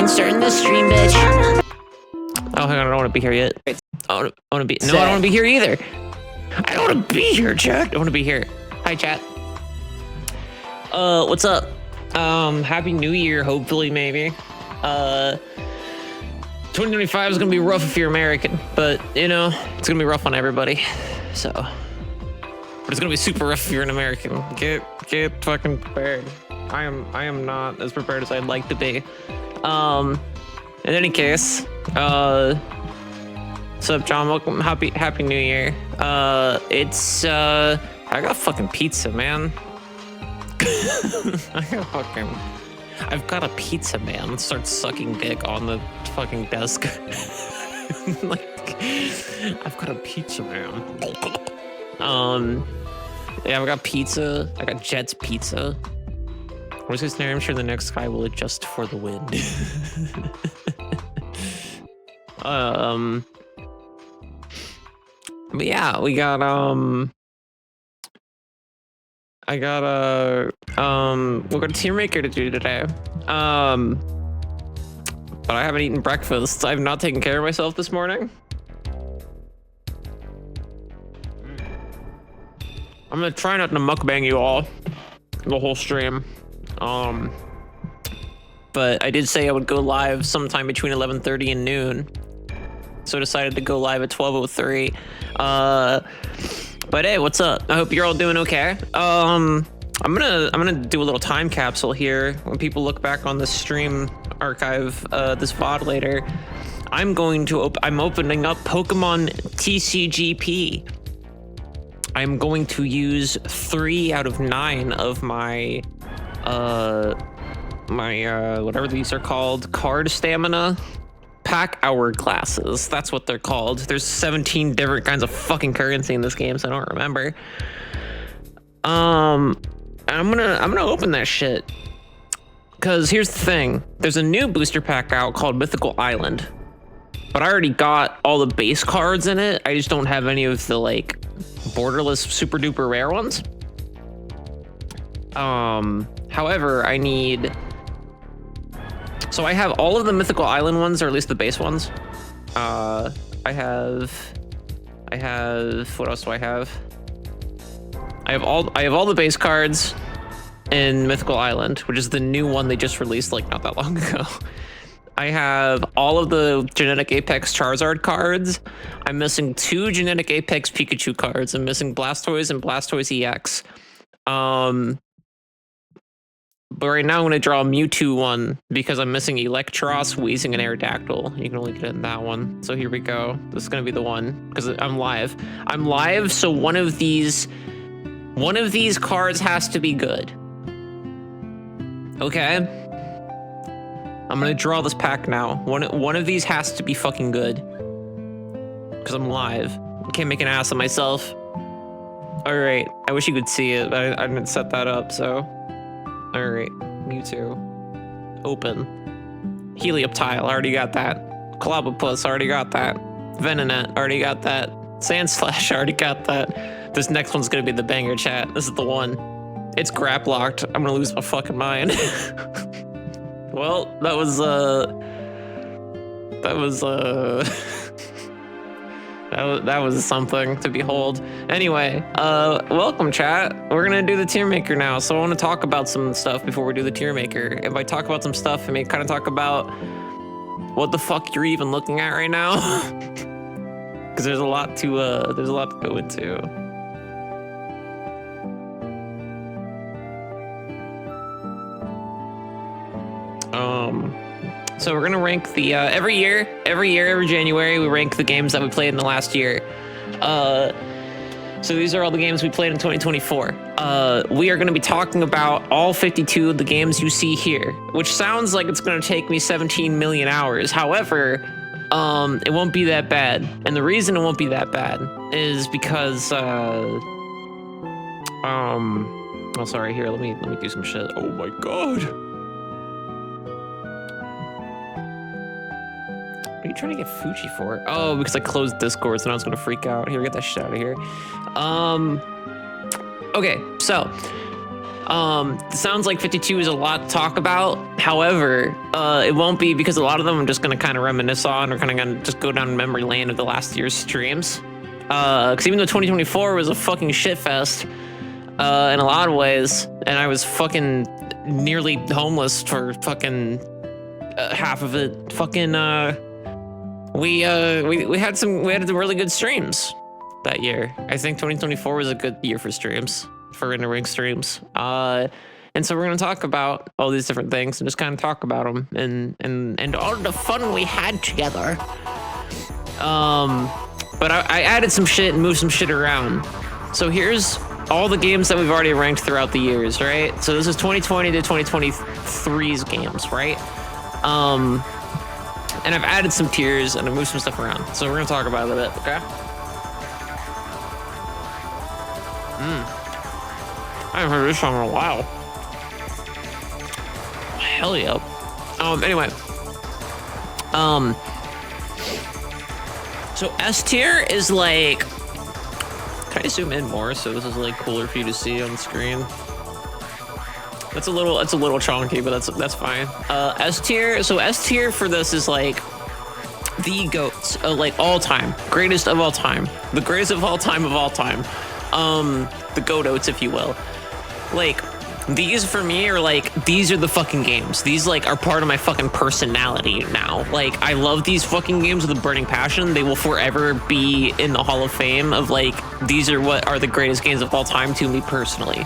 fucking starting the stream, bitch. Oh, hang on, I don't want to be here yet. I want to be. No, I don't want to be here either. I don't want to be here, chat. I don't want to be here. Hi, chat. What's up? Happy New Year, hopefully, maybe. 2025 is gonna be rough if you're American, but you know, it's gonna be rough on everybody. So, but it's gonna be super rough if you're an American. Get fucking prepared. I am not as prepared as I'd like to be. In any case, what's up, John? Welcome. Happy New Year. I got fucking pizza, man. I've got a pizza, man. Start sucking dick on the fucking desk. Like, I've got a pizza, man. Yeah, I got pizza. I got Jet's pizza. What's his name? I'm sure the next guy will adjust for the wind. But yeah, we got we got a Tiermaker to do today. But I haven't eaten breakfast. I've not taken care of myself this morning. I'm gonna try not to mukbang you all the whole stream. But I did say I would go live sometime between 11:30 and noon. So I decided to go live at 12:03. But hey, what's up? I hope you're all doing okay. I'm gonna do a little time capsule here. When people look back on the stream archive, this VOD later, I'm opening up Pokemon TCGP. I'm going to use 3 out of 9 of my whatever these are called, card stamina pack hourglasses. That's what they're called. There's 17 different kinds of fucking currency in this game, so I don't remember. I'm gonna open that shit. Cause here's the thing. There's a new booster pack out called Mythical Island. But I already got all the base cards in it. I just don't have any of the like borderless super duper rare ones. However, I need. So I have all of the Mythical Island ones, or at least the base ones. I have. What else do I have? I have all the base cards in Mythical Island, which is the new one they just released like not that long ago. I have all of the Genetic Apex Charizard cards. I'm missing 2 Genetic Apex Pikachu cards. I'm missing Blastoise and Blastoise EX. But right now I'm gonna draw a Mewtwo one because I'm missing Electros, Weezing, and Aerodactyl. You can only get it in that one. So here we go. This is gonna be the one because I'm live. I'm live, so one of these cards has to be good. Okay. I'm gonna draw this pack now. One of these has to be fucking good. Because I'm live. I can't make an ass of myself. Alright, I wish you could see it, but I didn't set that up, so. Alright, Mewtwo. Open. Helioptile, already got that. Clobbopus, already got that. Venonat, already got that. Sandslash, already got that. This next one's gonna be the banger, chat. This is the one. It's grap locked. I'm gonna lose my fucking mind. Well, that was something to behold. Anyway, welcome, chat. We're gonna do the Tiermaker now, so I want to talk about some stuff before we do the Tiermaker. If I talk about some stuff, I may kind of talk about what the fuck you're even looking at right now, because there's a lot to go into. So we're gonna rank the every January we rank the games that we played in the last year. So these are all the games we played in 2024. We are gonna be talking about all 52 of the games you see here, which sounds like it's gonna take me 17 million hours. However, it won't be that bad, and the reason it won't be that bad is because oh sorry, here let me do some shit. Oh my god. What are you trying to get Fuji for? Oh, because I closed Discord, so now I was gonna freak out. Here, get that shit out of here. Okay, so It sounds like 52 is a lot to talk about. However, it won't be, because a lot of them I'm just gonna kind of reminisce on, or kind of gonna just go down memory lane of the last year's streams. Because even though 2024 was a fucking shit fest in a lot of ways, and I was fucking nearly homeless for fucking half of it. Fucking we had some really good streams that year. I think 2024 was a good year for streams, for Randomrings streams. And so we're gonna talk about all these different things and just kind of talk about them and all the fun we had together. But I added some shit and moved some shit around. So here's all the games that we've already ranked throughout the years, right? So this is 2020 to 2023's games, right? And I've added some tiers and I moved some stuff around. So we're gonna talk about it a bit, okay? I haven't heard this song in a while. Hell yeah. Anyway. So S tier is like, can I zoom in more so this is like cooler for you to see on the screen? It's a little chunky, but that's fine. S tier, so S tier for this is like the GOATs, like all time, greatest of all time, the greatest of all time, the GOATs, if you will. Like, these for me are like, these are the fucking games. These like are part of my fucking personality now. Like, I love these fucking games with a burning passion. They will forever be in the Hall of Fame of like, these are what are the greatest games of all time to me personally.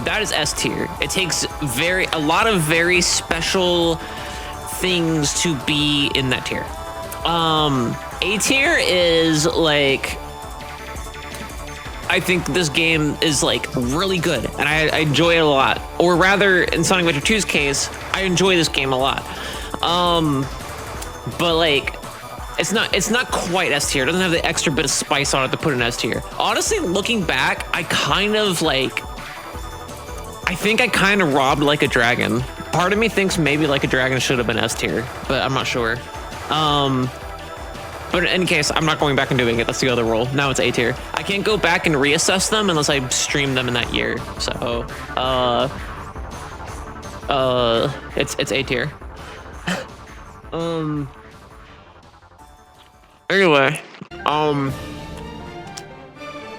That is S tier. It takes a lot of very special things to be in that tier. A tier is like, I think this game is like really good and I enjoy it a lot. Or rather, in Sonic Adventure 2's case, I enjoy this game a lot. But like, it's not quite S tier. It doesn't have the extra bit of spice on it to put in S tier. Honestly, looking back, I think I kind of robbed Like a Dragon. Part of me thinks maybe Like a Dragon should have been S tier, but I'm not sure. But in any case, I'm not going back and doing it. That's the other rule. Now it's A tier. I can't go back and reassess them unless I stream them in that year. So, it's A tier. Anyway,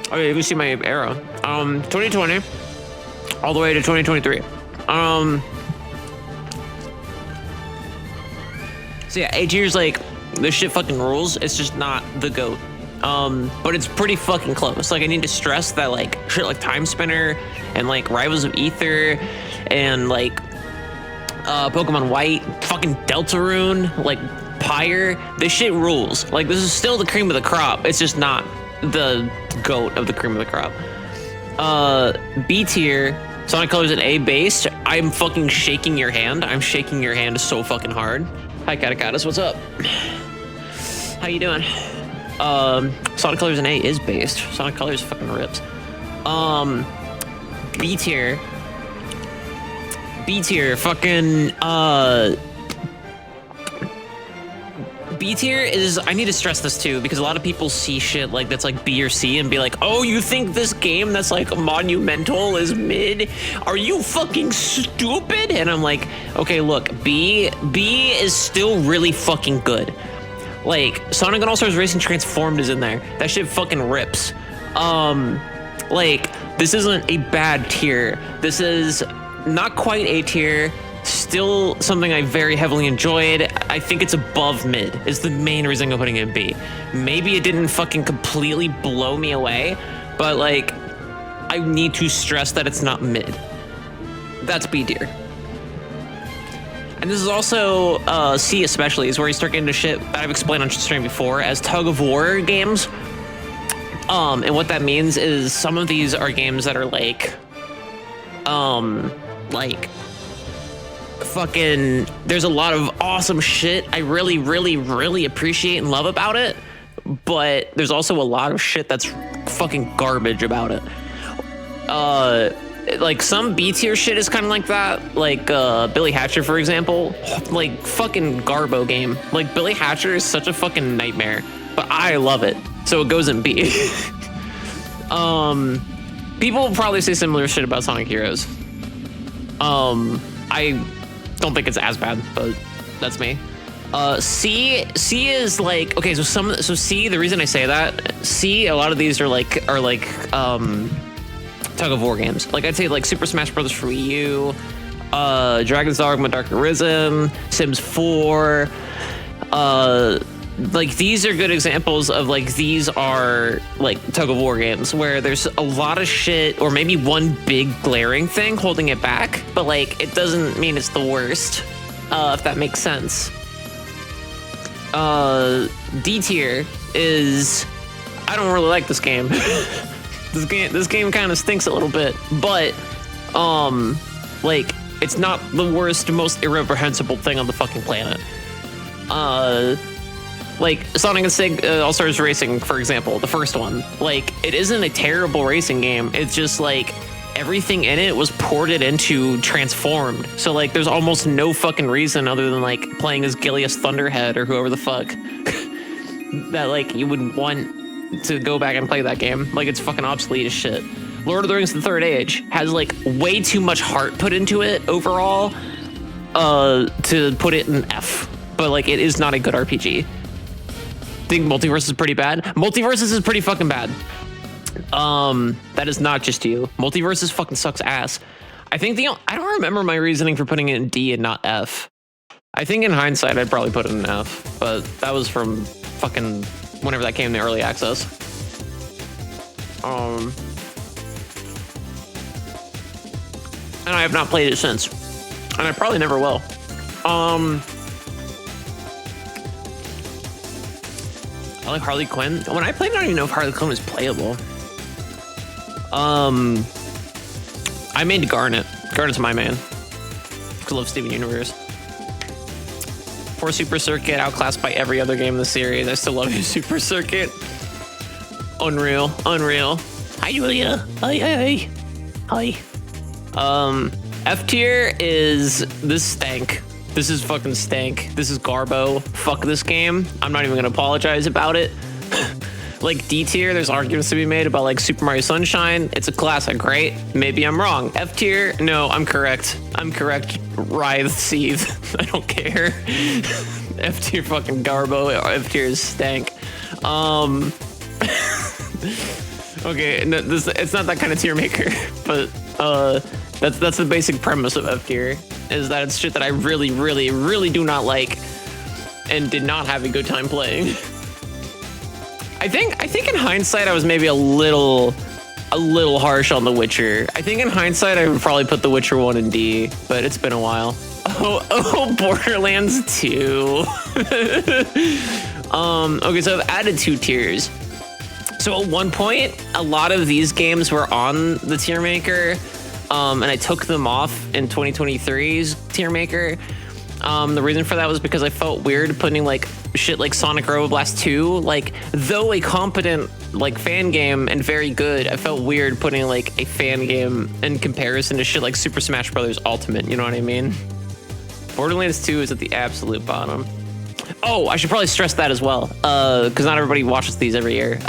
okay, you can see my arrow. 2020, all the way to 2023. So yeah, A tier's like, this shit fucking rules. It's just not the GOAT. But it's pretty fucking close. Like, I need to stress that like shit like Time Spinner and like Rivals of Ether and like Pokemon White, fucking Deltarune, like Pyre, this shit rules. Like, this is still the cream of the crop. It's just not the GOAT of the cream of the crop. B tier, Sonic Colors and A based. I'm fucking shaking your hand. I'm shaking your hand so fucking hard. Hi, Catacata's, what's up? How you doing? Sonic Colors and A is based. Sonic Colors fucking rips. B tier. B tier, fucking, B tier is, I need to stress this too, because a lot of people see shit like that's like B or C and be like, oh, you think this game that's like monumental is mid? Are you fucking stupid? And I'm like, okay, look, B is still really fucking good. Like, Sonic and All-Stars Racing Transformed is in there. That shit fucking rips. Like, this isn't a bad tier. This is not quite A tier. Still something I very heavily enjoyed. I think it's above mid is the main reason I'm putting it in B. Maybe it didn't fucking completely blow me away, but like, I need to stress that it's not mid. That's B tier. And this is also C especially, is where you start getting into shit that I've explained on stream before as tug of war games. And what that means is some of these are games that are like fucking, there's a lot of awesome shit I really, really, really appreciate and love about it, but there's also a lot of shit that's fucking garbage about it. Like some B tier shit is kind of like that, like Billy Hatcher, for example. Like, fucking garbo game. Like, Billy Hatcher is such a fucking nightmare, but I love it, so it goes in B. People will probably say similar shit about Sonic Heroes. I don't think it's as bad, but that's me. C is like, okay, so C, the reason I say that, C, a lot of these are like tug of war games. Like I'd say like Super Smash Bros. For Wii U, Dragon's Dogma Dark Arisen, Sims 4, like these are good examples of like, these are like tug of war games where there's a lot of shit or maybe one big glaring thing holding it back, but like it doesn't mean it's the worst, if that makes sense. D tier is, I don't really like this game. This game kind of stinks a little bit, but like it's not the worst, most irreprehensible thing on the fucking planet. Like Sonic and Sig All-Stars Racing, for example, the first one, like it isn't a terrible racing game. It's just like everything in it was ported into Transformed. So like there's almost no fucking reason other than like playing as Gilius Thunderhead or whoever the fuck that like you would want to go back and play that game. Like it's fucking obsolete as shit. Lord of the Rings: The Third Age has like way too much heart put into it overall to put it in F, but like it is not a good RPG. Think Multiverse is pretty bad. Multiverses is pretty fucking bad. That is not just you. Multiverses fucking sucks ass. I think I don't remember my reasoning for putting it in D and not F. I think in hindsight I'd probably put it in F, but that was from fucking whenever that came to early access. And I have not played it since, and I probably never will. I like Harley Quinn. When I played, I don't even know if Harley Quinn was playable. I made Garnet. Garnet's my man. I love Steven Universe. Poor Super Circuit, outclassed by every other game in the series. I still love you, Super Circuit. Unreal, unreal. Hi, Julia. Hi. F tier is this stank. This is fucking stank. This is Garbo. Fuck this game. I'm not even gonna apologize about it. Like D tier, there's arguments to be made about like Super Mario Sunshine. It's a classic, right? Maybe I'm wrong. F tier, no, I'm correct. I'm correct. Writhe, seethe. I don't care. F tier fucking Garbo. F tier is stank. Okay, no, it's not that kind of tier maker, but that's the basic premise of F tier, is that it's shit that I really, really, really do not like and did not have a good time playing. I think in hindsight I was maybe a little harsh on The Witcher. I think in hindsight I would probably put The Witcher 1 in D, but it's been a while. Oh, Borderlands 2. Okay, so I've added 2 tiers. So at one point, a lot of these games were on the Tiermaker, and I took them off in 2023's Tiermaker. The reason for that was because I felt weird putting like shit like Sonic Roboblast 2, like though a competent like fan game and very good, I felt weird putting like a fan game in comparison to shit like Super Smash Bros. Ultimate, you know what I mean? Borderlands 2 is at the absolute bottom. Oh, I should probably stress that as well, because not everybody watches these every year.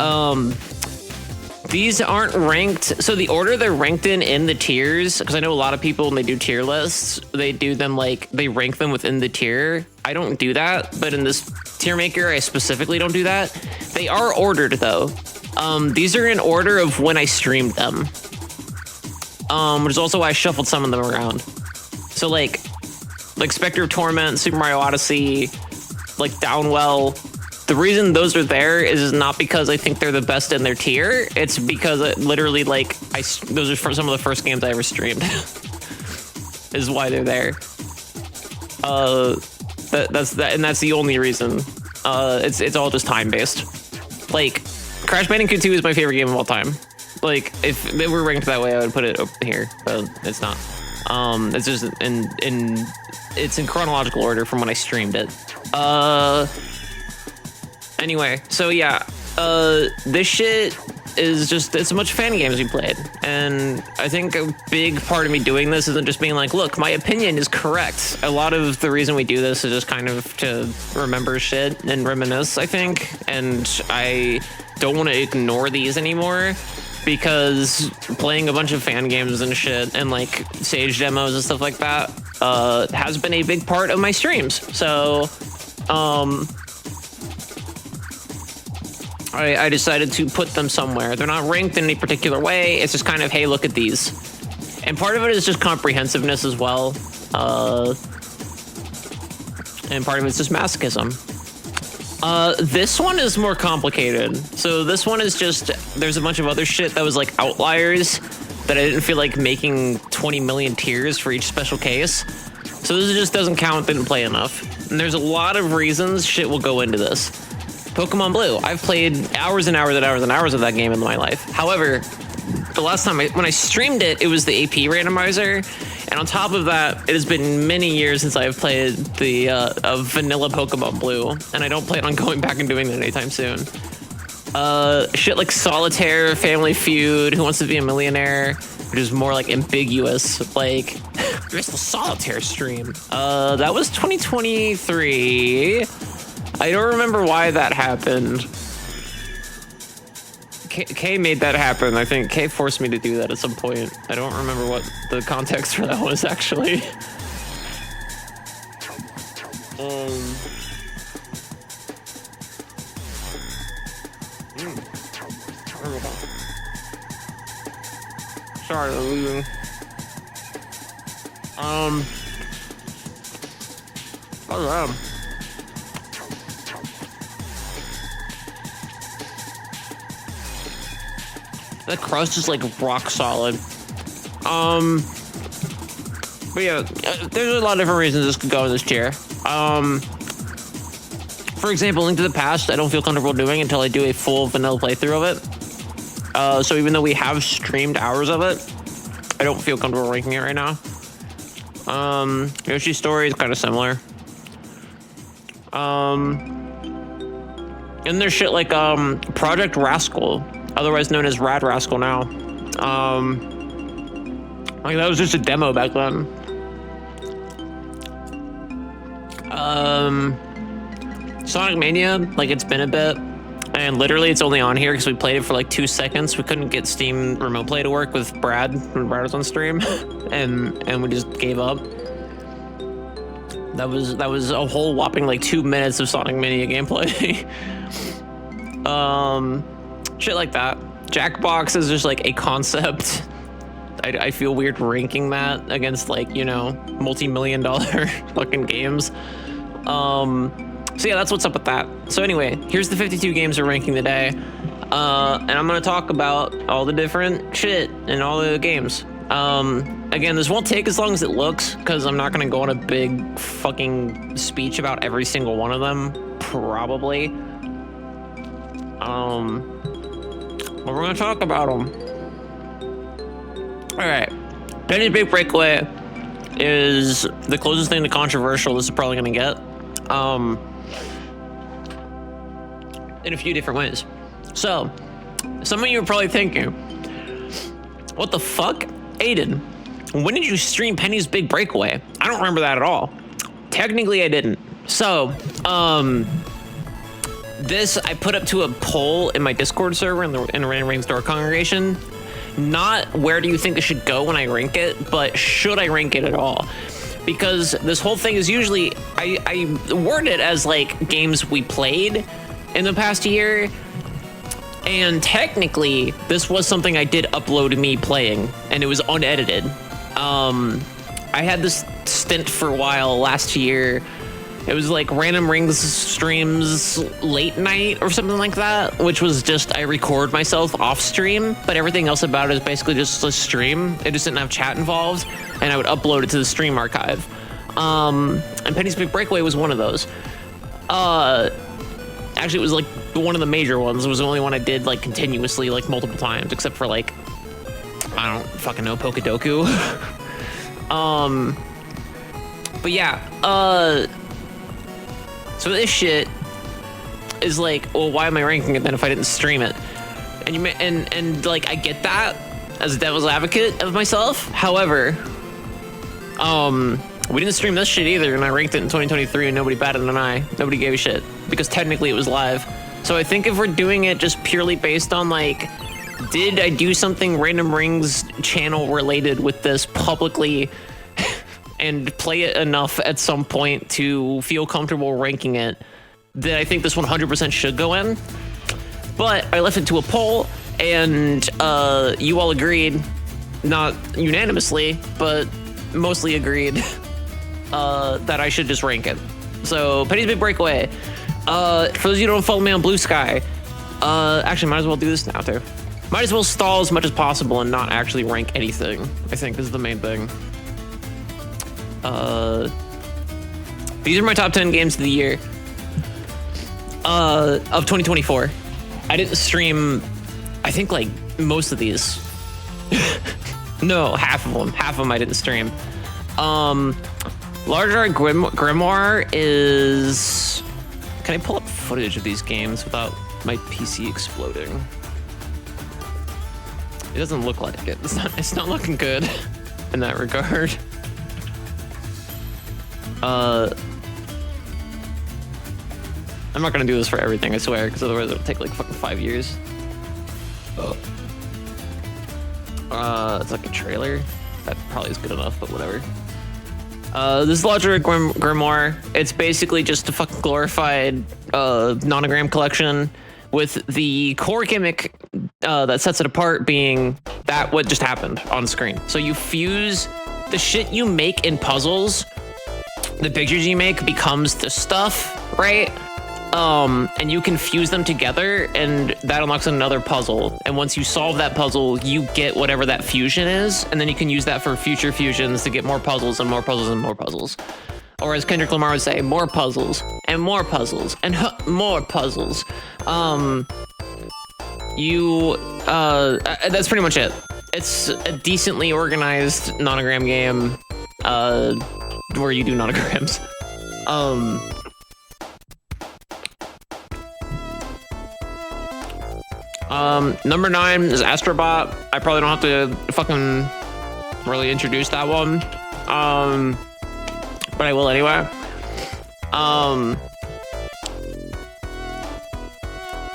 These aren't ranked, so the order they're ranked in the tiers, because I know a lot of people when they do tier lists, they do them like, they rank them within the tier. I don't do that, but in this tier maker, I specifically don't do that. They are ordered though. These are in order of when I streamed them, which is also why I shuffled some of them around. So like Spectre of Torment, Super Mario Odyssey, like Downwell. The reason those are there is not because I think they're the best in their tier. It's because literally, like, those are some of the first games I ever streamed. Is why they're there. That's the only reason. It's all just time based. Like, Crash Bandicoot 2 is my favorite game of all time. Like, if they were ranked that way, I would put it over here, but it's not. It's just it's in chronological order from when I streamed it. Anyway, so yeah, this shit is just, it's a bunch of fan games we played. And I think a big part of me doing this isn't just being like, look, my opinion is correct. A lot of the reason we do this is just kind of to remember shit and reminisce, I think. And I don't want to ignore these anymore. because playing a bunch of fan games and shit and like stage demos and stuff like that has been a big part of my streams. So I decided to put them somewhere. They're not ranked in any particular way. It's just kind of, hey, look at these. And part of it is just comprehensiveness as well. And part of it's just masochism. This one is more complicated. So this one is just, there's a bunch of other shit that was like outliers that I didn't feel like making 20 million tiers for each special case. So this just doesn't count, didn't play enough. And there's a lot of reasons shit will go into this. Pokemon Blue. I've played hours and hours and hours and hours of that game in my life. However, the last time when I streamed it, it was the AP randomizer. And on top of that, it has been many years since I've played the vanilla Pokemon Blue. And I don't plan on going back and doing that anytime soon. Shit like Solitaire, Family Feud, Who Wants to Be a Millionaire, which is more like ambiguous. Like, where's the Solitaire stream? That was 2023. I don't remember why that happened. Kay made that happen. I think Kay forced me to do that at some point. I don't remember what the context for that was, actually. Sorry, I'm losing. Oh, damn. That crust is like rock solid. But yeah, there's a lot of different reasons this could go in this tier. For example, Link to the Past, I don't feel comfortable doing until I do a full vanilla playthrough of it. So even though we have streamed hours of it, I don't feel comfortable ranking it right now. Yoshi's Story is kind of similar. And there's shit like Project Rascal, otherwise known as Rad Rascal now. Like that was just a demo back then. Sonic Mania, like it's been a bit, and literally it's only on here because we played it for like 2 seconds. We couldn't get Steam Remote Play to work with Brad when Brad was on stream, and we just gave up. That was a whole whopping like 2 minutes of Sonic Mania gameplay. Shit like that. Jackbox is just like a concept. I feel weird ranking that against like, you know, multi-million-dollar fucking games. So yeah, that's what's up with that. So anyway, here's the 52 games we're ranking today. And I'm gonna talk about all the different shit in all the games. Again, this won't take as long as it looks, because I'm not gonna go on a big fucking speech about every single one of them, probably. But we're gonna talk about them. All right, Penny's Big Breakaway is the closest thing to controversial this is probably gonna get, in a few different ways. So, some of you are probably thinking, what the fuck? Aiden, when did you stream Penny's Big Breakaway? I don't remember that at all. Technically, I didn't. So, this I put up to a poll in my Discord server in the Randomrings Dork congregation. Not where do you think it should go when I rank it, but should I rank it at all? Because this whole thing is usually, I word it as like games we played in the past year. And technically, this was something I did upload me playing, and it was unedited. I had this stint for a while last year. It was like Randomrings streams late night or something like that, which was just I record myself off stream, but everything else about it is basically just a stream. It just didn't have chat involved, and I would upload it to the stream archive. And Penny's Big Breakaway was one of those. Actually, it was like one of the major ones. It was the only one I did like continuously, like multiple times, except for like, I don't fucking know, Pokedoku. But yeah, so this shit is like, well, why am I ranking it then if I didn't stream it? And you may, and like I get that as a devil's advocate of myself. However, we didn't stream this shit either, and I ranked it in 2023, and nobody batted an eye. Nobody gave a shit because technically it was live. So I think if we're doing it just purely based on like Did I do something Randomrings Channel related with this publicly and play it enough at some point to feel comfortable ranking it that I think this 100% should go in? But I left it to a poll, and you all agreed, not unanimously, but mostly agreed that I should just rank it. So, Penny's Big Breakaway. For those of you who don't follow me on Blue Sky, actually, might as well do this now, too. Might as well stall as much as possible and not actually rank anything, I think is the main thing. These are my top 10 games of the year. Of 2024. I didn't stream, I think, like, most of these. No, half of them. Half of them I didn't stream. Larger Grimoire is... Can I pull up footage of these games without my PC exploding? It doesn't look like it. It's not looking good in that regard. I'm not gonna do this for everything, I swear, because otherwise it'll take like fucking 5 years. It's like a trailer. That probably is good enough, but whatever. This is Larger Grimoire. It's basically just a fucking glorified nonogram collection with the core gimmick that sets it apart being that what just happened on screen. So you fuse the shit you make in puzzles, the pictures you make becomes the stuff, right? And you can fuse them together, and that unlocks another puzzle. And once you solve that puzzle, you get whatever that fusion is, and then you can use that for future fusions to get more puzzles and more puzzles and more puzzles. Or as Kendrick Lamar would say, more puzzles and more puzzles and more puzzles. That's pretty much it. It's a decently organized nonogram game where you do nonograms. Number 9 is Astrobot. I probably don't have to fucking really introduce that one. But I will anyway.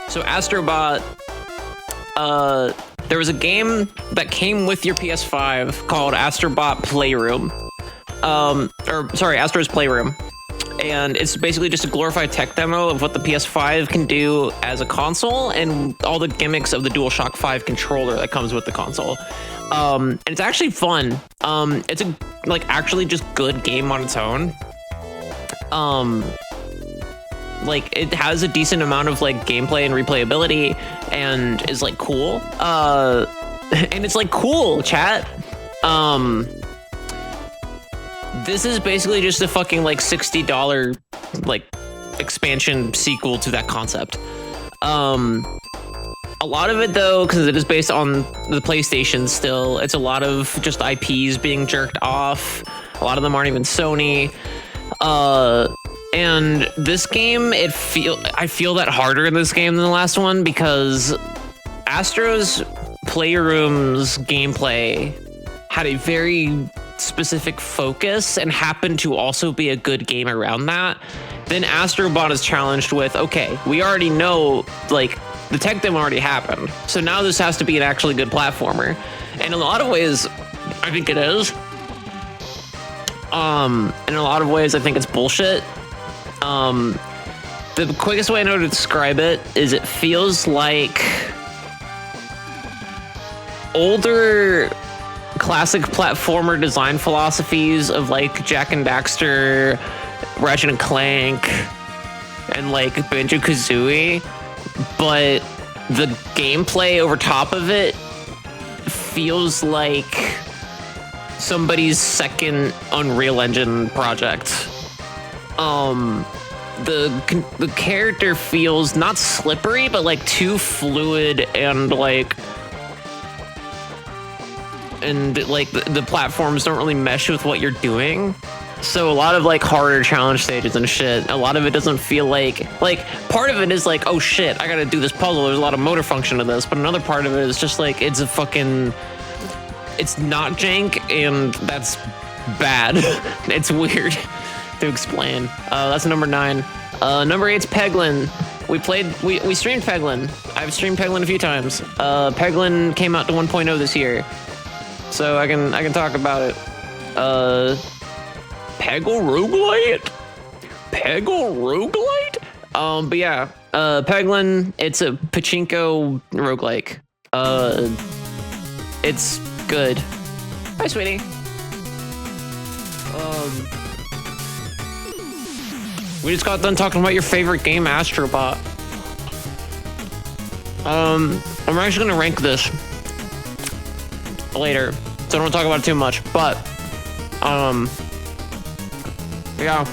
So Astrobot, there was a game that came with your PS5 called Astrobot Playroom. Astro's Playroom. And it's basically just a glorified tech demo of what the PS5 can do as a console and all the gimmicks of the DualShock 5 controller that comes with the console. And it's actually fun. It's a actually just good game on its own. Like it has a decent amount of like gameplay and replayability and is like cool. And it's like cool, chat. This is basically just a fucking like $60 like expansion sequel to that concept. A lot of it though, because it is based on the PlayStation still, it's a lot of just IPs being jerked off. A lot of them aren't even Sony. And this game, I feel that harder in this game than the last one because Astro's Playroom's gameplay had a very specific focus and happened to also be a good game around that. Then Astrobot is challenged with, okay, we already know, like, the tech demo already happened, so now this has to be an actually good platformer. And in a lot of ways, I think it is. In a lot of ways, I think it's bullshit. The quickest way I know to describe it is it feels like older classic platformer design philosophies of like Jak and Daxter, Ratchet and Clank, and like Banjo-Kazooie, but the gameplay over top of it feels like somebody's second Unreal Engine project. The character feels not slippery, but like too fluid and like the platforms don't really mesh with what you're doing. So a lot of like harder challenge stages and shit, a lot of it doesn't feel like part of it is like, oh shit, I gotta do this puzzle, there's a lot of motor function to this, but another part of it is just like it's not jank, and that's bad. It's weird to explain. That's number 9. Number 8's Peglin. we streamed Peglin. I've streamed Peglin a few times. Peglin came out to 1.0 this year, so I can talk about it. Peggle roguelite? But yeah, Peglin, it's a pachinko roguelike. It's good. Hi, sweetie. We just got done talking about your favorite game, Astrobot. I'm actually gonna rank this later, so I don't talk about it too much, but, yeah.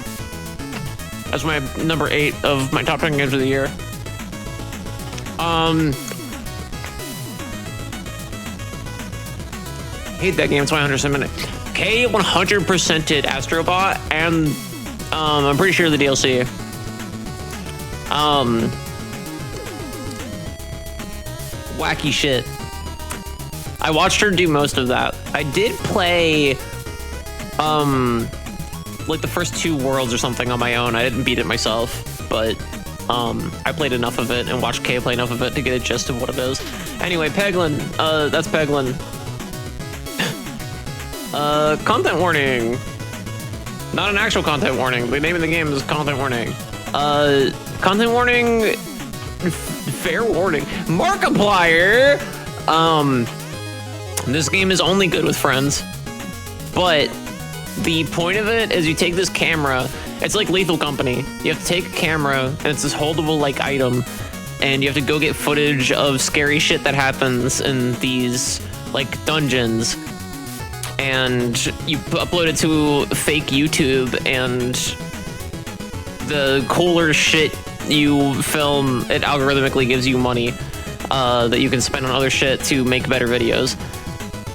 That's my number 8 of my top 10 games of the year. Hate that game, it's my 100% minute. K 100%ed Astrobot, and I'm pretty sure the DLC. Wacky shit. I watched her do most of that. I did play, like the first 2 worlds or something on my own. I didn't beat it myself, but I played enough of it and watched Kay play enough of it to get a gist of what it is. Anyway, Peglin. That's Peglin. Content warning. Not an actual content warning. The name of the game is content warning. Content warning. Fair warning. Markiplier. This game is only good with friends, but the point of it is you take this camera. It's like Lethal Company. You have to take a camera, and it's this holdable like item, and you have to go get footage of scary shit that happens in these like dungeons. And you upload it to fake YouTube, and the cooler shit you film, it algorithmically gives you money that you can spend on other shit to make better videos.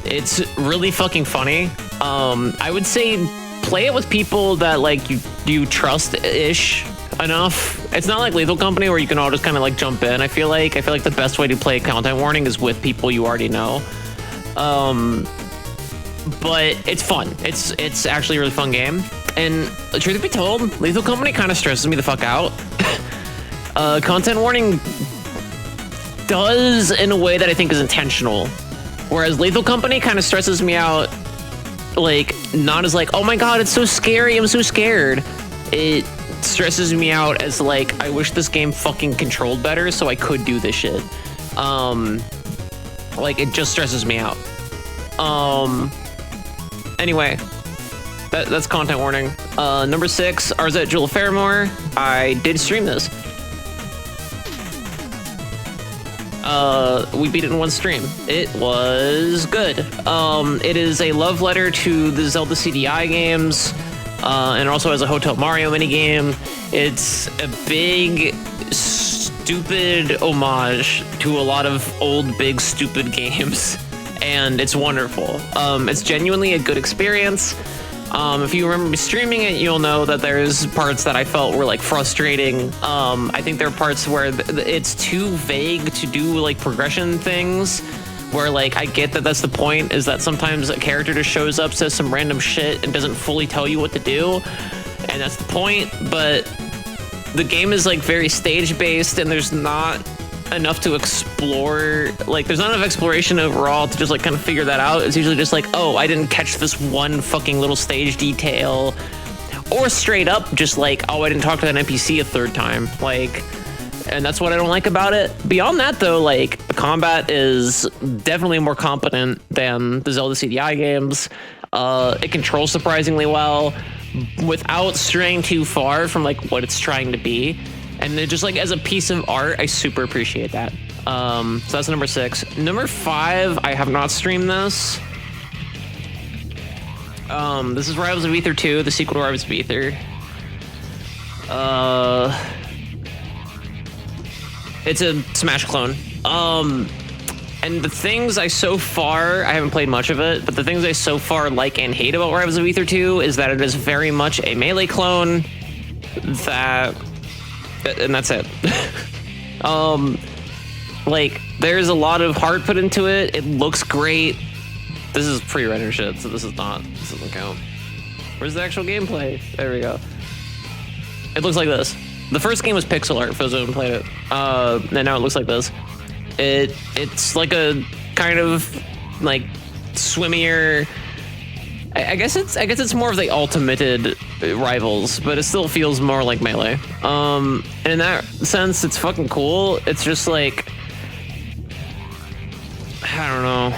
It's really fucking funny. I would say play it with people that like you trust-ish enough. It's not like Lethal Company where you can all just kind of like jump in. I feel like the best way to play content warning is with people you already know. But it's fun. It's actually a really fun game. And truth be told, Lethal Company kind of stresses me the fuck out. Content warning does in a way that I think is intentional. Whereas Lethal Company kind of stresses me out, like, not as like, oh my god, it's so scary, I'm so scared. It stresses me out as like, I wish this game fucking controlled better so I could do this shit. Like, it just stresses me out. Anyway, that's content warning. Number 6, Arzette Jewel of Faramore. I did stream this. We beat it in one stream. It was good. It is a love letter to the Zelda CDI games, and also has a Hotel Mario minigame. It's a big, stupid homage to a lot of old, big, stupid games. And it's wonderful. It's genuinely a good experience. If you remember me streaming it, you'll know that there's parts that I felt were like frustrating. I think there are parts where it's too vague to do like progression things, where like I get that that's the point, is that sometimes a character just shows up, says some random shit, and doesn't fully tell you what to do, and that's the point. But the game is like very stage based, and there's not enough to explore. Like, there's not enough exploration overall to just like kind of figure that out. It's usually just like, oh, I didn't catch this one fucking little stage detail, or straight up just like, oh, I didn't talk to that NPC a 3rd time. Like, and that's what I don't like about it. Beyond that though, like, the combat is definitely more competent than the Zelda CDI games. It controls surprisingly well without straying too far from like what it's trying to be. And then just like as a piece of art, I super appreciate that. So that's number 6. Number 5, I have not streamed this. This is Rivals of Aether 2, the sequel to Rivals of Aether. It's a Smash clone. And the things I haven't played much of it, but the things I so far like and hate about Rivals of Aether 2 is that it is very much a melee clone and that's it. Like, there's a lot of heart put into it. It looks great. This is pre-rendered shit, so this doesn't count. Where's the actual gameplay? There we go. It looks like this. The first game was pixel art for those who haven't played it. And now it looks like this. It's like a kind of like swimmier. I guess it's more of the ultimated rivals, but it still feels more like Melee. And in that sense, it's fucking cool. It's just like, I don't know.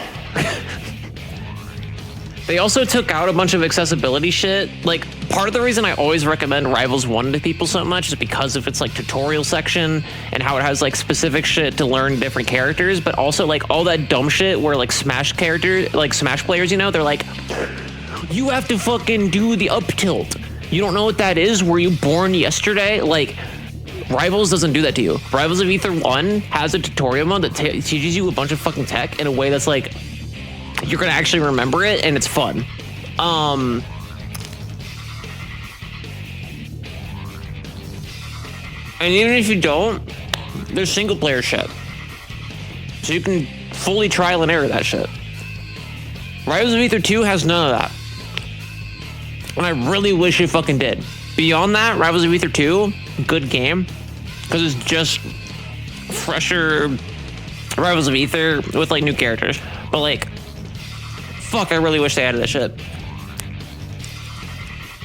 They also took out a bunch of accessibility shit. Like, part of the reason I always recommend Rivals 1 to people so much is because of its like tutorial section and how it has like specific shit to learn different characters, but also like all that dumb shit where like Smash players, you know, they're like, you have to fucking do the up tilt. You don't know what that is? Were you born yesterday? Like, Rivals doesn't do that to you. Rivals of Ether 1 has a tutorial mode that teaches you a bunch of fucking tech in a way that's like, you're gonna actually remember it, and it's fun. And even if you don't, there's single player shit. So you can fully trial and error that shit. Rivals of Ether 2 has none of that. And I really wish it fucking did. Beyond that, Rivals of Ether 2, good game. Because it's just fresher Rivals of Ether with like new characters. But like, fuck, I really wish they added that shit.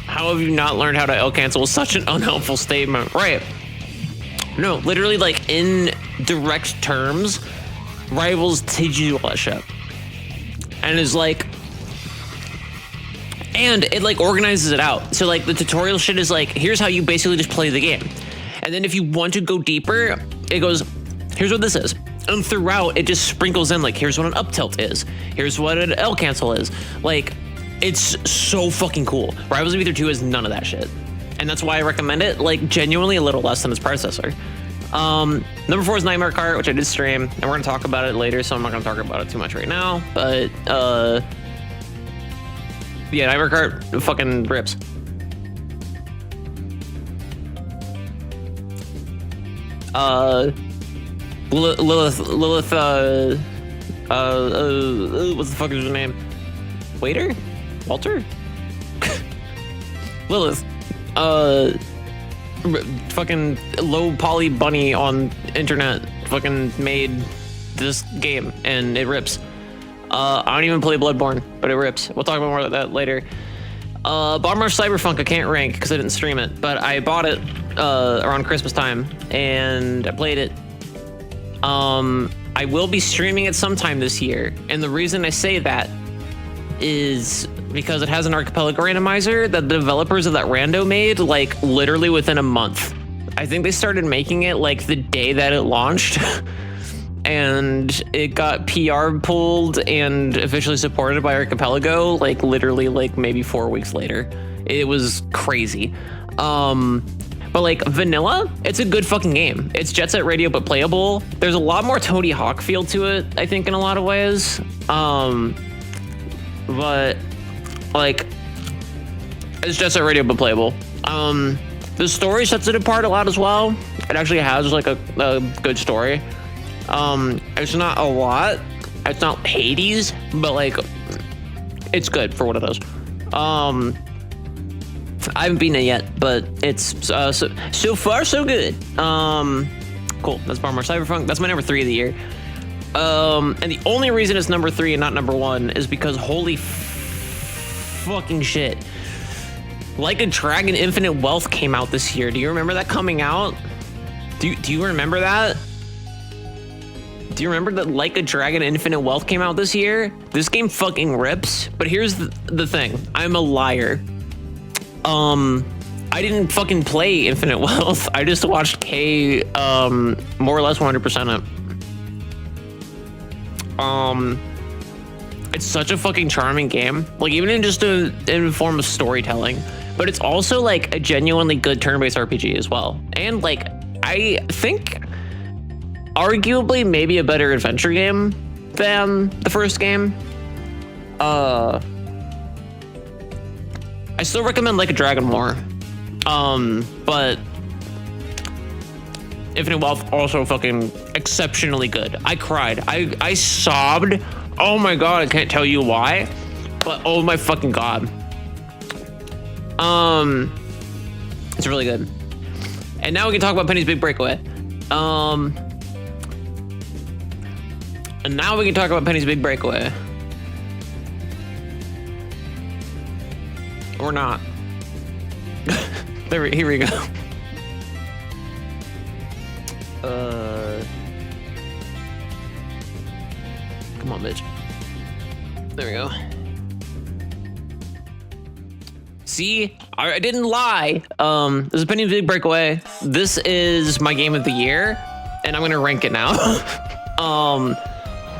How have you not learned how to L cancel? Such an unhelpful statement. Right. No, literally, like, in direct terms, Rivals teaches you all that shit. And is like, and it like organizes it out. So like the tutorial shit is like, here's how you basically just play the game. And then if you want to go deeper, it goes, here's what this is. And throughout, it just sprinkles in like, here's what an up tilt is. Here's what an L cancel is. Like, it's so fucking cool. Rivals of Ether 2 has none of that shit. And that's why I recommend it, like, genuinely a little less than its predecessor. Number 4 is Nightmare Kart, which I did stream, and we're gonna talk about it later, so I'm not gonna talk about it too much right now. But, yeah, Nightmare Kart fucking rips. Lilith, what the fuck is her name? Waiter? Walter? Lilith. Fucking low poly bunny on internet fucking made this game, and it rips. I don't even play Bloodborne, but it rips. We'll talk about more of that later. Bomber Cyberpunk I can't rank because I didn't stream it, but I bought it around Christmas time, and I played it. I will be streaming it sometime this year, and the reason I say that is because it has an archipelago randomizer that the developers of that rando made like literally within a month. I think they started making it like the day that it launched and it got PR pulled and officially supported by Archipelago like literally like maybe 4 weeks later. It was crazy. But like vanilla, it's a good fucking game. It's Jet Set Radio but playable. There's a lot more Tony Hawk feel to it, I think, in a lot of ways. But like, it's Jet Set Radio but playable. The story sets it apart a lot as well. It actually has like a good story. It's not a lot. It's not Hades, but like, it's good for what it is. I haven't beaten it yet, but it's so far so good. Cool. That's Bomber Cyberpunk. That's my number 3 of the year. And the only reason it's number 3 and not number 1 is because holy fucking shit. Like a Dragon Infinite Wealth came out this year. Do you remember that coming out? Do you remember that? Do you remember that Like a Dragon Infinite Wealth came out this year? This game fucking rips. But here's the thing. I'm a liar. I didn't fucking play Infinite Wealth. I just watched K more or less 100% it. It's such a fucking charming game. Like, even in just in form of storytelling. But it's also like a genuinely good turn-based RPG as well. And like, I think arguably maybe a better adventure game than the first game. I still recommend Like a Dragon more. But Infinite Wealth also fucking exceptionally good. I cried. I sobbed. Oh my god, I can't tell you why, but oh my fucking god. It's really good. And now we can talk about Penny's Big Breakaway. And now we can talk about Penny's Big Breakaway. Or not. Here we go. Come on, bitch. There we go. See, I didn't lie. This is Penny's Big Breakaway. This is my game of the year, and I'm gonna rank it now.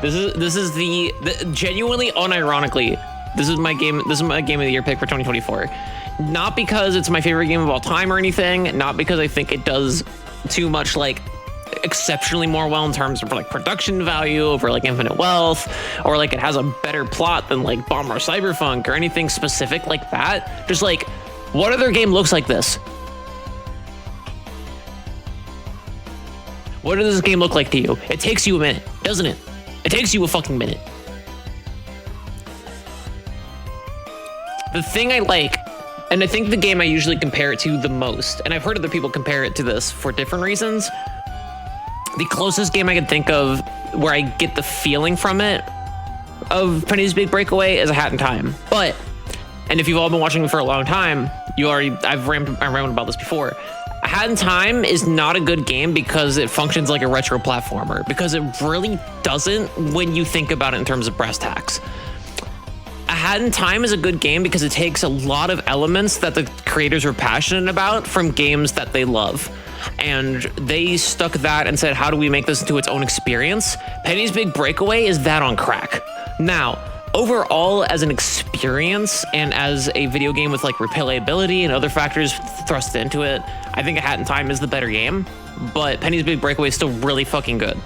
This is the genuinely, unironically, this is my game. This is my game of the year pick for 2024. Not because it's my favorite game of all time or anything. Not because I think it does too much like exceptionally more well in terms of like production value over like Infinite Wealth, or like it has a better plot than like Bomb or Cyberpunk or anything specific like that. Just like, what other game looks like this? What does this game look like to you? It takes you a minute, doesn't it? It takes you a fucking minute. The thing I like, and I think the game I usually compare it to the most, and I've heard other people compare it to this for different reasons. The closest game I can think of where I get the feeling from it of Penny's Big Breakaway is A Hat in Time. But, and if you've all been watching me for a long time, I've rambled about this before. A Hat in Time is not a good game because it functions like a retro platformer, because it really doesn't when you think about it in terms of brass tacks. A Hat in Time is a good game because it takes a lot of elements that the creators were passionate about from games that they love. And they stuck that and said, how do we make this into its own experience? Penny's Big Breakaway is that on crack. Now, overall, as an experience and as a video game with like replayability and other factors thrust into it, I think A Hat in Time is the better game, but Penny's Big Breakaway is still really fucking good.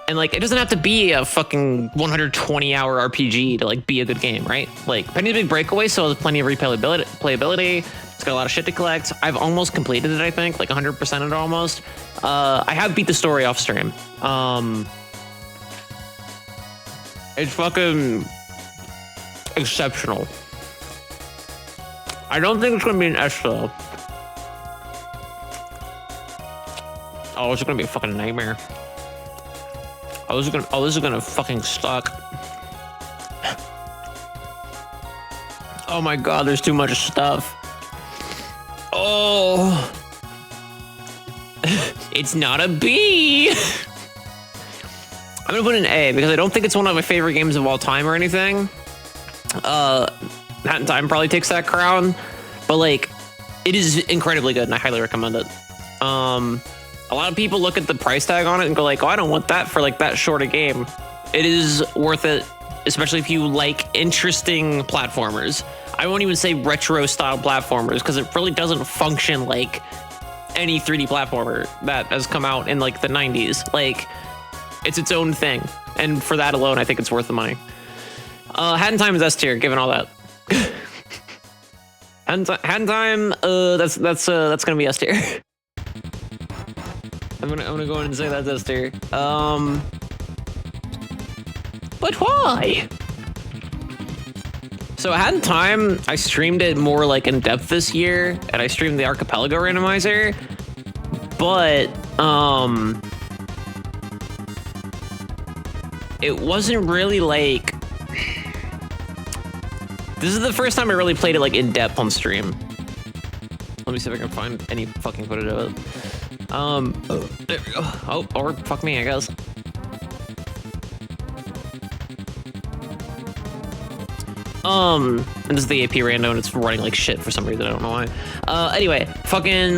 And like, it doesn't have to be a fucking 120-hour RPG to like be a good game, right? Like, Penny's Big Breakaway still has plenty of replayability. It's got a lot of shit to collect. I've almost completed it, I think, like 100% of it almost. I have beat the story off stream. It's fucking exceptional. I don't think it's gonna be an S though. Oh, it's gonna be a fucking nightmare. Oh, this is gonna fucking suck. Oh my god, there's too much stuff. Oh, it's not a B. I'm gonna put an A because I don't think it's one of my favorite games of all time or anything. Hat in Time probably takes that crown, but like, it is incredibly good and I highly recommend it. A lot of people look at the price tag on it and go like, oh, I don't want that for like that short a game. It is worth it, especially if you like interesting platformers. I won't even say retro style platformers because it really doesn't function like any 3D platformer that has come out in like the 90s. Like, it's its own thing. And for that alone, I think it's worth the money. Hat in Time is S tier, given all that. Hat in Time, that's gonna be S tier. I'm gonna go ahead and say that's S tier. But why? So A Hat in Time, I streamed it more like in depth this year, and I streamed the Archipelago randomizer, but it wasn't really like, this is the first time I really played it like in depth on stream. Let me see if I can find any fucking footage of it. There we go. Oh, or fuck me, I guess. And this is the AP rando and it's running like shit for some reason, I don't know why. Anyway, fucking,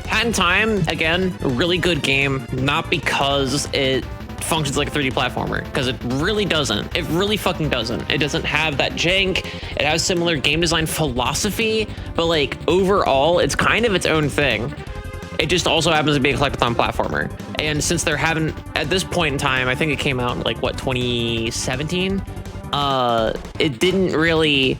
Hat in Time, again, a really good game, not because it functions like a 3D platformer, because it really doesn't. It really fucking doesn't. It doesn't have that jank. It has similar game design philosophy, but like overall, it's kind of its own thing. It just also happens to be a collectathon platformer. And since they're having, at this point in time, I think it came out in like, what, 2017? It didn't really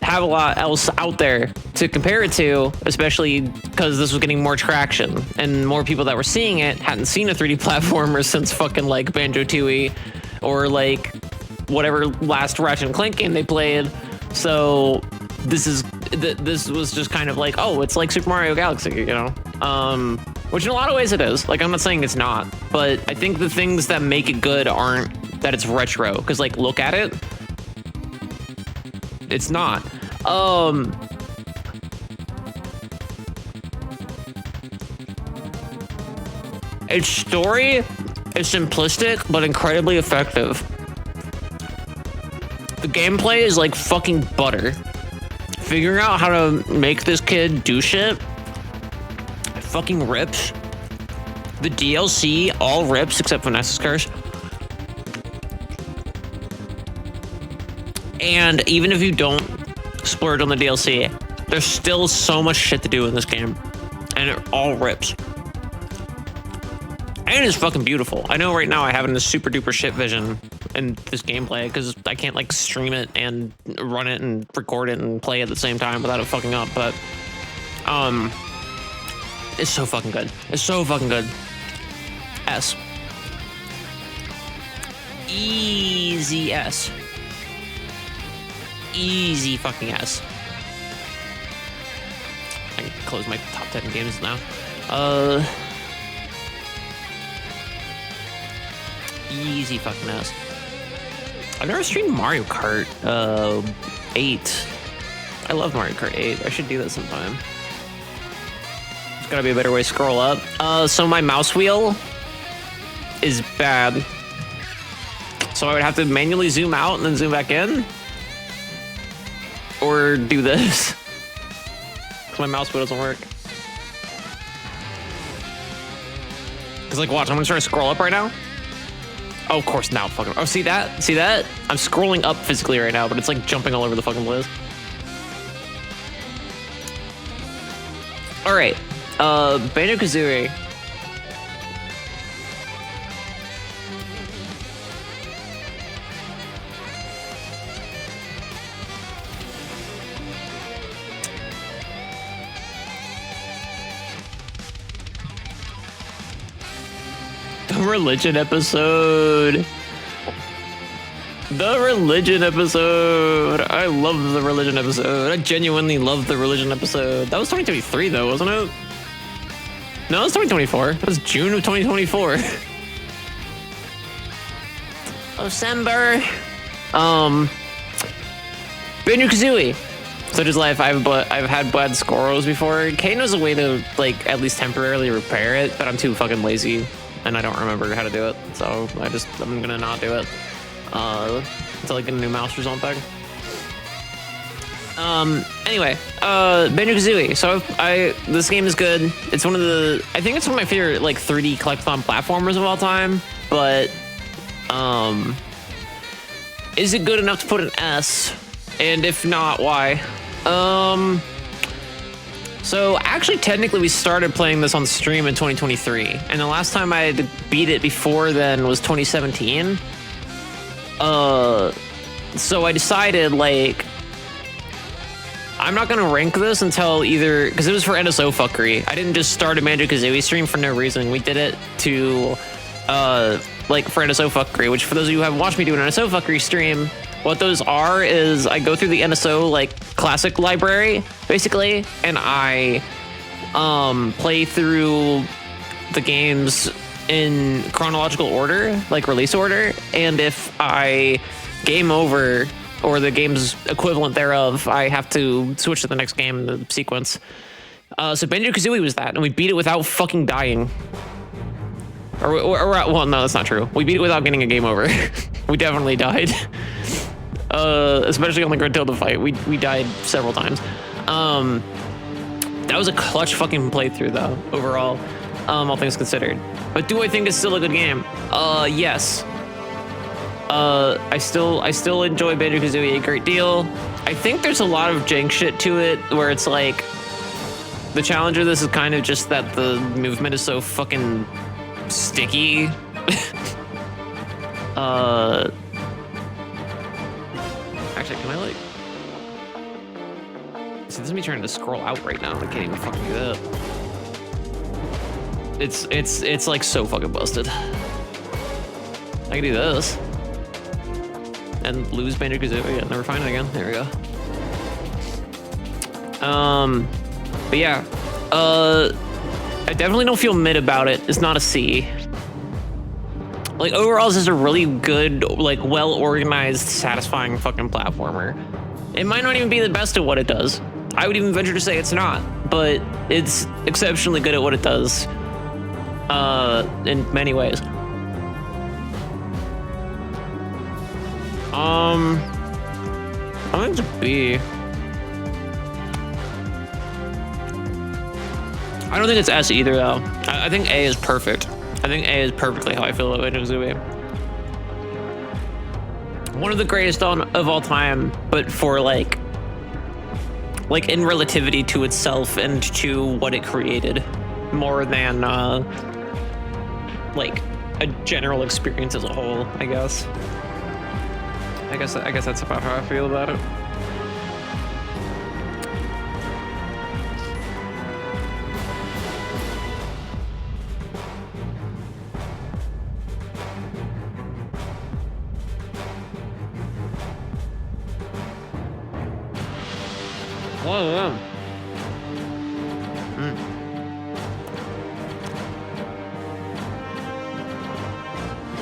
have a lot else out there to compare it to, especially because this was getting more traction and more people that were seeing it hadn't seen a 3D platformer since fucking like Banjo-Tooie or like whatever last Ratchet and Clank game they played. So this was just kind of like, oh, it's like Super Mario Galaxy, you know? Which in a lot of ways it is. Like, I'm not saying it's not, but I think the things that make it good aren't that it's retro. Because, like, look at it. It's not. Its story is simplistic, but incredibly effective. The gameplay is like fucking butter. Figuring out how to make this kid do shit fucking rips. The DLC all rips except Vanessa's Curse. And even if you don't splurge on the DLC, there's still so much shit to do in this game. And it all rips. And it's fucking beautiful. I know right now I have a super duper shit vision in this gameplay because I can't like stream it and run it and record it and play at the same time without it fucking up. But it's so fucking good. It's so fucking good. S. Easy S. Easy fucking S. I can close my top 10 games now. Easy fucking S. I've never streamed Mario Kart 8. I love Mario Kart 8. I should do that sometime. There's gotta be a better way to scroll up. So my mouse wheel is bad. So I would have to manually zoom out and then zoom back in. Or do this. Because my mouse wheel doesn't work. Because like, watch, I'm gonna try to scroll up right now. Oh, of course, now fucking. Oh, see that? See that? I'm scrolling up physically right now, but it's like jumping all over the fucking place. All right, Banjo-Kazooie. Religion episode. The religion episode. I love the religion episode. I genuinely love the religion episode. That was 2023 though, wasn't it? No, it was 2024. That was June of 2024. December. Banjo-Kazooie. Such is life. I've had bad squirrels before. Kay knows a way to like at least temporarily repair it, but I'm too fucking lazy. And I don't remember how to do it, so I'm gonna not do it until I get a new mouse or something. Anyway, Banjo-Kazooie. So this game is good. It's I think it's one of my favorite like 3D collectathon platformers of all time. But is it good enough to put an S? And if not, why? So actually, technically, we started playing this on stream in 2023, and the last time I had beat it before then was 2017. So I decided like I'm not gonna rank this until either because it was for NSO fuckery. I didn't just start a Banjo-Kazooie stream for no reason. We did it to like for NSO fuckery, which for those of you who haven't watched me do an NSO fuckery stream. What those are is I go through the NSO like classic library basically, and I play through the games in chronological order, like release order, and if I game over or the game's equivalent thereof, I have to switch to the next game in the sequence. So Banjo-Kazooie was that, and we beat it without fucking dying. Or well, no, that's not true. We beat it without getting a game over. We definitely died. Especially on the Gruntilda fight. We died several times. That was a clutch fucking playthrough though, overall, all things considered. But do I think it's still a good game? Yes. I still enjoy Banjo-Kazooie a great deal. I think there's a lot of jank shit to it where it's like the challenge of this is kind of just that the movement is so fucking sticky. Actually, can I like... See, this is me trying to scroll out right now. I can't even fucking do that. It's like so fucking busted. I can do this. And lose Banjo-Kazooie and never find it again. There we go. But yeah, I definitely don't feel mid about it. It's not a C. Like, overall, this is a really good, like, well-organized, satisfying fucking platformer. It might not even be the best at what it does. I would even venture to say it's not, but it's exceptionally good at what it does, in many ways. I think it's a B. I don't think it's S either, though. I think A is perfect. I think A is perfectly how I feel about Banjo-Kazooie. One of the greatest of all time, but for like in relativity to itself and to what it created, more than like a general experience as a whole, I guess. I guess that's about how I feel about it. Whoa.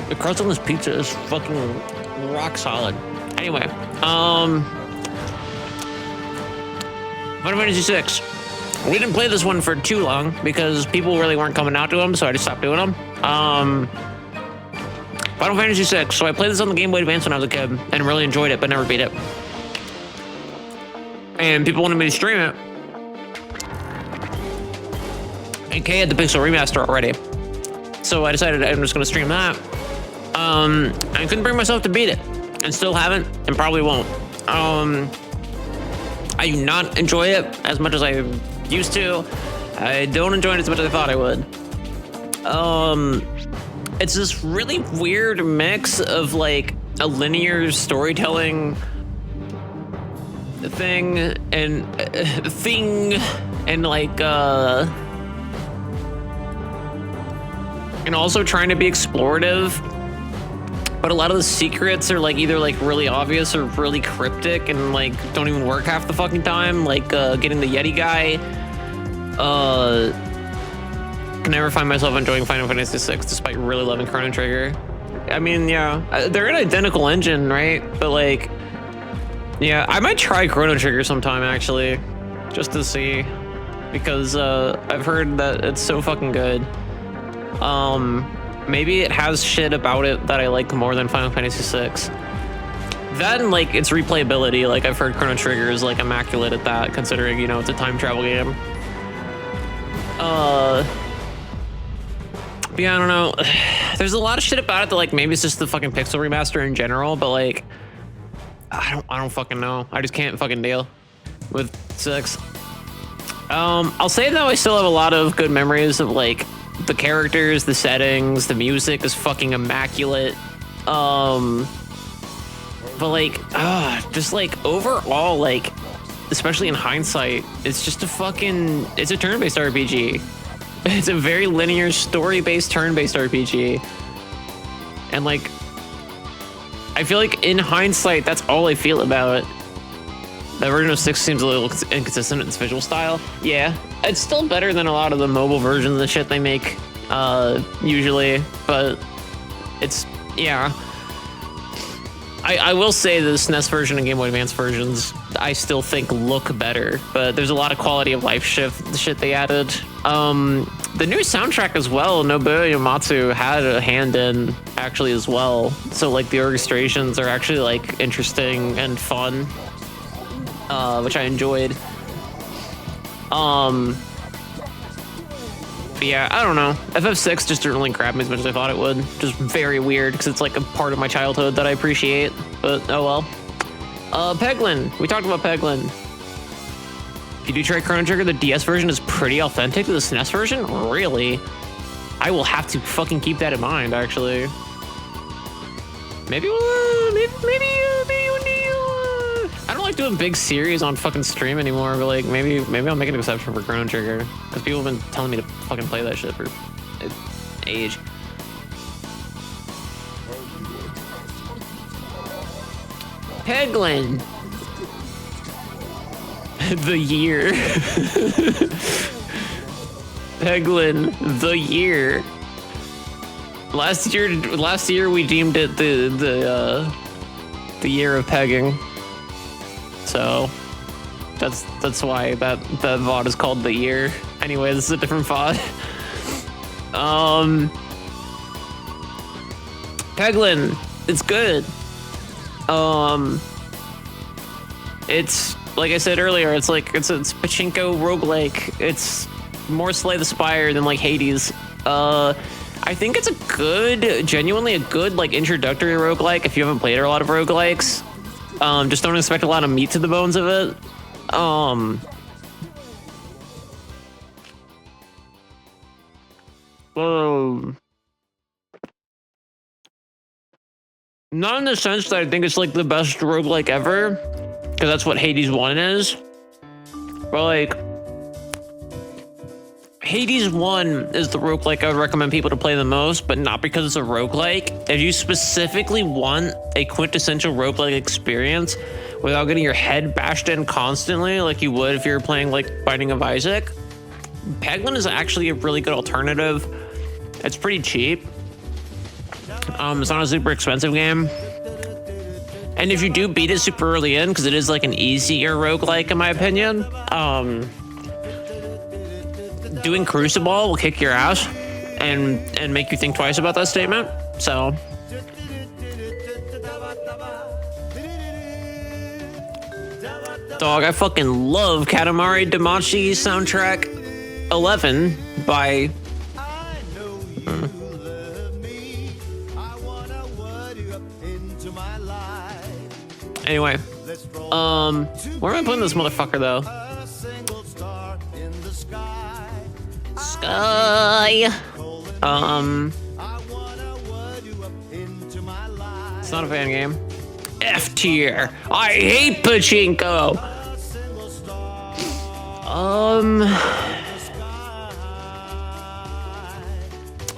The crust on this pizza is fucking rock solid. Anyway, Final Fantasy VI. We didn't play this one for too long because people really weren't coming out to them, so I just stopped doing them. Final Fantasy VI. So I played this on the Game Boy Advance when I was a kid and really enjoyed it, but never beat it. And people wanted me to stream it. And Kay had the Pixel Remaster already. So I decided I'm just gonna stream that. I couldn't bring myself to beat it. And still haven't, and probably won't. I do not enjoy it as much as I used to. I don't enjoy it as much as I thought I would. It's this really weird mix of like a linear storytelling thing and like and also trying to be explorative, but a lot of the secrets are like either like really obvious or really cryptic and like don't even work half the fucking time, like getting the Yeti guy. Can never find myself enjoying Final Fantasy VI despite really loving Chrono Trigger. I mean, yeah, they're an identical engine, right? But like, yeah, I might try Chrono Trigger sometime, actually, just to see, because I've heard that it's so fucking good. Maybe it has shit about it that I like more than Final Fantasy VI. That and like its replayability, like I've heard Chrono Trigger is like immaculate at that, considering, you know, it's a time travel game. But yeah, I don't know. There's a lot of shit about it that like maybe it's just the fucking Pixel Remaster in general, but like I don't fucking know. I just can't fucking deal with 6. I'll say though, I still have a lot of good memories of like the characters, the settings, the music is fucking immaculate. But like, just like overall, like, especially in hindsight, it's just it's a turn-based RPG. It's a very linear story-based turn-based RPG. And like, I feel like in hindsight, that's all I feel about it. The version of 6 seems a little inconsistent in its visual style. Yeah, it's still better than a lot of the mobile versions and shit they make, usually, but it's, yeah. I will say the SNES version and Game Boy Advance versions, I still think look better, but there's a lot of quality of life shit they added. The new soundtrack as well, Nobuo Uematsu had a hand in actually as well. So like the orchestrations are actually like interesting and fun, which I enjoyed. But yeah, I don't know. FF6 just didn't really grab me as much as I thought it would. Just very weird because it's like a part of my childhood that I appreciate. But oh well. Peglin. We talked about Peglin. If you do try Chrono Trigger, the DS version is pretty authentic to the SNES version? Really? I will have to fucking keep that in mind, actually. Maybe one day, I don't like doing big series on fucking stream anymore, but like maybe I'll make an exception for Chrono Trigger because people have been telling me to fucking play that shit for age. Peglin. The year. Peglin, the year. Last year we deemed it the year of pegging. So that's why that VOD is called the year. Anyway, this is a different VOD. Peglin, it's good. It's like I said earlier, it's pachinko roguelike. It's more Slay the Spire than like Hades. I think it's genuinely a good like introductory roguelike if you haven't played a lot of roguelikes. Just don't expect a lot of meat to the bones of it. Not in the sense that I think it's like the best roguelike ever, because that's what Hades 1 is. But like, Hades 1 is the roguelike I would recommend people to play the most, but not because it's a roguelike. If you specifically want a quintessential roguelike experience without getting your head bashed in constantly like you would if you were playing like Binding of Isaac, Peglin is actually a really good alternative. It's pretty cheap. It's not a super expensive game. And if you do beat it super early in, because it is like an easier roguelike in my opinion, doing Crucible will kick your ass and make you think twice about that statement. So dog, I fucking love Katamari Damacy soundtrack 11 by Anyway, where am I putting this motherfucker though? Sky. It's not a fan game. F tier. I hate pachinko.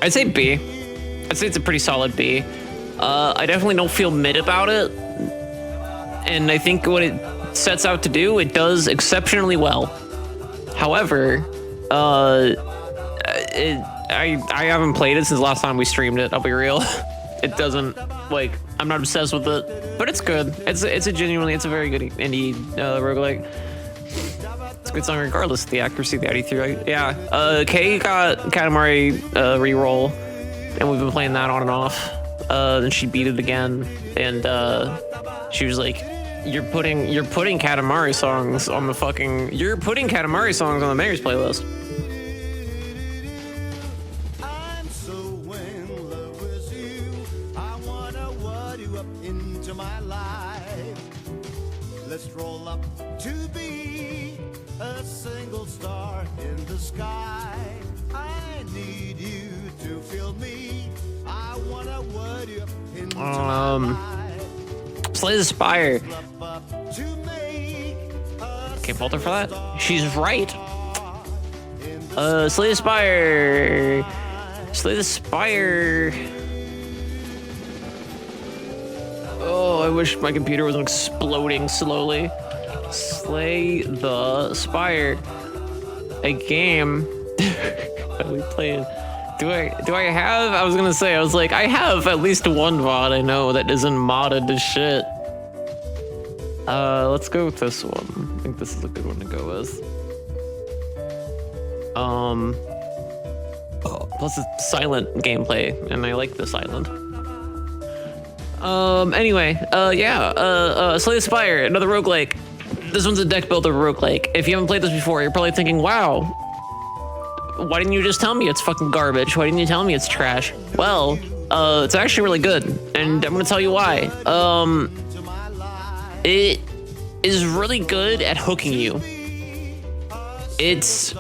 I'd say B. I'd say it's a pretty solid B. I definitely don't feel mid about it. And I think what it sets out to do, it does exceptionally well. However, I haven't played it since last time we streamed it, I'll be real. It doesn't, like, I'm not obsessed with it, but it's good. It's a very good indie roguelike. It's a good song regardless of the accuracy, the ID3. Yeah, Kay got Katamari reroll, and we've been playing that on and off. Then she beat it again, and she was like, you're putting Katamari songs on the Mayor's playlist. I'm so in love with you. I wanna word you up into my life. Let's roll up to be a single star in the sky. I need you to feel me. I wanna word you up into my life. Slay the Spire. Can't fault her for that. She's right. Slay the Spire. Slay the Spire. Oh, I wish my computer wasn't exploding slowly. Slay the Spire. A game that we played. Do I have? I was gonna say, I have at least one VOD I know that isn't modded to shit. Let's go with this one. I think this is a good one to go with. Plus it's silent gameplay, and I like the silent. Anyway, Slay the Spire, another roguelike. This one's a deck builder roguelike. If you haven't played this before, you're probably thinking, wow, why didn't you just tell me it's fucking garbage? Why didn't you tell me it's trash? Well, it's actually really good, and I'm gonna tell you why. It is really good at hooking you. It's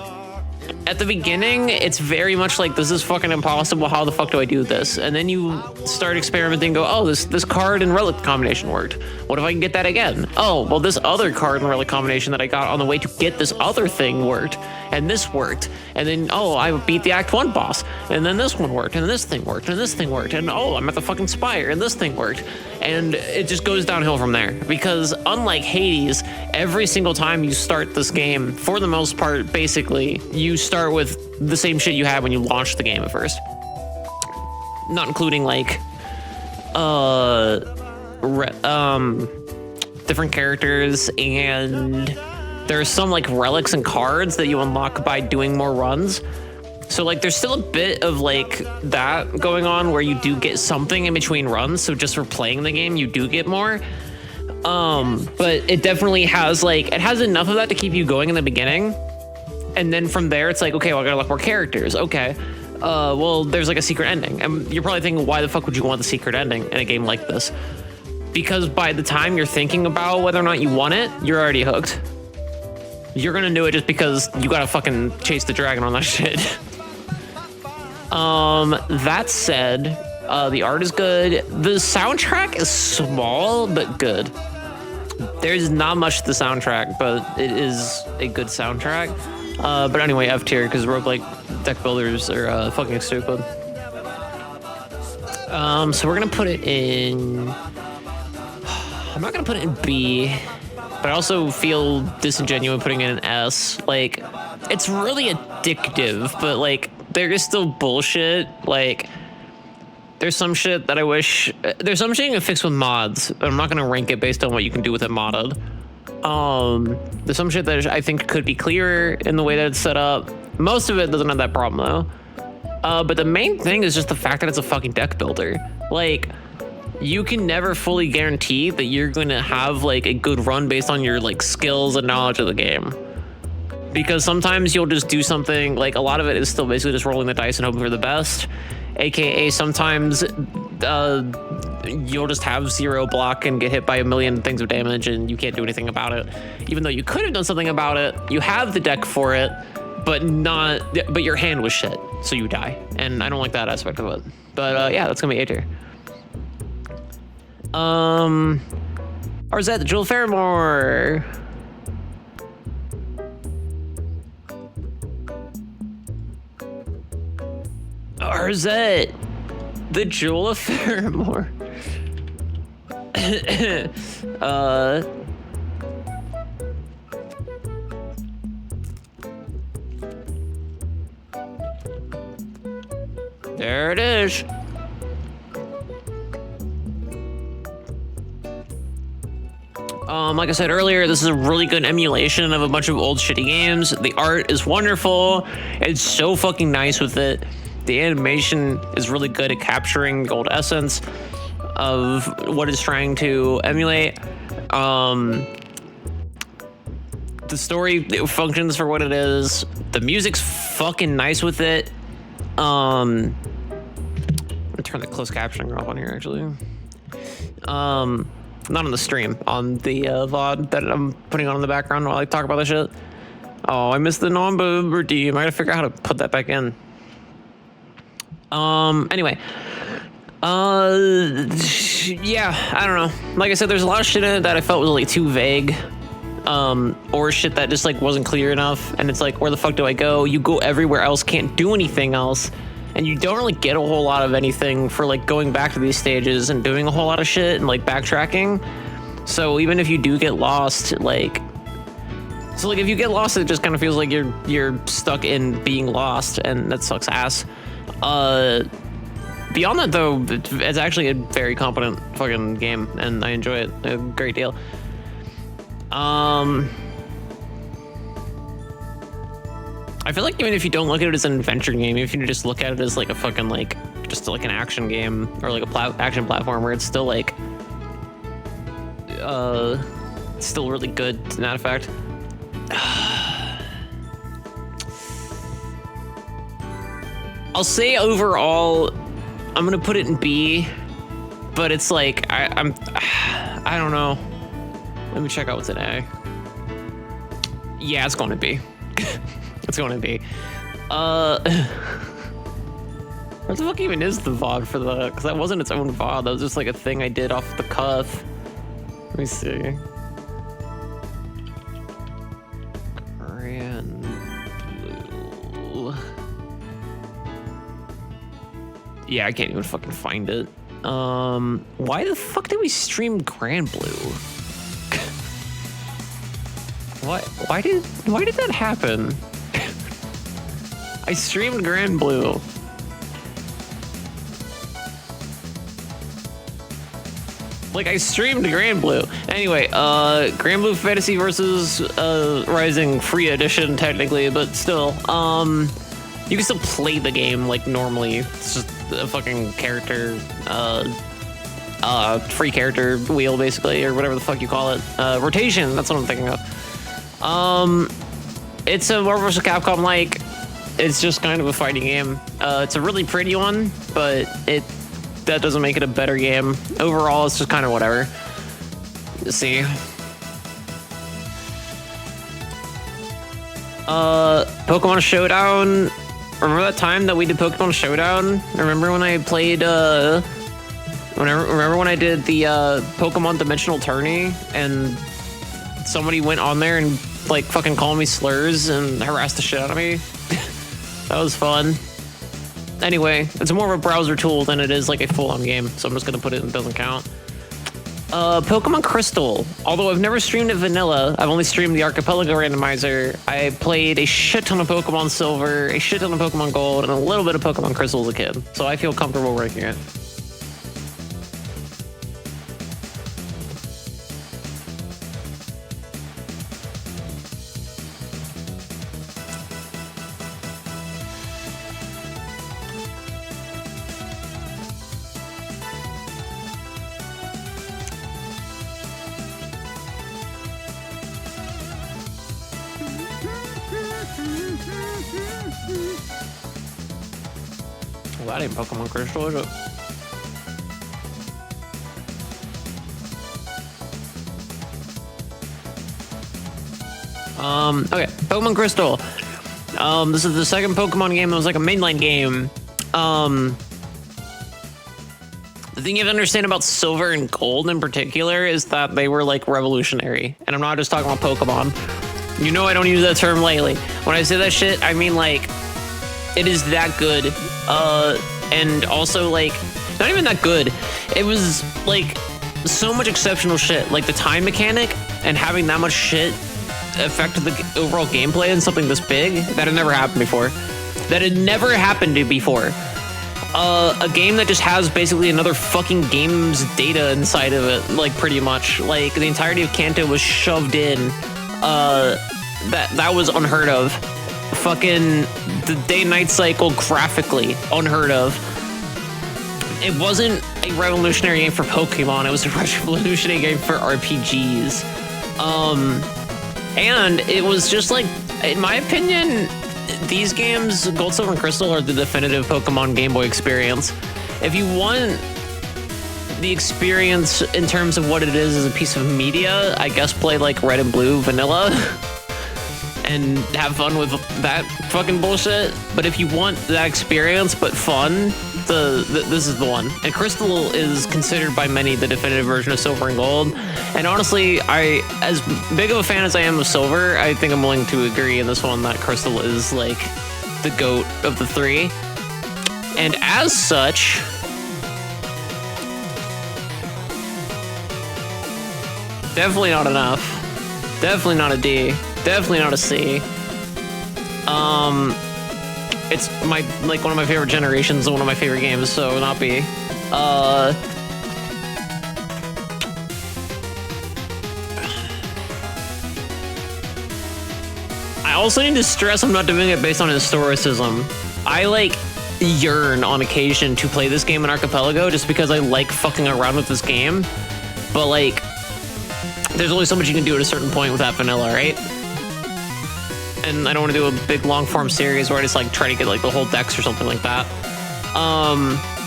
at the beginning, it's very much like, this is fucking impossible. How the fuck do I do this? And then you start experimenting and go, oh, this card and relic combination worked. What if I can get that again? Oh, well, this other card and relic combination that I got on the way to get this other thing worked. And this worked. And then, oh, I beat the Act 1 boss. And then this one worked. And this thing worked. And this thing worked. And oh, I'm at the fucking Spire. And this thing worked. And it just goes downhill from there. Because unlike Hades, every single time you start this game, for the most part, basically, you start with the same shit you had when you launched the game at first. Not including, like, different characters, and there's some, like, relics and cards that you unlock by doing more runs. So, like, there's still a bit of, like, that going on where you do get something in between runs. So just for playing the game, you do get more. But it definitely has, like, it has enough of that to keep you going in the beginning. And then from there, it's like, okay, well, I gotta look more characters. Okay. Well, there's, like, a secret ending. And you're probably thinking, why the fuck would you want the secret ending in a game like this? Because by the time you're thinking about whether or not you want it, you're already hooked. You're gonna do it just because you gotta fucking chase the dragon on that shit. That said, the art is good. The soundtrack is small, but good. There's not much to the soundtrack, but it is a good soundtrack. But anyway, F tier, because roguelike deck builders are fucking stupid. So we're gonna put it in... I'm not gonna put it in B, but I also feel disingenuous putting it in S. Like, it's really addictive, but, like, there is still bullshit. Like, there's some shit that I wish... There's some shit you can fix with mods, but I'm not gonna rank it based on what you can do with it modded. There's some shit that I think could be clearer in the way that it's set up. Most of it doesn't have that problem, though. But the main thing is just the fact that it's a fucking deck builder. Like, you can never fully guarantee that you're going to have, like, a good run based on your, like, skills and knowledge of the game. Because sometimes you'll just do something, like, a lot of it is still basically just rolling the dice and hoping for the best. AKA sometimes you'll just have zero block and get hit by a million things of damage and you can't do anything about it. Even though you could have done something about it, you have the deck for it, but your hand was shit, so you die. And I don't like that aspect of it. But yeah, that's gonna be A tier. Arzette, the Jewel of Faramore. Arzette, the Jewel of Faramore. There it is. Like I said earlier, this is a really good emulation of a bunch of old shitty games. The art is wonderful. It's so fucking nice with it. The animation is really good at capturing the old essence of what it's trying to emulate. The story functions for what it is. The music's fucking nice with it. I'm gonna turn the closed captioning off on here, actually. Not on the stream, on the VOD that I'm putting on in the background while I talk about this shit. Oh, I missed the non-boob redeem. I gotta figure out how to put that back in. Anyway. Yeah, I don't know. Like I said, there's a lot of shit in it that I felt was like too vague. Or shit that just like wasn't clear enough. And it's like, where the fuck do I go? You go everywhere else, can't do anything else. And you don't really get a whole lot of anything for like going back to these stages and doing a whole lot of shit and like backtracking. So even if you do get lost, like... So like if you get lost, it just kind of feels like you're stuck in being lost, and that sucks ass. Beyond that though, it's actually a very competent fucking game, and I enjoy it a great deal. I feel like even if you don't look at it as an adventure game, if you just look at it as like a fucking like, just like an action game or like a action platformer, it's still like, it's still really good in that effect. I'll say overall, I'm gonna put it in B, but it's like, I don't know. Let me check out what's in A. Yeah, it's going to be. It's going to be. What the fuck even is the VOD for that? Because that wasn't its own VOD. That was just like a thing I did off the cuff. Let me see. Granblue. Yeah, I can't even fucking find it. Why the fuck did we stream Granblue? Why did that happen? I streamed Granblue. Like, I streamed Granblue. Anyway, Granblue Fantasy versus Rising Free Edition, technically, but still. You can still play the game like normally. It's just a fucking character, free character wheel, basically, or whatever the fuck you call it. Rotation, that's what I'm thinking of. It's a Marvel vs. Capcom like. It's just kind of a fighting game. It's a really pretty one, but that doesn't make it a better game. Overall, it's just kind of whatever. Let's see. Pokemon Showdown. Remember that time that we did Pokemon Showdown? Remember when I played, remember when I did the Pokemon Dimensional Tourney and somebody went on there and like fucking called me slurs and harassed the shit out of me? That was fun. Anyway, it's more of a browser tool than it is like a full-on game, so I'm just gonna put it in doesn't count. Pokemon Crystal. Although I've never streamed it vanilla, I've only streamed the Archipelago randomizer. I played a shit ton of Pokemon Silver, a shit ton of Pokemon Gold, and a little bit of Pokemon Crystal as a kid, so I feel comfortable ranking it. Well, that ain't Pokemon Crystal, is it? Okay, Pokemon Crystal. This is the second Pokemon game that was like a mainline game. The thing you have to understand about Silver and Gold in particular is that they were like revolutionary. And I'm not just talking about Pokemon. You know I don't use that term lightly. When I say that shit, I mean like, it is that good. And also like, not even that good. It was like so much exceptional shit. Like the time mechanic and having that much shit affected the overall gameplay in something this big, that had never happened before. That had never happened before. A game that just has basically another fucking game's data inside of it, like pretty much. Like the entirety of Kanto was shoved in. That was unheard of. Fucking the day-night cycle graphically unheard of. It wasn't a revolutionary game for Pokemon, it was a revolutionary game for RPGs. And it was just like, in my opinion, these games, Gold, Silver, and Crystal, are the definitive Pokemon Game Boy experience. If you want the experience in terms of what it is as a piece of media, I guess play like Red and Blue Vanilla and have fun with that fucking bullshit. But if you want that experience but fun, this is the one. And Crystal is considered by many the definitive version of Silver and Gold. And honestly, as big of a fan as I am of Silver, I think I'm willing to agree in this one that Crystal is like the GOAT of the three. And as such, definitely not enough. Definitely not a D. Definitely not a C. It's like one of my favorite generations and one of my favorite games, so not B. I also need to stress I'm not doing it based on historicism. I like yearn on occasion to play this game in Archipelago just because I like fucking around with this game. But like, there's only so much you can do at a certain point with that vanilla, right? And I don't want to do a big long form series where I just like try to get like the whole dex or something like that.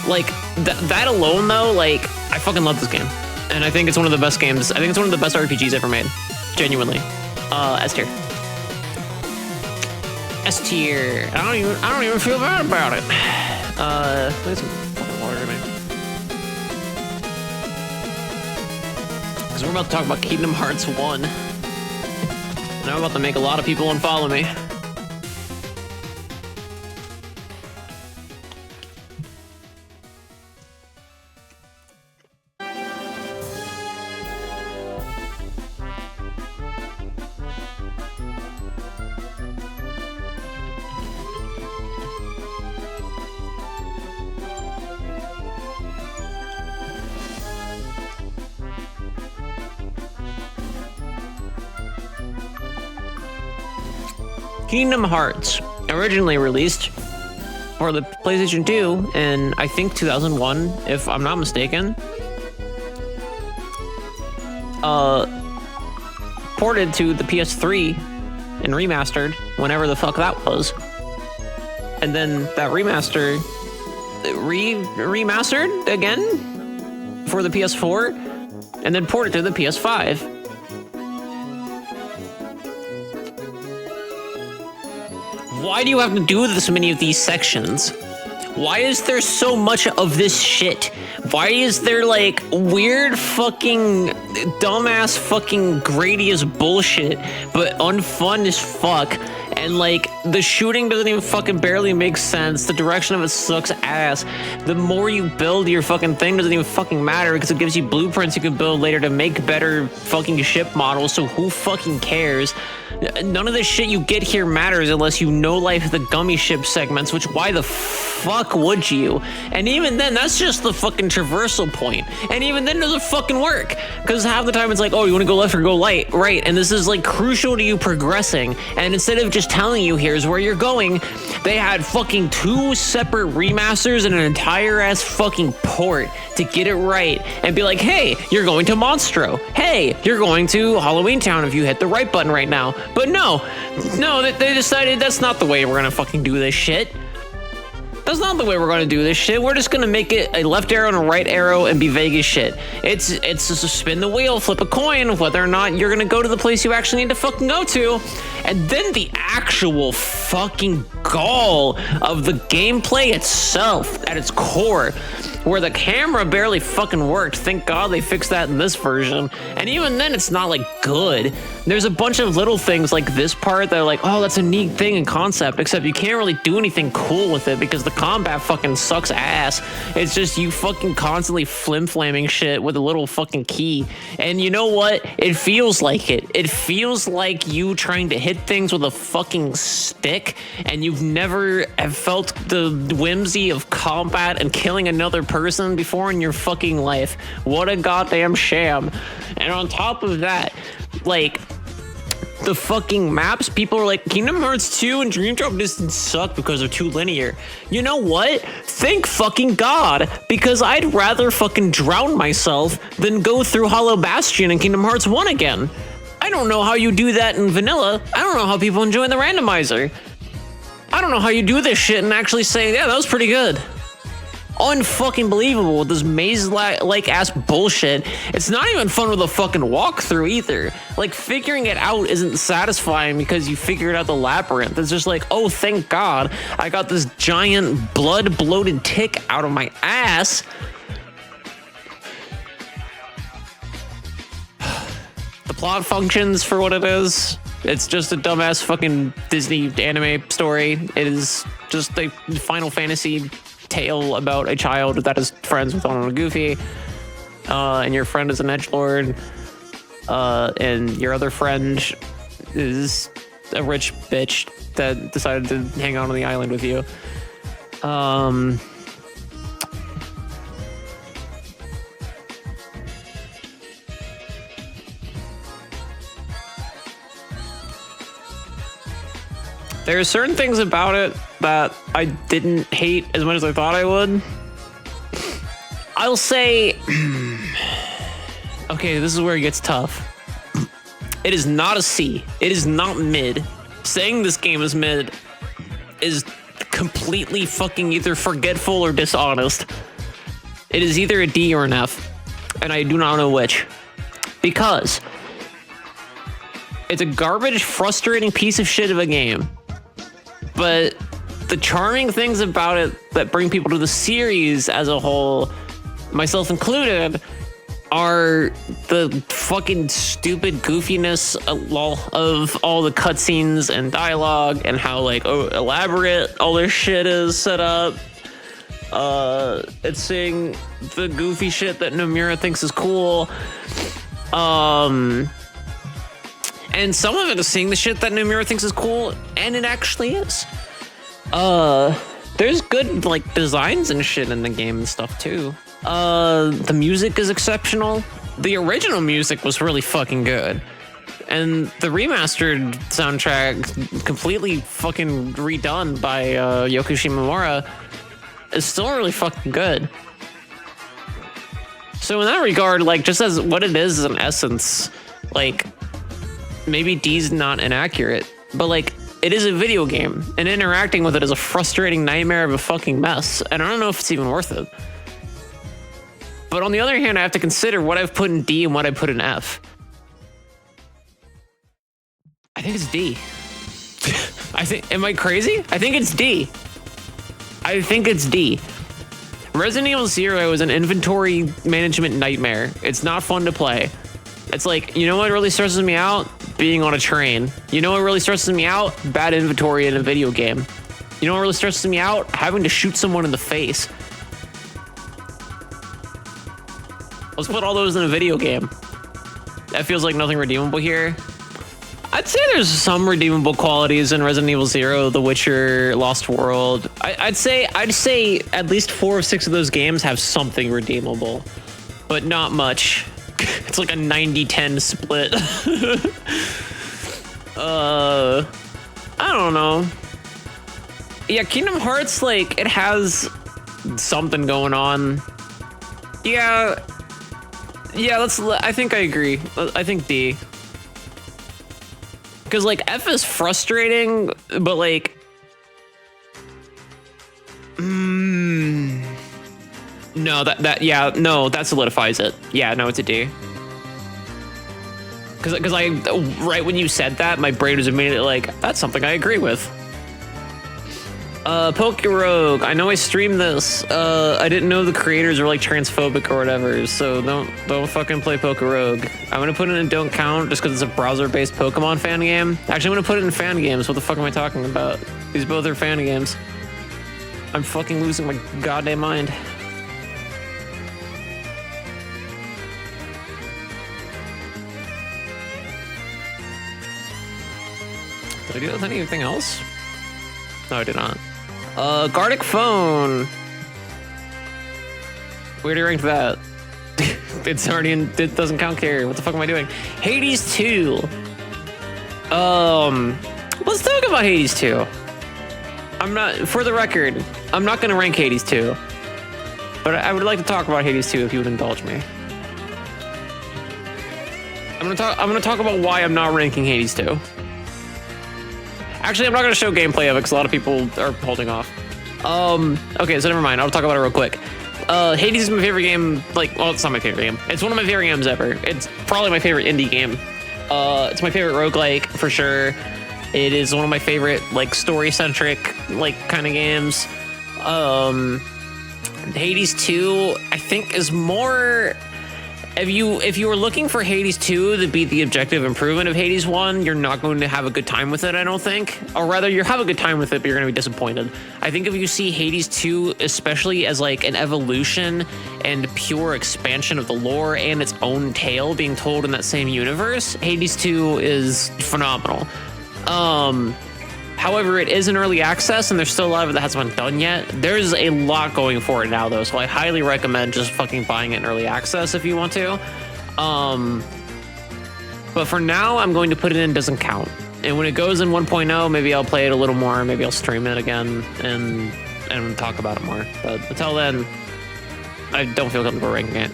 Like that alone though, like I fucking love this game. And I think it's one of the best games. I think it's one of the best RPGs ever made. Genuinely. S tier. S tier. I don't even feel bad about it. There's some fucking water in me. Because we're about to talk about Kingdom Hearts 1. And I'm about to make a lot of people unfollow me. Kingdom Hearts, originally released for the PlayStation 2 in, I think, 2001, if I'm not mistaken. Ported to the PS3 and remastered, whenever the fuck that was. And then that remaster, remastered again for the PS4, and then ported to the PS5. Why do you have to do this many of these sections? Why is there so much of this shit? Why is there like weird fucking dumbass fucking Gradius bullshit, but unfun as fuck? And like the shooting doesn't even fucking barely make sense. The direction of it sucks ass. The more you build your fucking thing doesn't even fucking matter because it gives you blueprints you can build later to make better fucking ship models. So who fucking cares? None of the shit you get here matters unless you know like the gummy ship segments, which why the fuck would you? And even then, that's just the fucking traversal point. And even then, it doesn't fucking work. Because half the time it's like, oh, you want to go left or go right. And this is like crucial to you progressing. And instead of just telling you here's where you're going, they had fucking 2 separate remasters and an entire ass fucking port to get it right and be like, hey, you're going to Monstro. Hey, you're going to Halloween Town if you hit the right button right now. But no, they decided that's not the way we're gonna fucking do this shit. That's not the way we're gonna do this shit. We're just gonna make it a left arrow and a right arrow and be vague as shit. It's just a spin the wheel, flip a coin, whether or not you're gonna go to the place you actually need to fucking go to. And then the actual fucking gall of the gameplay itself at its core, where the camera barely fucking worked. Thank God they fixed that in this version. And even then, it's not like good. There's a bunch of little things like this part that are like, oh, that's a neat thing in concept, except you can't really do anything cool with it because the combat fucking sucks ass. It's just you fucking constantly flim-flamming shit with a little fucking key. And you know what? It feels like it. It feels like you trying to hit things with a fucking stick, and you've never have felt the whimsy of combat and killing another person before in your fucking life. What a goddamn sham. And on top of that, like, the fucking maps, people are like, Kingdom Hearts 2 and Dream Drop Distance suck because they're too linear. You know what? Thank fucking God, because I'd rather fucking drown myself than go through Hollow Bastion in Kingdom Hearts 1 again. I don't know how you do that in vanilla. I don't know how people enjoy the randomizer. I don't know how you do this shit and actually say, yeah, that was pretty good. Unfucking believable with this maze-like ass bullshit. It's not even fun with a fucking walkthrough either. Like, figuring it out isn't satisfying because you figured out the labyrinth. It's just like, oh, thank God, I got this giant blood-bloated tick out of my ass. The plot functions for what it is. It's just a dumbass fucking Disney anime story. It is just a Final Fantasy tale about a child that is friends with Donald and Goofy, and your friend is an edgelord, and your other friend is a rich bitch that decided to hang out on the island with you. There are certain things about it that I didn't hate as much as I thought I would. I'll say, okay, this is where it gets tough. It is not a C. It is not mid. Saying this game is mid is completely fucking either forgetful or dishonest. It is either a D or an F, and I do not know which. Because it's a garbage, frustrating piece of shit of a game. But the charming things about it that bring people to the series as a whole, myself included, are the fucking stupid goofiness of all the cutscenes and dialogue and how like elaborate all this shit is set up. It's seeing the goofy shit that Nomura thinks is cool. And some of it is seeing the shit that Nomura thinks is cool, and it actually is. There's good like designs and shit in the game and stuff too. The music is exceptional. The original music was really fucking good. And the remastered soundtrack, completely fucking redone by Yoko Shimomura, is still really fucking good. So in that regard, like, just as what it is in essence, like, maybe D's not inaccurate, but like, it is a video game, and interacting with it is a frustrating nightmare of a fucking mess, and I don't know if it's even worth it. But on the other hand, I have to consider what I've put in D and what I put in F. I think it's D. Am I crazy? I think it's D. I think it's D. Resident Evil 0 is an inventory management nightmare. It's not fun to play. It's like, you know what really stresses me out? Being on a train. You know what really stresses me out? Bad inventory in a video game. You know what really stresses me out? Having to shoot someone in the face. Let's put all those in a video game. That feels like nothing redeemable here. I'd say there's some redeemable qualities in Resident Evil 0, The Witcher, Lost World. I'd say at least 4 or 6 of those games have something redeemable, but not much. It's like a 90-10 split. I don't know. Yeah, Kingdom Hearts, like, it has something going on. Yeah, I think I agree. I think D. Because, like, F is frustrating, but, like... no, that solidifies it. Yeah, no, it's a D. Because right when you said that, my brain was immediately like, that's something I agree with. Pokerogue, I know I streamed this. I didn't know the creators were like transphobic or whatever, so don't fucking play Pokerogue. I'm gonna put it in Don't Count just because it's a browser-based Pokemon fan game. Actually, I'm gonna put it in fan games. What the fuck am I talking about? These both are fan games. I'm fucking losing my goddamn mind. Did I do anything else? No, I did not. Gartic Phone. Where do you rank that? It's already in, it doesn't count here. What the fuck am I doing? Hades 2. Let's talk about Hades 2. For the record, I'm not gonna rank Hades 2. But I would like to talk about Hades 2 if you would indulge me. I'm gonna talk about why I'm not ranking Hades 2. Actually, I'm not going to show gameplay of it because a lot of people are holding off. Okay, so never mind. I'll talk about it real quick. Hades is my favorite game. Like, well, it's not my favorite game. It's one of my favorite games ever. It's probably my favorite indie game. It's my favorite roguelike for sure. It is one of my favorite, like, story-centric, like, kind of games. Hades 2, I think, is more... If you were looking for Hades 2 to be the objective improvement of Hades 1, you're not going to have a good time with it, I don't think. Or rather, you have a good time with it, but you're going to be disappointed. I think if you see Hades 2, especially as like an evolution and pure expansion of the lore and its own tale being told in that same universe, Hades 2 is phenomenal. However, it is in early access, and there's still a lot of it that hasn't been done yet. There's a lot going for it now, though, so I highly recommend just fucking buying it in early access if you want to. But for now, I'm going to put it in Doesn't Count. And when it goes in 1.0, maybe I'll play it a little more, maybe I'll stream it again and talk about it more. But until then, I don't feel comfortable ranking it.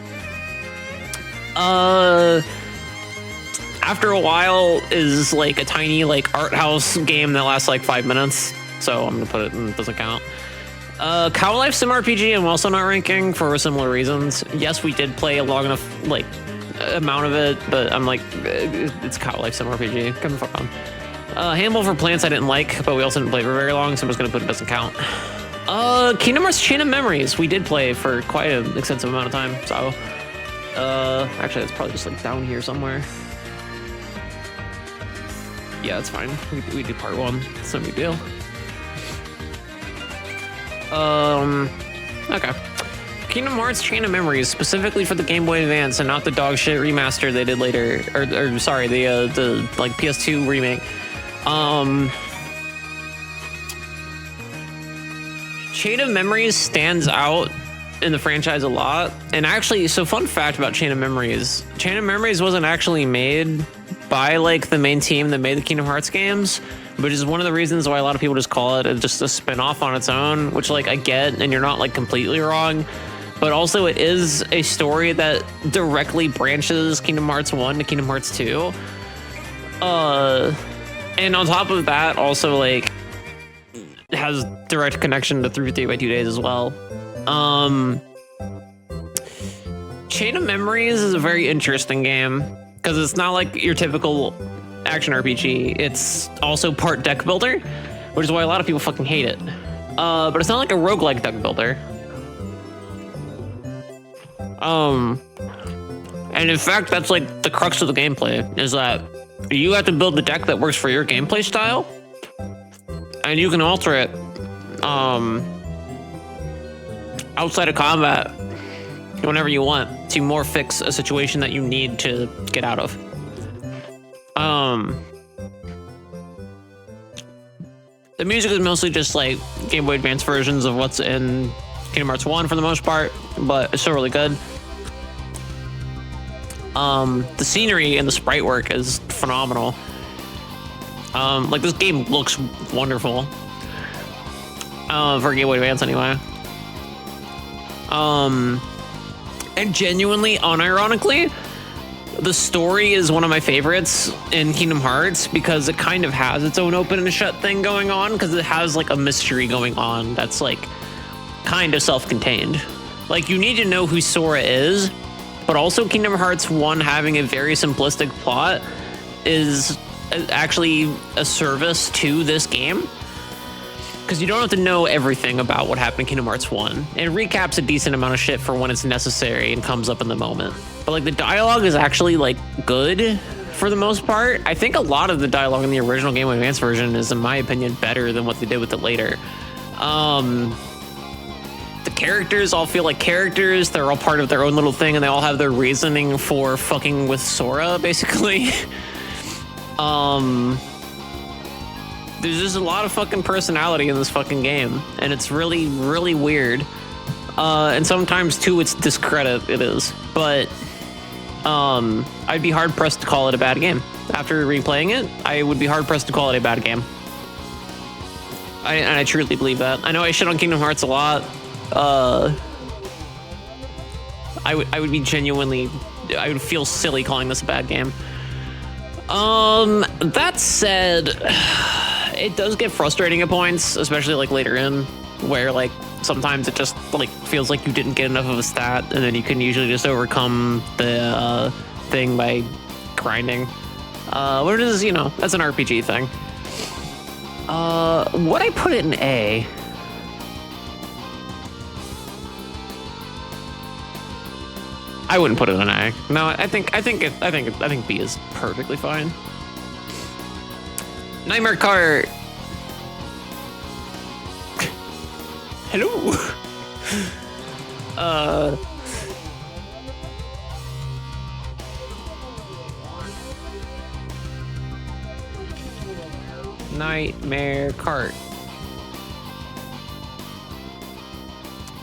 After a While is like a tiny like art house game that lasts like 5 minutes, so I'm gonna put it in Doesn't Count. Cow Life Sim RPG I'm also not ranking for similar reasons. Yes, we did play a long enough like amount of it, but I'm like, it's Cow Life Sim RPG. Come the fuck on. Handful for Plants I didn't like, but we also didn't play for very long, so I'm just gonna put it doesn't count. Kingdom Hearts Chain of Memories. We did play for quite an extensive amount of time, so actually that's probably just like down here somewhere. Yeah, that's fine. We did part 1. It's no big deal. Okay. Kingdom Hearts Chain of Memories, specifically for the Game Boy Advance and not the dog shit remaster they did later, or sorry, the like PS2 remake. Chain of Memories stands out in the franchise a lot, and actually, so fun fact about Chain of Memories wasn't actually made by like the main team that made the Kingdom Hearts games, which is one of the reasons why a lot of people just call it just a spin-off on its own, which like I get, and you're not like completely wrong. But also it is a story that directly branches Kingdom Hearts 1 to Kingdom Hearts 2. And on top of that, also like has direct connection to 3 by 2 Days as well. Chain of Memories is a very interesting game because it's not like your typical action RPG. It's also part deck builder, which is why a lot of people fucking hate it. But it's not like a roguelike deck builder. And in fact, that's like the crux of the gameplay, is that you have to build the deck that works for your gameplay style, and you can alter it outside of combat whenever you want to more fix a situation that you need to get out of. The music is mostly just like Game Boy Advance versions of what's in Kingdom Hearts 1 for the most part, but it's still really good. The scenery and the sprite work is phenomenal. Like this game looks wonderful. For Game Boy Advance anyway. And genuinely, unironically, the story is one of my favorites in Kingdom Hearts because it kind of has its own open and shut thing going on, because it has like a mystery going on that's like kind of self-contained. Like you need to know who Sora is, but also Kingdom Hearts 1 having a very simplistic plot is actually a service to this game, because you don't have to know everything about what happened in Kingdom Hearts 1. It recaps a decent amount of shit for when it's necessary and comes up in the moment. But like the dialogue is actually like good for the most part. I think a lot of the dialogue in the original Game Boy Advance version is, in my opinion, better than what they did with it later. The characters all feel like characters. They're all part of their own little thing, and they all have their reasoning for fucking with Sora, basically. There's just a lot of fucking personality in this fucking game, and it's really, really weird. And sometimes, to its discredit, it is. But I'd be hard-pressed to call it a bad game. After replaying it, I would be hard-pressed to call it a bad game. And I truly believe that. I know I shit on Kingdom Hearts a lot. I would be genuinely... I would feel silly calling this a bad game. That said, it does get frustrating at points, especially like later in, where like sometimes it just like feels like you didn't get enough of a stat, and then you can usually just overcome the thing by grinding. What it is, you know, that's an RPG thing. Would I put it in A? I wouldn't put it in A. No, I think B is perfectly fine. Nightmare Kart. Hello. Nightmare Kart.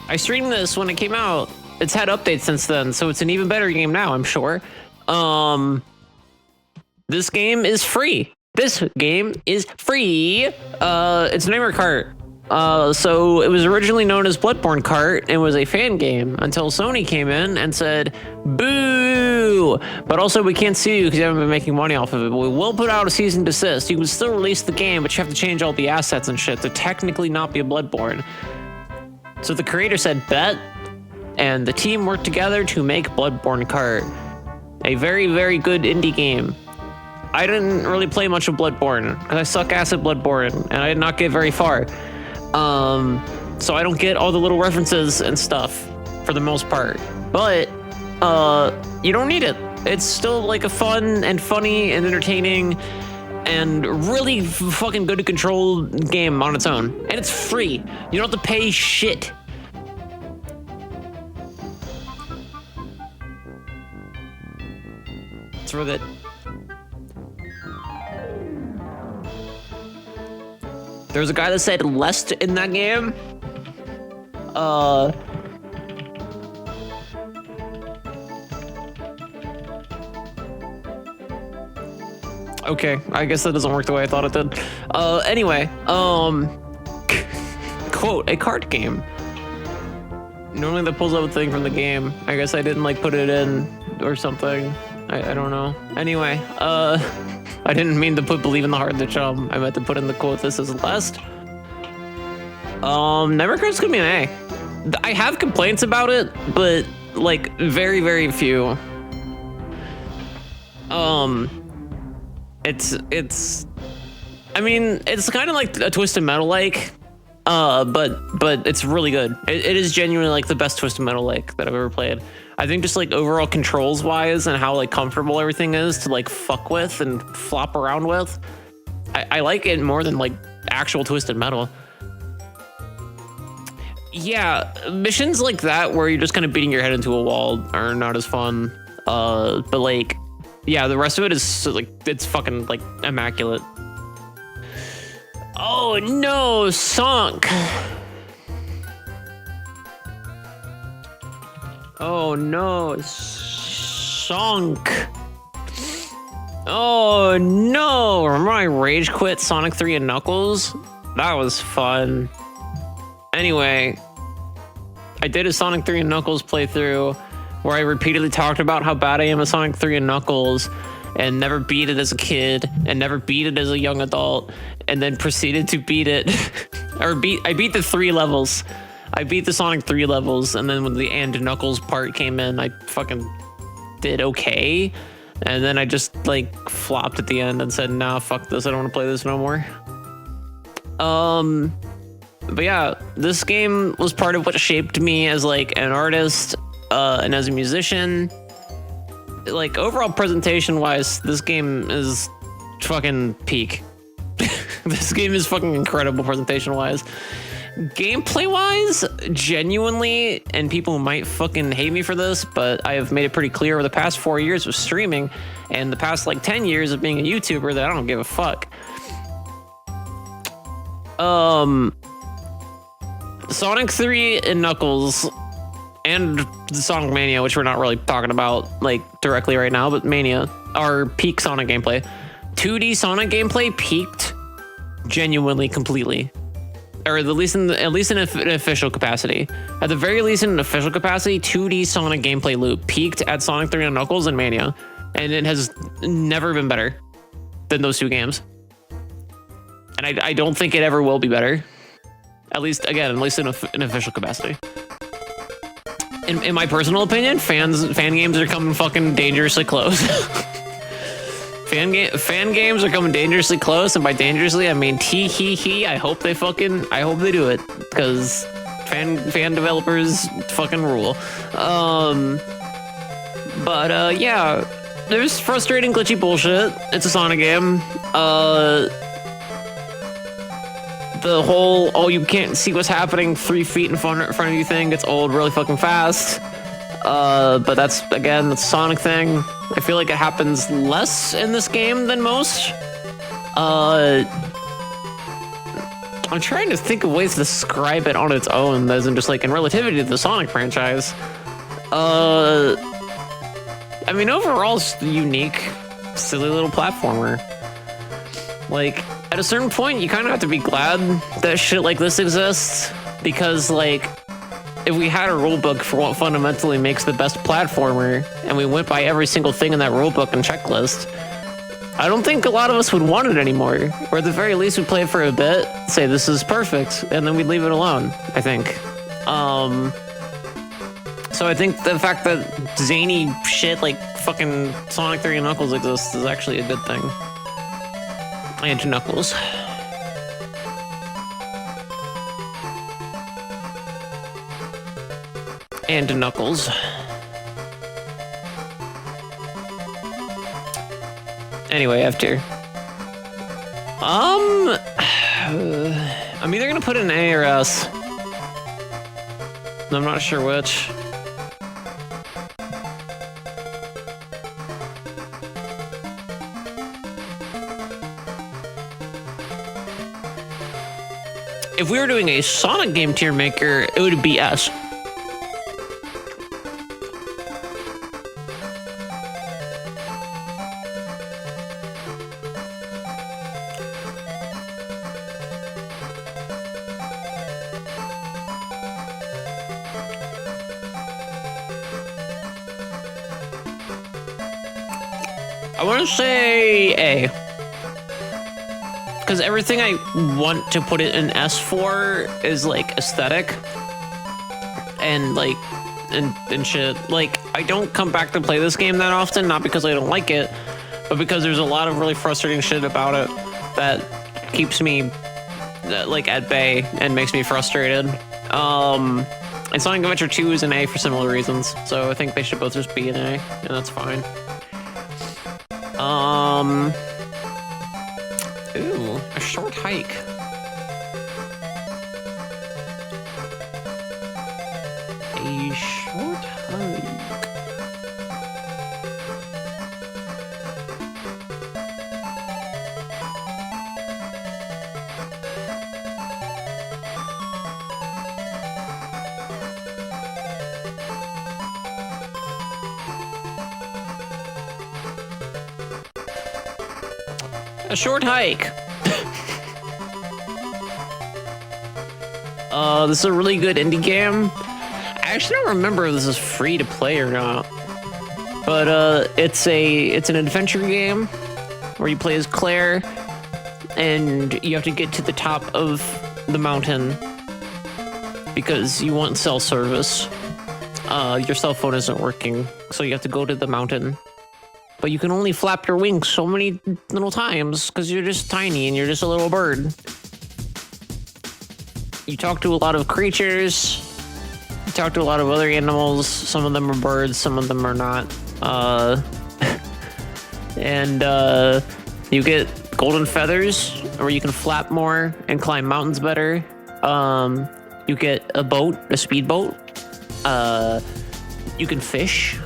I streamed this when it came out. It's had updates since then, so it's an even better game now, I'm sure. This game is free. It's Nightmare Kart. So it was originally known as Bloodborne Kart and was a fan game until Sony came in and said, boo! But also we can't sue you because you haven't been making money off of it, but we will put out a cease and desist. You can still release the game, but you have to change all the assets and shit to technically not be a Bloodborne. So the creator said, bet, and the team worked together to make Bloodborne Kart. A very, very good indie game. I didn't really play much of Bloodborne, because I suck ass at Bloodborne, and I did not get very far. So I don't get all the little references and stuff, for the most part. But, you don't need it. It's still like a fun and funny and entertaining and really fucking good to control game on its own. And it's free. You don't have to pay shit. It's real good. There was a guy that said lest in that game. Okay, I guess that doesn't work the way I thought it did. Anyway, quote, a Kart game. Normally that pulls up a thing from the game. I guess I didn't like put it in or something. I don't know. Anyway, I didn't mean to put believe in the heart of the chum. I meant to put in the quote, this is last. Nevercurse could be an A. I have complaints about it, but like very, very few. I mean, it's kind of like a Twisted Metal like, but it's really good. It is genuinely like the best Twisted Metal like that I've ever played. I think just like overall controls wise and how like comfortable everything is to like fuck with and flop around with. I like it more than like actual Twisted Metal. Yeah, missions like that where you're just kind of beating your head into a wall are not as fun. But like, yeah, the rest of it is like, it's fucking like immaculate. Oh no, Sunk. Oh no, Sunk. Oh no, remember I rage quit Sonic 3 and Knuckles? That was fun. Anyway, I did a Sonic 3 and Knuckles playthrough where I repeatedly talked about how bad I am at Sonic 3 and Knuckles and never beat it as a kid and never beat it as a young adult and then proceeded to beat it. I beat the 3 levels. I beat the Sonic 3 levels, and then when the and Knuckles part came in, I fucking did okay. And then I just like flopped at the end and said, nah, fuck this, I don't want to play this no more. But yeah, this game was part of what shaped me as like an artist and as a musician. Like overall presentation wise, this game is fucking peak. This game is fucking incredible presentation wise. Gameplay wise, genuinely, and people might fucking hate me for this, but I have made it pretty clear over the past 4 years of streaming and the past like 10 years of being a YouTuber that I don't give a fuck. Sonic 3 and Knuckles and Sonic Mania, which we're not really talking about like directly right now, but Mania are peak Sonic gameplay. 2D Sonic gameplay peaked genuinely completely. Or at least in an official capacity. At the very least in an official capacity, 2D Sonic gameplay loop peaked at Sonic 3 and Knuckles and Mania. And it has never been better than those two games. And I don't think it ever will be better. At least in an official capacity. In my personal opinion, fan games are coming fucking dangerously close. Fan games are coming dangerously close, and by dangerously I mean tee-hee-hee. I hope they do it, because fan developers fucking rule. Yeah, there's frustrating glitchy bullshit. It's a Sonic game. The whole, oh, you can't see what's happening 3 feet in front of you thing gets old really fucking fast. But that's a Sonic thing. I feel like it happens less in this game than most. I'm trying to think of ways to describe it on its own, as in just like in relativity to the Sonic franchise. I mean, overall, it's a unique, silly little platformer. Like, at a certain point, you kind of have to be glad that shit like this exists, because like, if we had a rulebook for what fundamentally makes the best platformer, and we went by every single thing in that rulebook and checklist, I don't think a lot of us would want it anymore. Or at the very least, we'd play it for a bit, say this is perfect, and then we'd leave it alone, I think. So I think the fact that zany shit like fucking Sonic 3 and Knuckles exists is actually a good thing. And Knuckles. And Knuckles. Anyway, after. I'm either gonna put an A or S. I'm not sure which. If we were doing a Sonic game tier maker, it would be S. I want to say A. Because everything I want to put it in S for is like aesthetic and like and shit. Like I don't come back to play this game that often, not because I don't like it, but because there's a lot of really frustrating shit about it that keeps me like at bay and makes me frustrated. And Sonic Adventure 2 is an A for similar reasons, so I think they should both just be an A, and that's fine. Ooh, a short hike. A short hike. A short hike. This is a really good indie game. I actually don't remember if this is free to play or not. But it's an adventure game where you play as Claire and you have to get to the top of the mountain because you want cell service. Your cell phone isn't working, so you have to go to the mountain. But you can only flap your wings so many little times because you're just tiny and you're just a little bird. You talk to a lot of creatures. You talk to a lot of other animals. Some of them are birds, some of them are not. And you get golden feathers where you can flap more and climb mountains better. You get a boat, a speedboat. You can fish.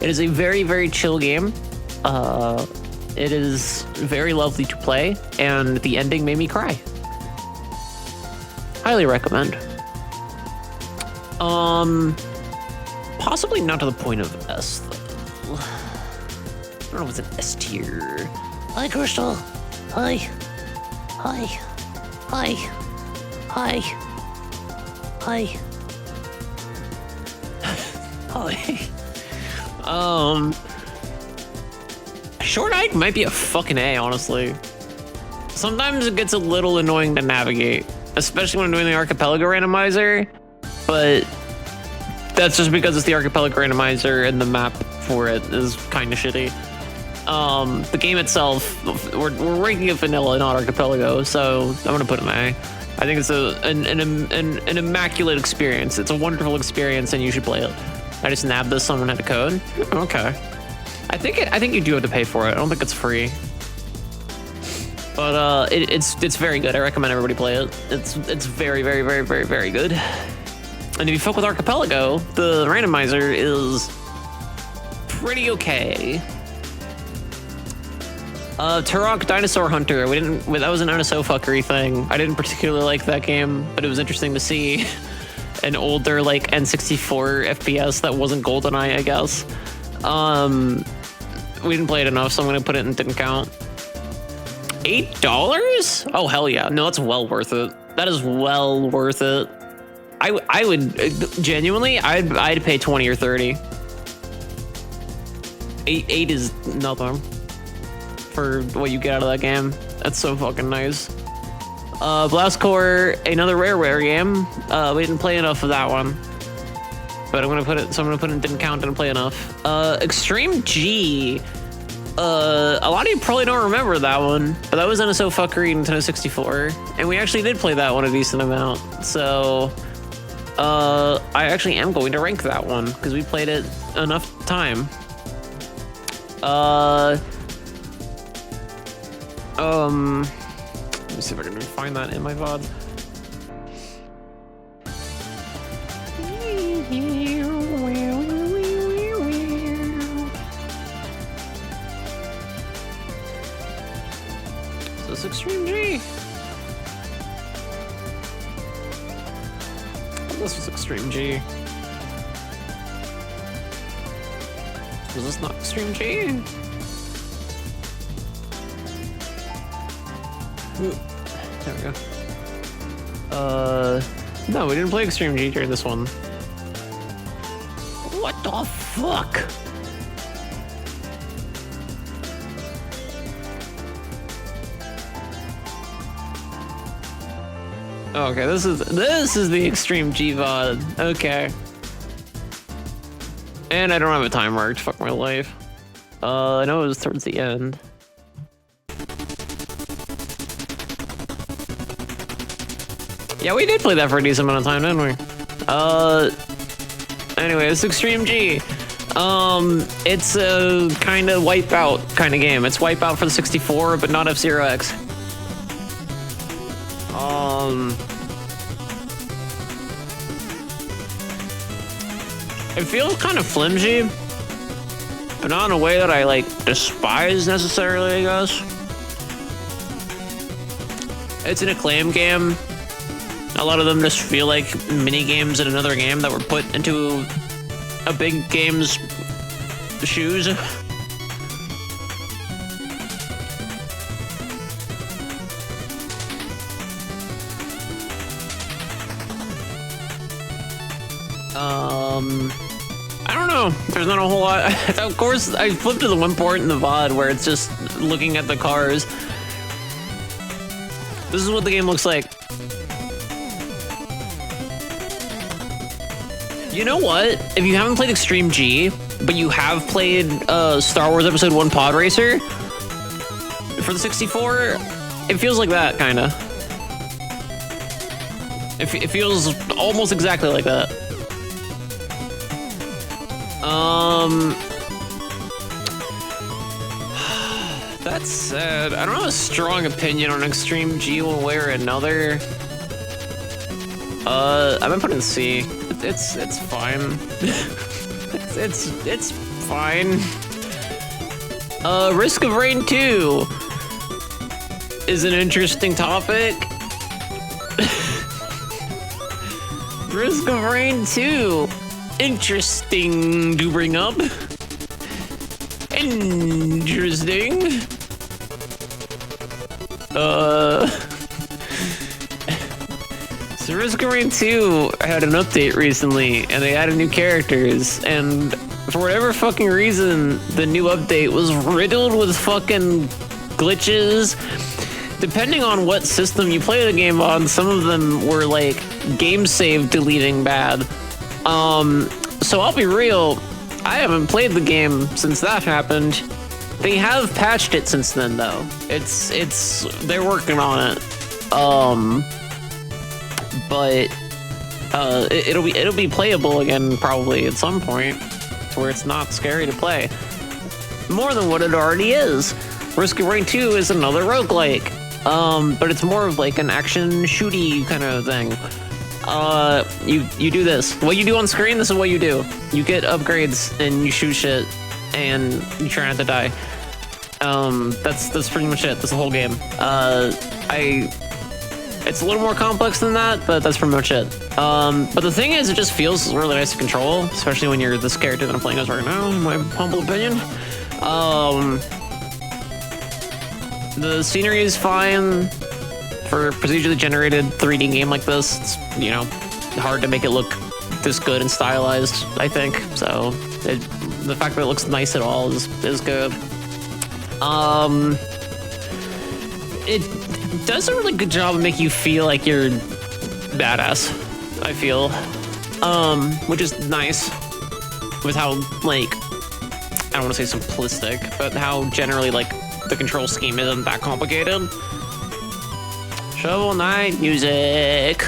It is a very, very chill game. It is very lovely to play, and the ending made me cry. Highly recommend. Possibly not to the point of S, though. I don't know if it's an S tier. Hi, Crystal. Hi. Hi. Hi. Hi. Hi. Hi. Short hike might be a fucking A, honestly. Sometimes it gets a little annoying to navigate, especially when I'm doing the archipelago randomizer, but that's just because it's the archipelago randomizer and the map for it is kind of shitty. The game itself, we're ranking it vanilla, not archipelago, so I'm gonna put an A. I think it's an immaculate experience. It's a wonderful experience, and you should play it. I just nabbed this. Someone had a code. Okay. I think you do have to pay for it. I don't think it's free. But it's very good. I recommend everybody play it. It's very, very, very, very, very good. And if you fuck with Archipelago, the randomizer is pretty okay. Turok Dinosaur Hunter. That was an NSO fuckery thing. I didn't particularly like that game, but it was interesting to see an older like N64 FPS that wasn't GoldenEye, I guess. We didn't play it enough, so I'm gonna put it in didn't count. $8? Oh hell yeah! No, that's well worth it. That is well worth it. I would genuinely, I'd pay 20 or 30. Eight is nothing for what you get out of that game. That's so fucking nice. Blast Core, another rare game. We didn't play enough of that one. but I'm gonna put it. So I'm gonna put it. Didn't count. Didn't play enough. Extreme G. A lot of you probably don't remember that one, but that was NSO fuckery Nintendo 64, and we actually did play that one a decent amount. So, I actually am going to rank that one because we played it enough time. Let me see if I can find that in my VOD. This is Extreme G. This was Extreme G. Was this not Extreme G? Ooh, there we go. No, we didn't play Extreme G during this one. What the fuck? Okay, this is the Extreme G VOD. Okay. And I don't have a time marked. Fuck my life. I know it was towards the end. Yeah, we did play that for a decent amount of time, didn't we? Anyway, it's Extreme G. It's a kind of Wipeout kind of game. It's Wipeout for the 64, but not F-Zero X. It feels kind of flimsy, but not in a way that I like despise necessarily, I guess. It's an Acclaim game. A lot of them just feel like mini games in another game that were put into a big game's shoes. I don't know. There's not a whole lot. Of course, I flipped to the one part in the VOD where it's just looking at the cars. This is what the game looks like. You know what? If you haven't played Extreme G, but you have played Star Wars Episode 1 Pod Racer for the 64, it feels like that, kind of. It feels almost exactly like that. That's sad. I don't have a strong opinion on Extreme G one way or another. I've been putting C. It's fine. it's fine. Risk of Rain 2 is an interesting topic. Risk of Rain 2. Interesting to bring up. Interesting. So Risk of Rain 2 had an update recently, and they added new characters, and for whatever fucking reason, the new update was riddled with fucking glitches. Depending on what system you play the game on, some of them were like game save deleting bad. So I'll be real, I haven't played the game since that happened. They have patched it since then though. They're working on it. But it'll be playable again probably at some point to where it's not scary to play. More than what it already is. Risk of Rain 2 is another roguelike. But it's more of like an action shooty kind of thing. You do this. What you do on screen, this is what you do. You get upgrades and you shoot shit and you try not to die. That's pretty much it. That's the whole game. It's a little more complex than that, but that's pretty much it. But the thing is, it just feels really nice to control, especially when you're this character that I'm playing as right now, in my humble opinion. The scenery is fine for a procedurally generated 3D game like this. It's, you know, hard to make it look this good and stylized, I think. So the fact that it looks nice at all is good. It does a really good job of making you feel like you're badass, I feel. which is nice with how, like, I don't want to say simplistic, but how generally, like, the control scheme isn't that complicated. Shovel Knight music.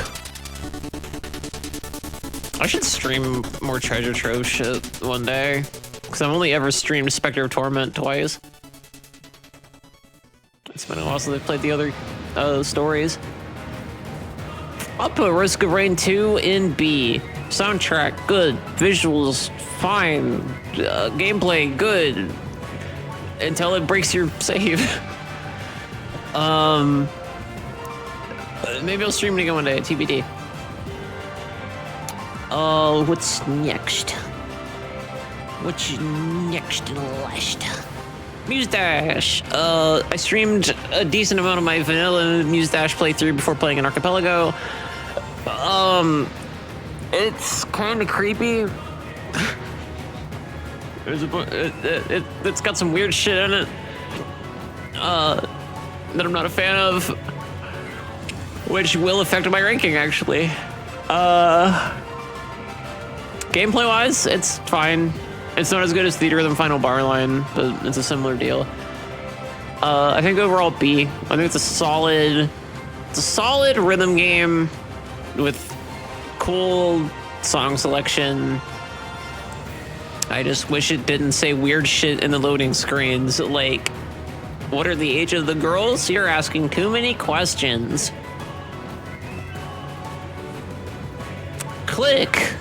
I should stream more treasure trove shit one day, because I've only ever streamed Spectre of Torment twice. It's been a while since I've played the other stories. I'll put Risk of Rain 2 in B. Soundtrack, good. Visuals, fine. Gameplay, good. Until it breaks your save. Maybe I'll stream it again one day, TBD. Oh, what's next? What's next and last? Muse Dash. I streamed a decent amount of my vanilla Muse Dash playthrough before playing an archipelago. It's kind of creepy. It's got some weird shit in it that I'm not a fan of, which will affect my ranking, actually. Gameplay-wise, it's fine. It's not as good as Theatrhythm Final Bar Line, but it's a similar deal. I think overall B. I think it's a solid rhythm game with cool song selection. I just wish it didn't say weird shit in the loading screens, like, what are the age of the girls? You're asking too many questions. Click.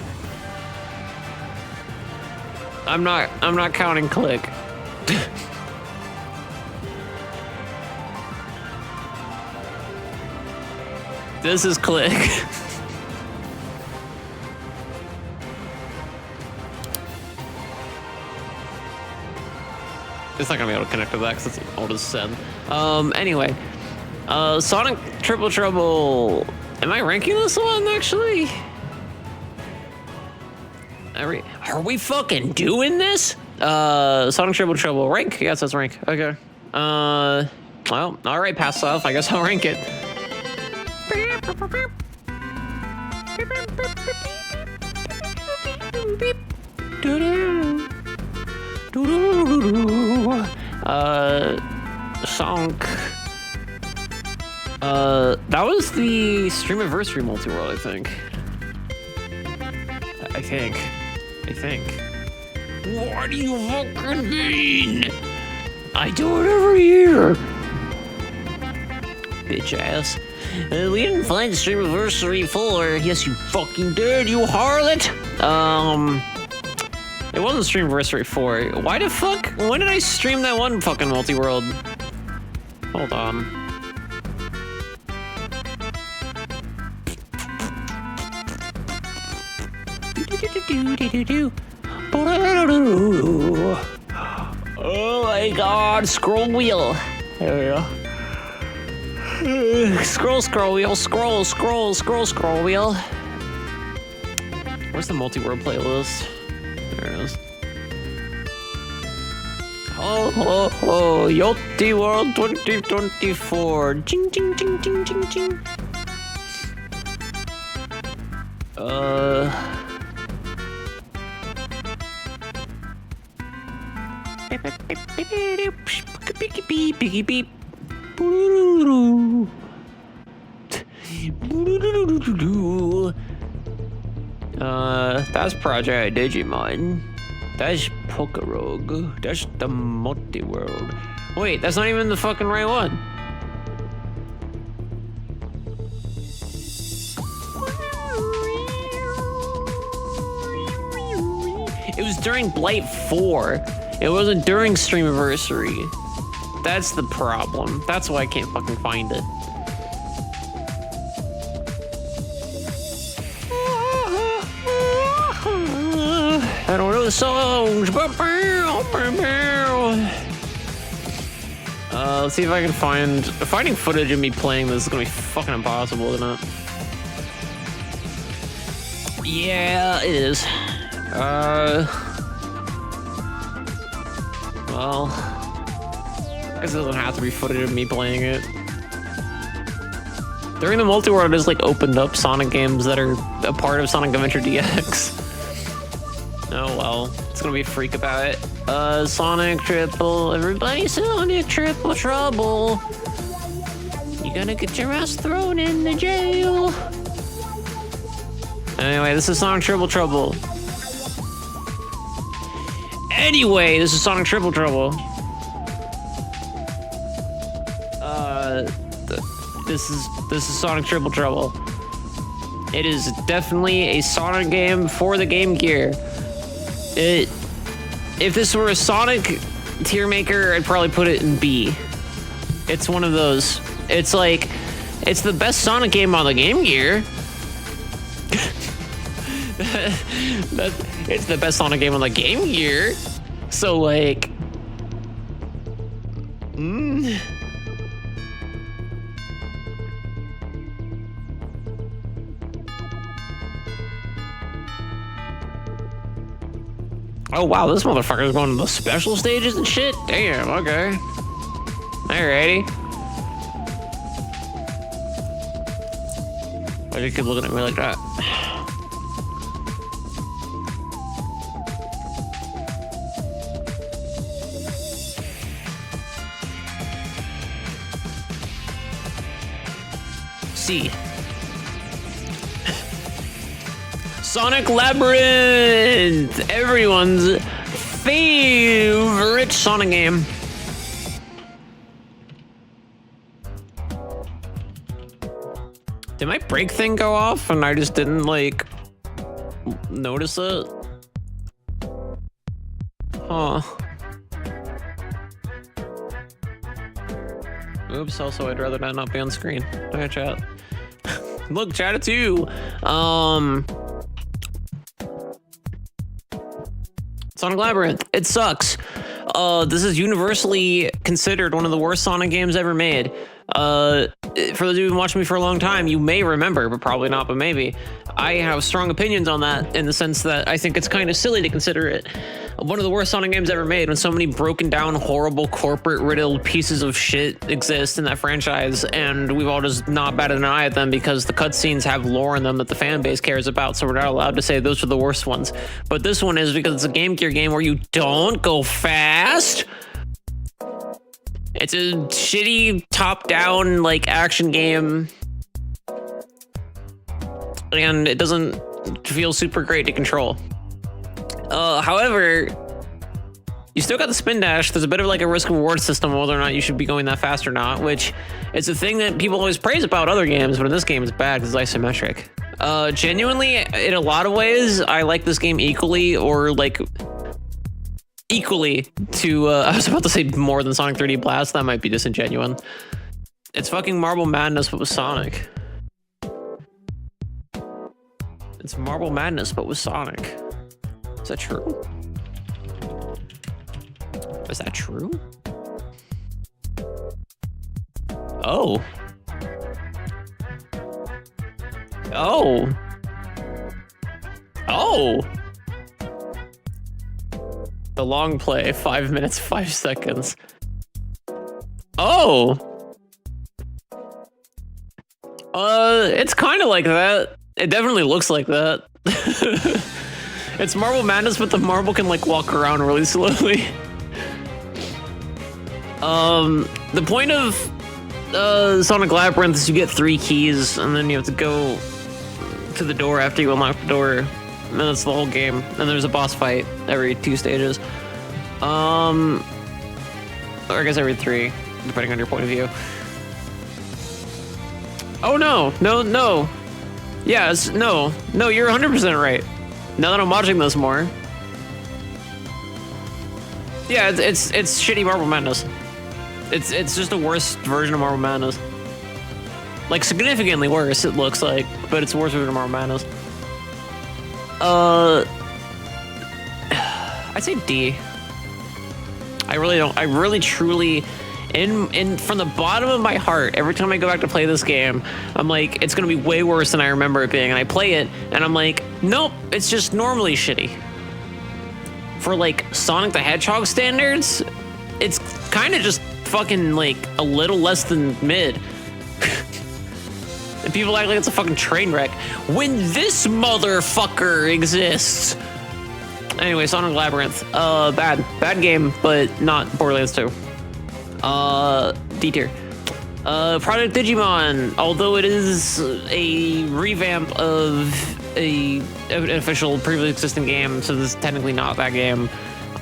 I'm not counting Click. This is Click. It's not gonna be able to connect to that because it's old as sin. Anyway. Sonic Triple Trouble. Am I ranking this one, actually? Are we fucking doing this? Sonic Triple Trouble. Rank? Yes, that's rank. Okay. Well, alright, pass off. I guess I'll rank it. Song. That was the Streamiversary multiworld, I think. I think. What do you fucking mean? I do it every year. Bitch ass. We didn't find Streamiversary 4. Yes, you fucking did, you harlot. It wasn't Streamiversary 4. Why the fuck? When did I stream that one fucking multiworld? Hold on. Oh my god, scroll wheel. There we go. Scroll wheel, scroll wheel. Where's the multi-world playlist? There it is. Oh, Yachty World 2024. Ching, ching, ching, ching, ching, ching. Beep, beep. That's Project Digimon. That's Pokerog. That's the multi-world. Wait, that's not even the fucking right one. It was during Blight 4. It wasn't during Streamiversary. That's the problem. That's why I can't fucking find it. I don't know the songs, but let's see if I can finding footage of me playing this is gonna be fucking impossible, isn't it? Yeah, it is. Well, I guess it doesn't have to be footage of me playing it. During the multiworld, it's like opened up Sonic games that are a part of Sonic Adventure DX. Oh well, it's gonna be a freak about it. Sonic Triple, everybody Sonic Triple Trouble. You're gonna get your ass thrown in the jail. Anyway, this is Sonic Triple Trouble. Anyway, this is Sonic Triple Trouble. This is Sonic Triple Trouble. It is definitely a Sonic game for the Game Gear. If this were a Sonic Tiermaker, I'd probably put it in B. It's one of those. It's like, it's the best Sonic game on the Game Gear. It's the best Sonic game on the Game Gear. So like, Oh wow, this motherfucker's going to the special stages and shit? Damn, okay. Alrighty. Why do you keep looking at me like that? C. Sonic Labyrinth! Everyone's favorite Sonic game. Did my brake thing go off and I just didn't, like, notice it? Huh. Oops, also I'd rather not be on screen. Okay, chat. Look, chat, it's you! Sonic Labyrinth. It sucks. This is universally considered one of the worst Sonic games ever made. For those of you who've been watching me for a long time, you may remember, but probably not, but maybe. I have strong opinions on that in the sense that I think it's kind of silly to consider it one of the worst Sonic games ever made when so many broken down, horrible, corporate riddled pieces of shit exist in that franchise, and we've all just not batted an eye at them because the cutscenes have lore in them that the fan base cares about, so we're not allowed to say those are the worst ones. But this one is because it's a Game Gear game where you don't go fast. It's a shitty top-down, like, action game, and it doesn't feel super great to control. However, you still got the spin dash. There's a bit of like a risk reward system whether or not you should be going that fast or not, which is a thing that people always praise about other games, but in this game it's bad because it's isometric. Genuinely, in a lot of ways, I like this game equally, or like equally to, I was about to say more than Sonic 3D Blast. That might be disingenuous. It's fucking Marble Madness, but with Sonic. It's Marble Madness, but with Sonic. Is that true? Is that true? Oh. Oh. Oh. The long play, 5 minutes, 5 seconds. Oh. It's kind of like that. It definitely looks like that. It's Marble Madness, but the marble can like walk around really slowly. The point of Sonic Labyrinth is you get 3 keys, and then you have to go to the door after you unlock the door, and that's the whole game. And there's a boss fight every 2 stages. Or I guess every 3, depending on your point of view. Oh no, no, no. Yes, no, you're 100% right. Now that I'm watching this more. Yeah, it's shitty Marble Madness. It's just a worse version of Marble Madness. Like, significantly worse, it looks like, but it's a worse version of Marble Madness. I'd say D. I really truly, from the bottom of my heart, every time I go back to play this game, I'm like, it's gonna be way worse than I remember it being, and I play it, and I'm like, nope, it's just normally shitty. For like Sonic the Hedgehog standards, it's kind of just fucking like a little less than mid. And people act like it's a fucking train wreck when this motherfucker exists. Anyway, Sonic Labyrinth. Bad game, but not Borderlands 2. D tier. Project Digimon, although it is a revamp of an official previously existing game, so this is technically not that game.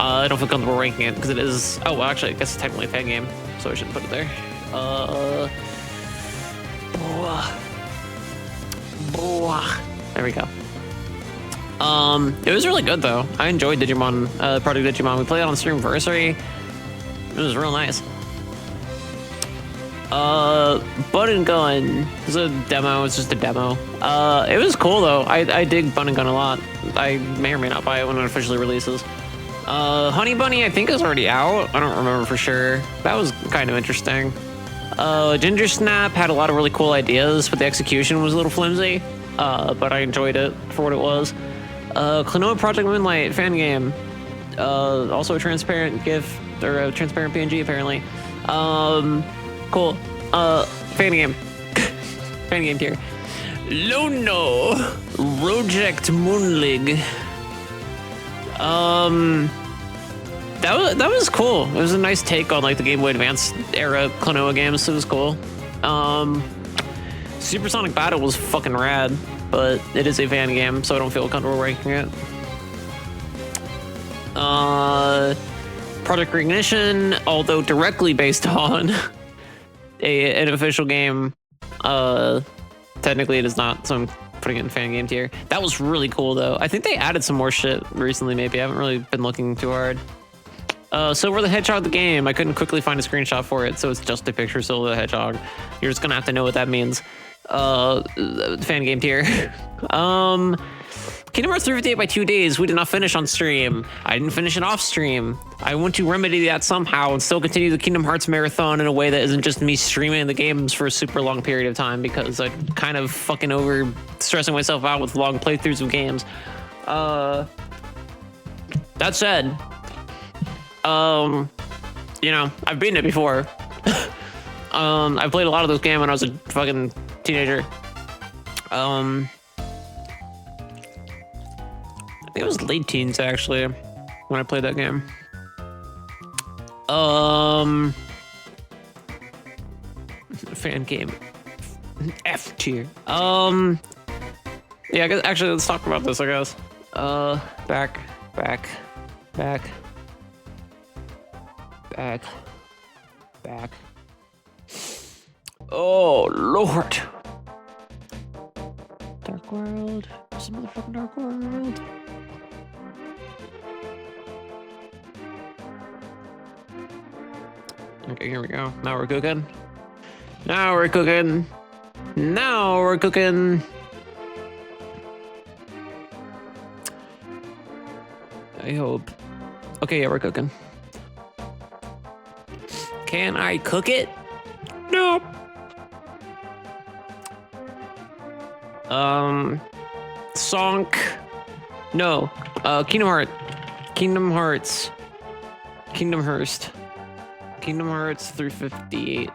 I don't feel comfortable ranking it because it is. Oh, well, actually, I guess it's technically a fan game, so I shouldn't put it there. There we go. It was really good though. I enjoyed Digimon, Project Digimon. We played it on Streamversary. It was real nice. Bun and Gun is a demo. It's just a demo. It was cool though. I dig Bun and Gun a lot. I may or may not buy it when it officially releases. Honey Bunny I think is already out. I don't remember for sure. That was kind of interesting. Ginger Snap had a lot of really cool ideas, but the execution was a little flimsy. But I enjoyed it for what it was. Klonoa Project Moonlight fan game. Also a transparent GIF or a transparent PNG apparently. Cool. Fan game. Fan game tier. Lono. Project Moonlig. That was cool. It was a nice take on like the Game Boy Advance era Klonoa games. It was cool. Supersonic Battle was fucking rad, but it is a fan game, so I don't feel comfortable ranking it. Project Ignition, although directly based on an official game, technically it is not, so I'm putting it in fan game tier. That was really cool though. I think they added some more shit recently, maybe. I haven't really been looking too hard. Silver the Hedgehog the game. I couldn't quickly find a screenshot for it, so it's just a picture of Silver the Hedgehog. You're just gonna have to know what that means. Fan game tier. Kingdom Hearts 358 by 2 days. We did not finish on stream. I didn't finish it off stream. I want to remedy that somehow and still continue the Kingdom Hearts marathon in a way that isn't just me streaming the games for a super long period of time, because I kind of fucking over stressing myself out with long playthroughs of games. That said, you know, I've beaten it before. I played a lot of those games when I was a fucking teenager. I think it was late teens actually when I played that game. Fan game. F tier. Yeah, I guess, actually let's talk about this, I guess. Back. Oh Lord. Dark World. Some motherfucking Dark World. Okay, here we go. Now we're cooking. I hope. Okay, yeah, we're cooking. Can I cook it? No. Sonk. No. Kingdom Hearts 358.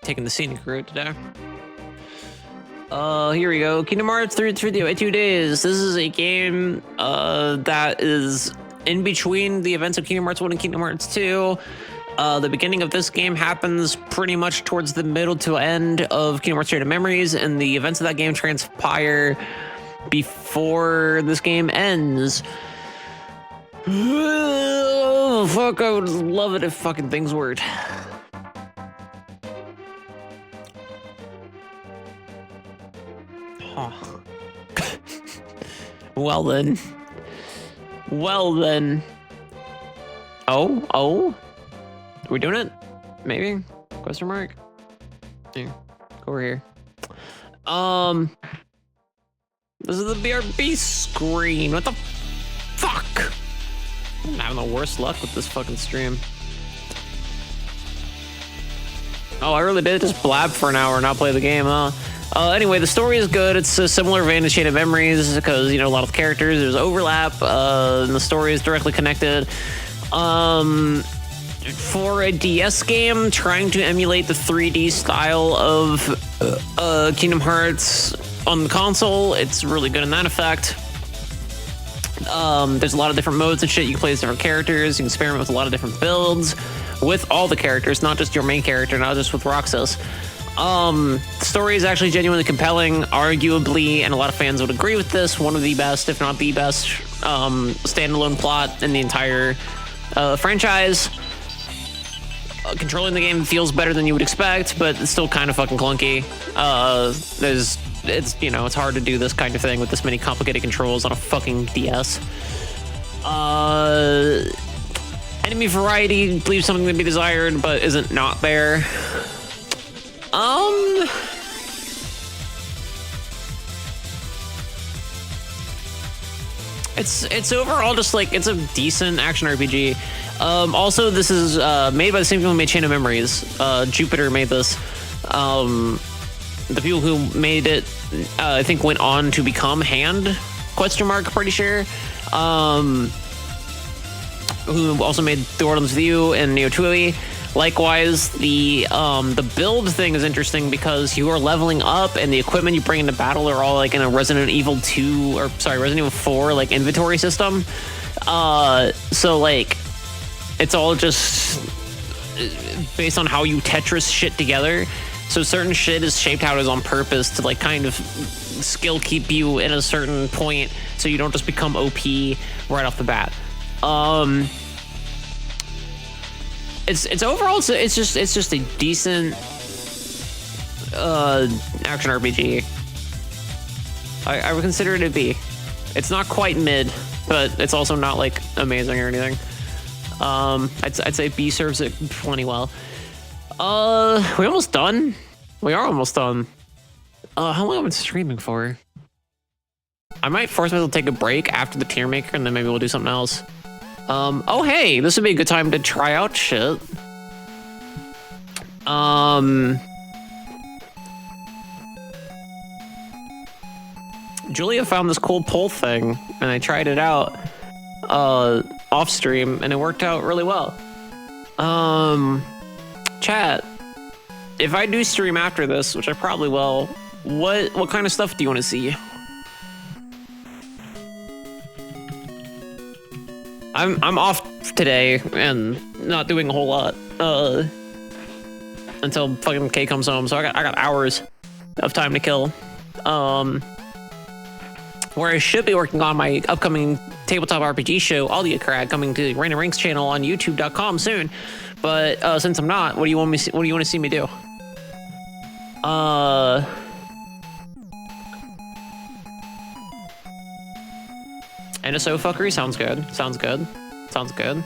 Taking the scenic route today. Here we go. Kingdom Hearts 358 2 days. This is a game that is in between the events of Kingdom Hearts 1 and Kingdom Hearts 2. The beginning of this game happens pretty much towards the middle to end of Kingdom Hearts Shared Memories, and the events of that game transpire before this game ends. Oh, fuck, I would love it if fucking things worked. Huh. Well then. Oh. Are we doing it? Maybe? Question mark? Yeah. Go over here. This is the BRB screen. What the fuck? I'm having the worst luck with this fucking stream. Oh, I really did just blab for an hour and not play the game, huh? Anyway, the story is good. It's a similar vein to Chain of Memories because, you know, a lot of the characters, there's overlap, and the story is directly connected. For a DS game, trying to emulate the 3D style of Kingdom Hearts on the console, it's really good in that effect. There's a lot of different modes and shit. You can play as different characters. You can experiment with a lot of different builds with all the characters, not just your main character, not just with Roxas. The story is actually genuinely compelling, arguably, and a lot of fans would agree with this, one of the best, if not the best, standalone plot in the entire franchise. Controlling the game feels better than you would expect, but it's still kind of fucking clunky. It's, you know, it's hard to do this kind of thing with this many complicated controls on a fucking DS. Enemy variety leaves something to be desired, but isn't not there. It's overall just like, it's a decent action RPG. Also, this is made by the same people who made Chain of Memories. Jupiter made this. The people who made it, I think, went on to become Hand, ? Pretty sure. Who also made The Orlan's View and Neo Tui. Likewise, the build thing is interesting because you are leveling up, and the equipment you bring into battle are all like in a Resident Evil 4 like inventory system. So like, it's all just based on how you Tetris shit together. So certain shit is shaped how it is on purpose to like kind of skill keep you in a certain point, so you don't just become OP right off the bat. It's overall it's just a decent action RPG. I would consider it a B. It's not quite mid, but it's also not like amazing or anything. I'd say B serves it plenty well. We almost done? We are almost done. How long have I been streaming for? I might force myself to take a break after the Tiermaker, and then maybe we'll do something else. Oh hey, this would be a good time to try out shit. Julia found this cool poll thing, and I tried it out off stream, and it worked out really well. Chat, if I do stream after this, which I probably will, what kind of stuff do you want to see? I'm off today and not doing a whole lot until fucking Kay comes home, so I got hours of time to kill. Where I should be working on my upcoming tabletop RPG show, Audio Crag, coming to Randomrings Channel on YouTube.com soon. But since I'm not, what do you want to see me do? NSO fuckery sounds good. Sounds good. Sounds good.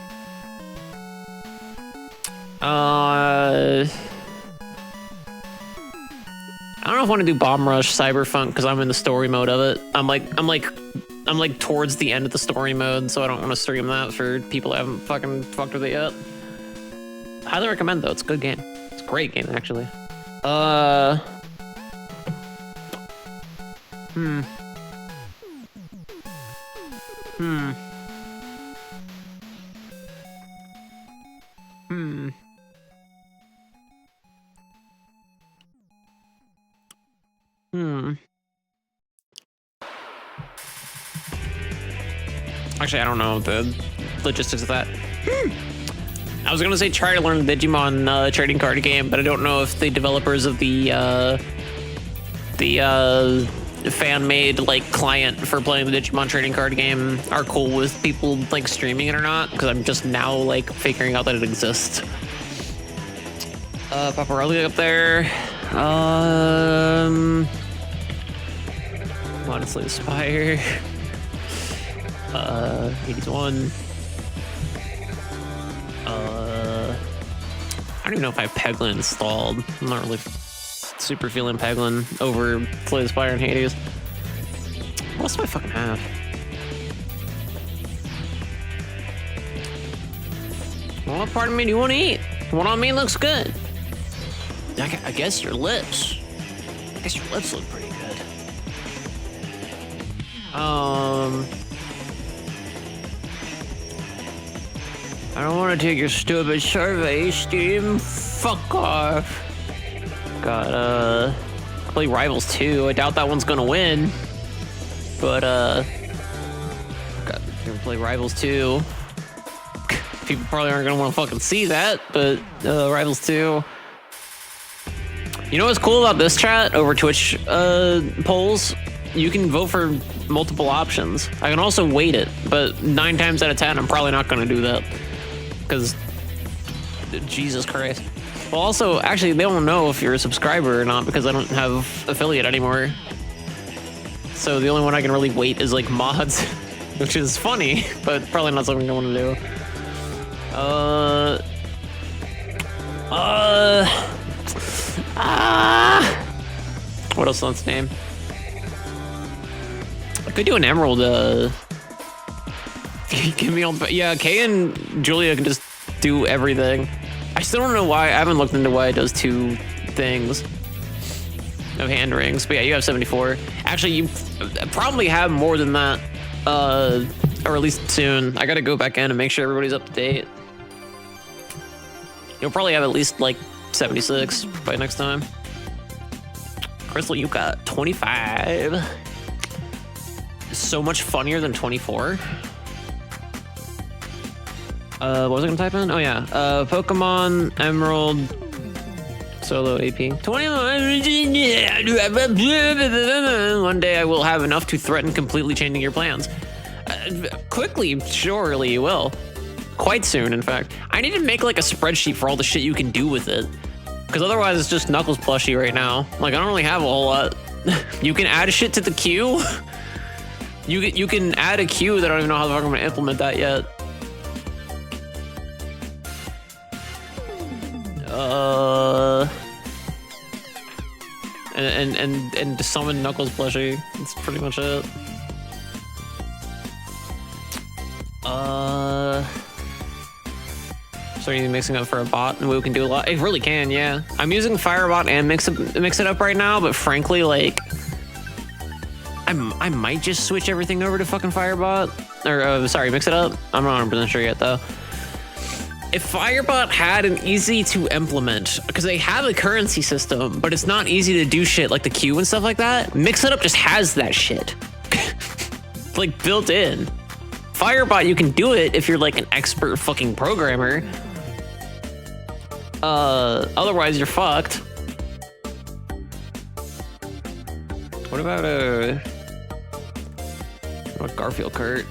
I don't know if I want to do Bomb Rush Cyberfunk because I'm in the story mode of it. I'm like towards the end of the story mode, so I don't want to stream that for people that haven't fucking fucked with it yet. Highly recommend though. It's a good game. It's a great game actually. Actually, I don't know the logistics of that. I was gonna say try to learn the Digimon trading card game, but I don't know if the developers of the fan-made like client for playing the Digimon trading card game are cool with people like streaming it or not, because I'm just now like figuring out that it exists. Paparelli up there. Honestly, Spire. 81. I don't even know if I have Peglin installed. I'm not really super feeling Peglin over Slay the Spire and Hades. What else do I fucking have? What part of me do you want to eat? What on me looks good? I guess your lips. I guess your lips look pretty good. I don't want to take your stupid survey, Steam. Fuck off. Got, play Rivals 2. I doubt that one's gonna win. But, gonna play Rivals 2. People probably aren't gonna want to fucking see that, but, Rivals 2. You know what's cool about this chat over Twitch, polls? You can vote for multiple options. I can also weight it, but 9 times out of 10, I'm probably not gonna do that. Because, Jesus Christ. Well, also, actually, they don't know if you're a subscriber or not because I don't have affiliate anymore. So the only one I can really weight is like mods, which is funny, but probably not something I want to do. What else on its name? I could do an Emerald, give me all the, yeah, Kay and Julia can just do everything. I still don't know why. I haven't looked into why it does 2 things of hand rings, but yeah, you have 74. Actually, you probably have more than that, or at least soon. I gotta go back in and make sure everybody's up to date. You'll probably have at least like 76 by next time. Crystal, you got 25. So much funnier than 24. What was I gonna type in? Oh yeah, Pokemon Emerald solo AP 21. One day I will have enough to threaten completely changing your plans. Quickly, surely you will. Quite soon, in fact. I need to make like a spreadsheet for all the shit you can do with it, because otherwise it's just Knuckles plushie right now. Like I don't really have a whole lot. You can add shit to the queue. You can add a queue that I don't even know how the fuck I'm gonna implement that yet. And to summon Knuckles plushie. That's pretty much it. So are you mixing up for a bot and we can do a lot? It really can, yeah. I'm using Firebot and mix it up right now, but frankly, like, I might just switch everything over to fucking Firebot. Or, sorry, mix it up. I'm not 100% sure yet, though. If Firebot had an easy to implement, because they have a currency system, but it's not easy to do shit like the queue and stuff like that, Mix It Up just has that shit. Like, built in. Firebot, you can do it if you're like an expert fucking programmer. Otherwise you're fucked. What about Garfield Kart?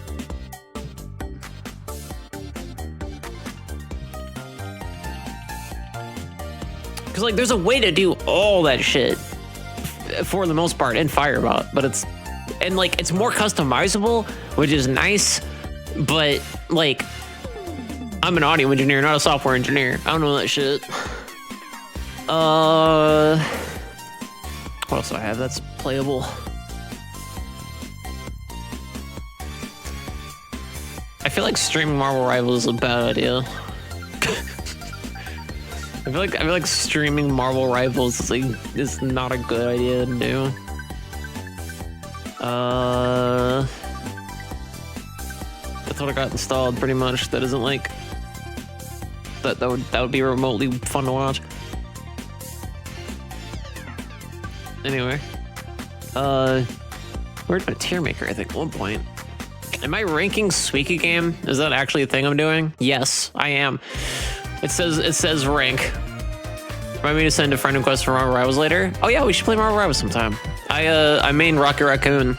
Because like there's a way to do all that shit for the most part in Firebot, but it's more customizable, which is nice, but like I'm an audio engineer, not a software engineer. I don't know that shit. What else do I have that's playable? I feel like streaming Marvel Rivals is a bad idea. I feel like streaming Marvel Rivals is not a good idea to do. That's what I got installed pretty much. That isn't like that would be remotely fun to watch. Anyway, we're at a Tiermaker, I think, at one point. Am I ranking Suika Game? Is that actually a thing I'm doing? Yes, I am. It says rank. Remind me to send a friend request for Marvel Rivals later. Oh yeah, we should play Marvel Rivals sometime. I main Rocket Raccoon.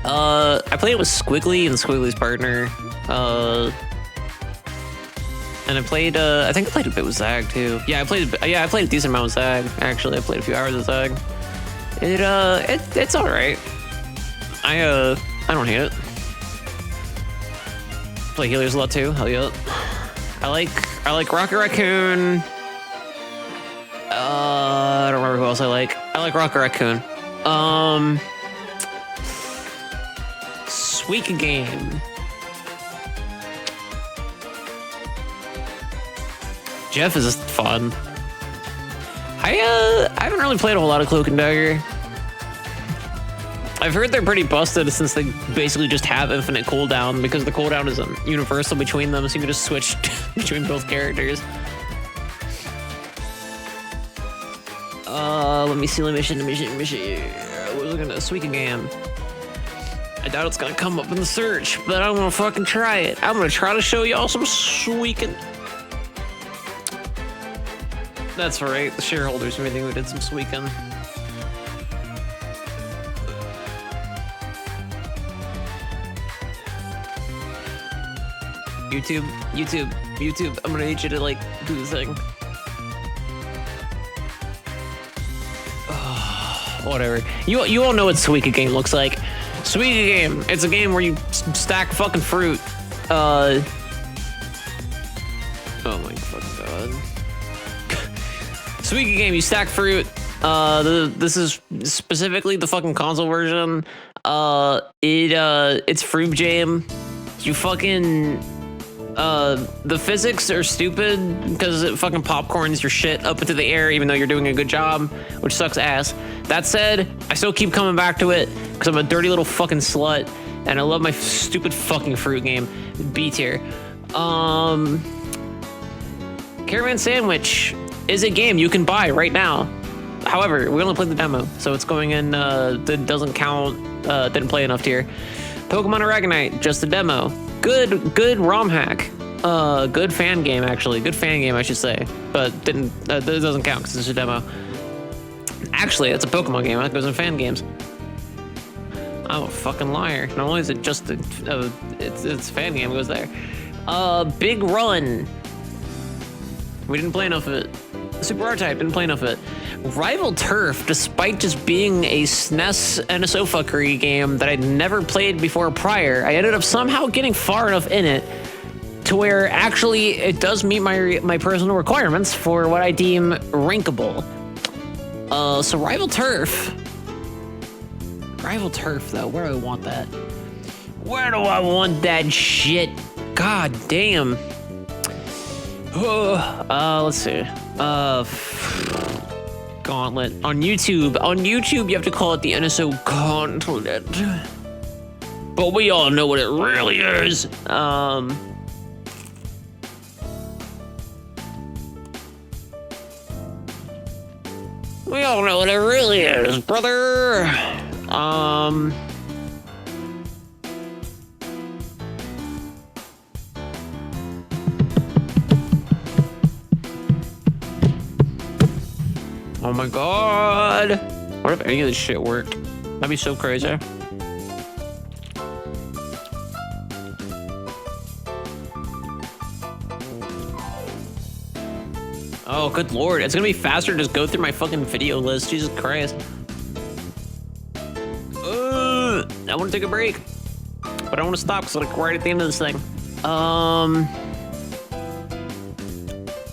I played it with Squiggly and Squiggly's partner. And I played I think I played a bit with Zag too. Yeah, I played a decent amount with Zag. Actually, I played a few hours with Zag. It's alright. I don't hate it. Play healers a lot too. Hell yeah. I like Rocket Raccoon. else I like? I like Rocket Raccoon. Suika Game. Jeff is fun. I haven't really played a whole lot of Cloak and Dagger. I've heard they're pretty busted since they basically just have infinite cooldown because the cooldown is universal between them, so you can just switch between both characters. Let me see. What was I gonna Suika Game? I doubt it's gonna come up in the search, but I'm gonna fucking try it. I'm gonna try to show y'all some Suika. That's right, the shareholders and everything who did some Suika. YouTube, I'm gonna need you to like do the thing. Whatever. You all know what Suika Game looks like. Suika Game, it's a game where you stack fucking fruit. Oh my fucking god. Suika Game, you stack fruit. This is specifically the fucking console version. It's Fruit Jam. You fucking the physics are stupid because it fucking popcorns your shit up into the air even though you're doing a good job, which sucks ass. That said, I still keep coming back to it because I'm a dirty little fucking slut and I love my stupid fucking fruit game. B tier. Caravan Sandwich is a game you can buy right now. However, we only played the demo, so it's going in, that doesn't count, didn't play enough tier. Pokemon Aragonite, just a demo. Good ROM hack. Good fan game, actually. Good fan game, I should say. But that doesn't count because it's a demo. Actually, it's a Pokemon game. That goes in fan games. I'm a fucking liar. Not only is it just it's a fan game, it goes there. Big Run. We didn't play enough of it. Super R-Type, didn't play enough of it. Rival Turf, despite just being a SNES NSO fuckery game that I'd never played before prior, I ended up somehow getting far enough in it to where actually it does meet my personal requirements for what I deem rankable. So Rival Turf though, where do I want that? Where do I want that shit? God damn. Let's see. Gauntlet. On YouTube, you have to call it the NSO Gauntlet. But we all know what it really is. We all know what it really is, brother. Oh my god. What if any of this shit worked? That'd be so crazy. Oh, good lord. It's gonna be faster to just go through my fucking video list. Jesus Christ. I want to take a break. But I want to stop because I'm like right at the end of this thing.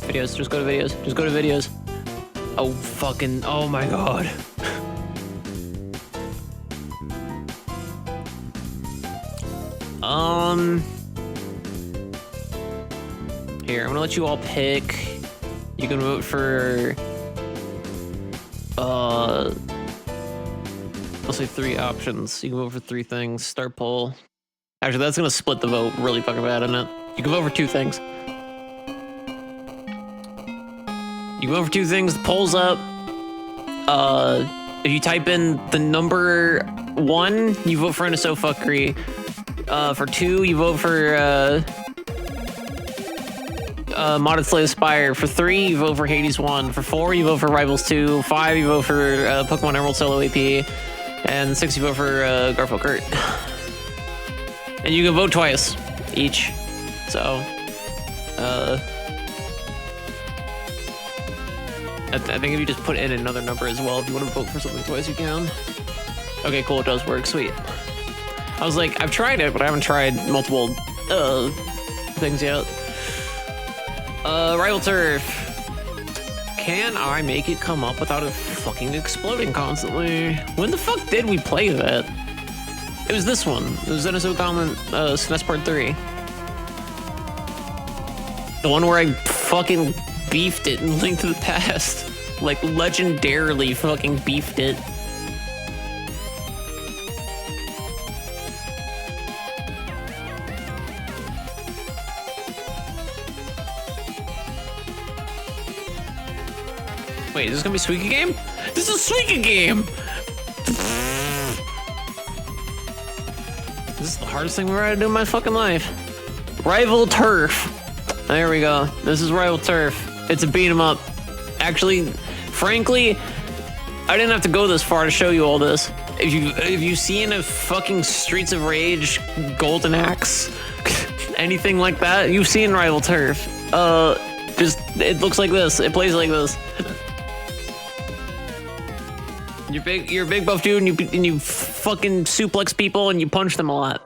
Videos. Just go to videos. Just go to videos. Oh, fucking. Oh my god. Here, I'm gonna let you all pick. You can vote for, I'll say 3 options. You can vote for 3 things. Start poll. Actually, that's gonna split the vote really fucking bad, isn't it? You can vote for 2 things. You can vote for 2 things. The poll's up. If you type in the number 1, you vote for NSO fuckery. For 2, you vote for, Modded Slave Spire. For 3, you vote for Hades 1. For 4, you vote for Rivals 2. 5, you vote for Pokemon Emerald Solo AP. And 6, you vote for Garfield Kart. And you can vote twice each. So, I think if you just put in another number as well, if you want to vote for something twice, you can. Okay, cool, it does work, sweet. I was like, I've tried it, but I haven't tried multiple things yet. Rival Turf. Can I make it come up without it fucking exploding constantly? When the fuck did we play that? It was this one. It was Suika Game, SNES Part 3. The one where I fucking beefed it in Link to the Past. Like, legendarily fucking beefed it. Wait, is this gonna be Suika Game? This is Suika Game! This is the hardest thing I've ever had to do in my fucking life. Rival Turf. There we go. This is Rival Turf. It's a beat 'em up. Actually, frankly, I didn't have to go this far to show you all this. If you've seen a fucking Streets of Rage Golden Axe, anything like that, you've seen Rival Turf. It looks like this. It plays like this. You're a big buff dude, and you fucking suplex people and you punch them a lot.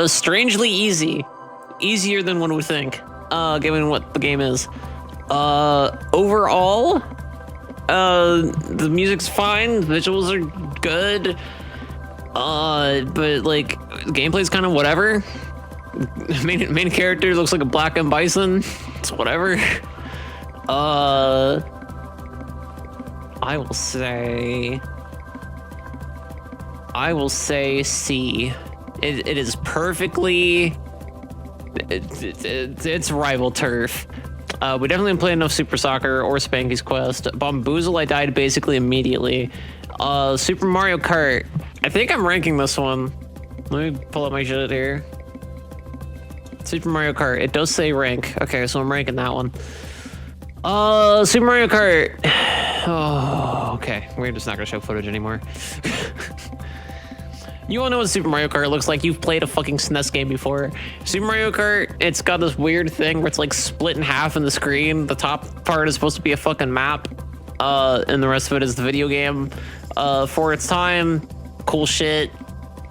Strangely easy, easier than one would think, given what the game is. Overall, the music's fine, visuals are good. But like, gameplay's kind of whatever. Main character looks like a black and bison. It's whatever. I will say C. It is perfectly. It's Rival Turf. We definitely didn't play enough Super Soccer or Spanky's Quest. Bamboozle, I died basically immediately. Super Mario Kart. I think I'm ranking this one. Let me pull up my shit here. Super Mario Kart. It does say rank. Okay, so I'm ranking that one. Super Mario Kart. Oh, okay. We're just not gonna show footage anymore. You all know what Super Mario Kart looks like. You've played a fucking SNES game before. Super Mario Kart, it's got this weird thing where it's like split in half in the screen. The top part is supposed to be a fucking map, and the rest of it is the video game. For its time, cool shit.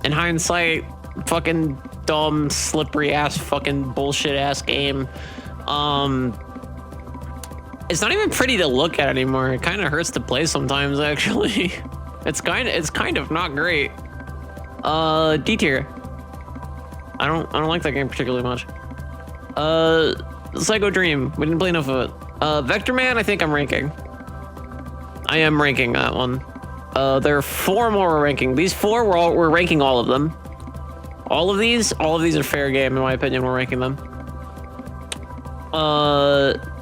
In hindsight, fucking dumb, slippery ass, fucking bullshit ass game. It's not even pretty to look at anymore. It kind of hurts to play sometimes, actually. It's kind of not great. D tier. I don't like that game particularly much. Psycho Dream. We didn't play enough of it. Vectorman, I think I'm ranking. I am ranking that one. There are 4 more we're ranking. These 4 we're ranking all of them. All of these are fair game in my opinion. We're ranking them.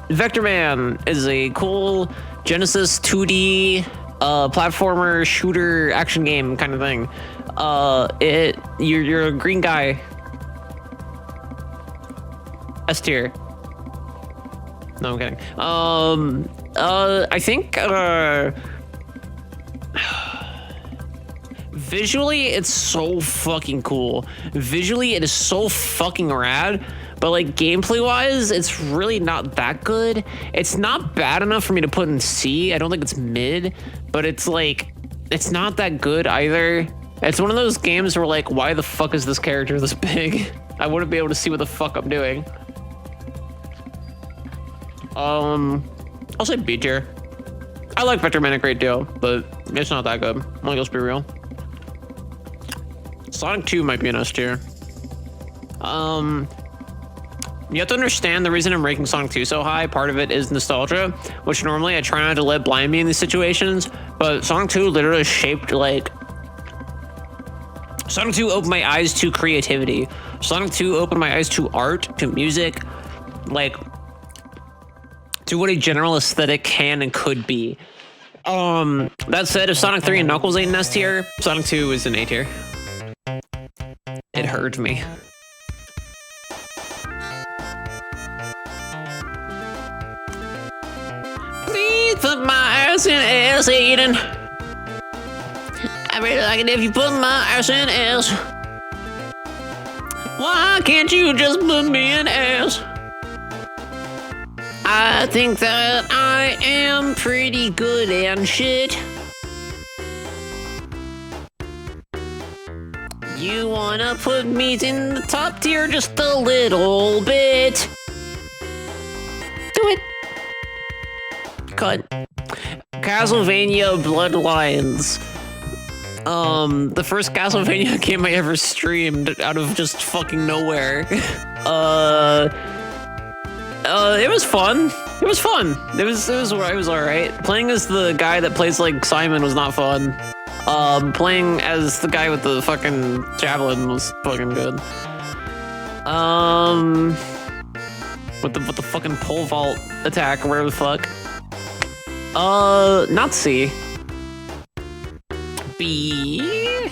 Vectorman is a cool Genesis 2D platformer shooter action game kind of thing. You're a green guy. S tier. No, I'm kidding. I think visually it's so fucking cool. Visually it is so fucking rad. But like gameplay wise, it's really not that good. It's not bad enough for me to put in C. I don't think it's mid, but it's like, it's not that good either. It's one of those games where like, why the fuck is this character this big? I wouldn't be able to see what the fuck I'm doing. I'll say B tier. I like Vectorman a great deal, but it's not that good. Let's be real. Sonic 2 might be an S tier. You have to understand the reason I'm ranking Sonic 2 so high. Part of it is nostalgia, which normally I try not to let blind me in these situations, but Sonic 2 literally shaped like... Sonic 2 opened my eyes to creativity. Sonic 2 opened my eyes to art, to music, like, to what a general aesthetic can and could be. That said, if Sonic 3 and Knuckles ain't an S tier, Sonic 2 is an A tier. It hurt me. Put my ass in S, Aiden. I really like it if you put my ass in S. Why can't you just put me in S? I think that I am pretty good and shit. You wanna put me in the top tier just a little bit. cut. Castlevania Bloodlines. The first Castlevania game I ever streamed out of just fucking nowhere. It was fun. It was fun. It was all right. Playing as the guy that plays like Simon was not fun. Playing as the guy with the fucking javelin was fucking good. With the fucking pole vault attack or whatever the fuck. Not C. B.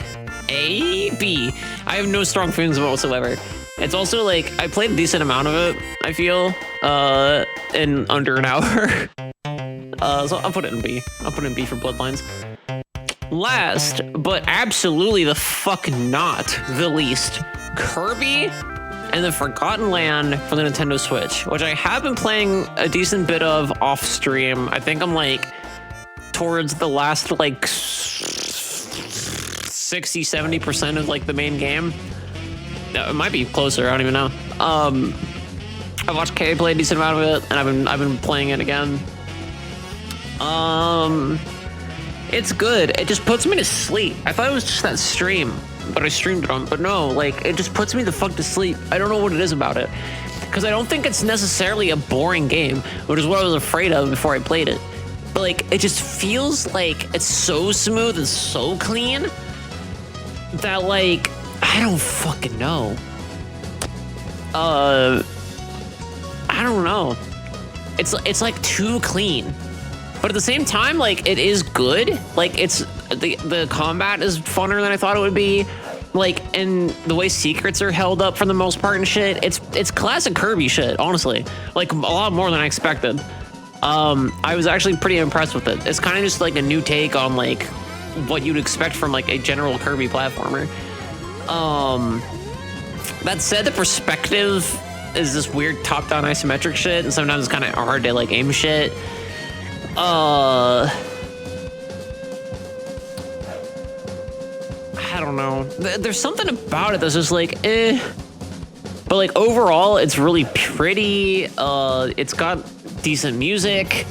A. B. I have no strong feelings about it whatsoever. It's also like, I played a decent amount of it, I feel, in under an hour. So I'll put it in B. I'll put it in B for Bloodlines. Last, but absolutely the fuck not the least, Kirby and the Forgotten Land for the Nintendo Switch, which I have been playing a decent bit of off stream. I think I'm like towards the last like 60-70% of like the main game. It might be closer, I don't even know. I watched Kay play a decent amount of it, and I've been playing it again. It's good. It just puts me to sleep. I thought it was just that stream, but I streamed it on. But no, like it just puts me the fuck to sleep. I don't know what it is about it, because I don't think it's necessarily a boring game, which is what I was afraid of before I played it. But like, it just feels like it's so smooth and so clean that like, I don't fucking know. I don't know. It's like too clean. But at the same time, like, it is good. Like, it's the combat is funner than I thought it would be. Like, and the way secrets are held up for the most part and shit, it's classic Kirby shit, honestly. Like, a lot more than I expected. I was actually pretty impressed with it. It's kind of just like a new take on like what you'd expect from like a general Kirby platformer. That said, the perspective is this weird top-down isometric shit, and sometimes it's kind of hard to like aim shit. I don't know. There's something about it that's just like, eh. But like overall, it's really pretty. It's got decent music.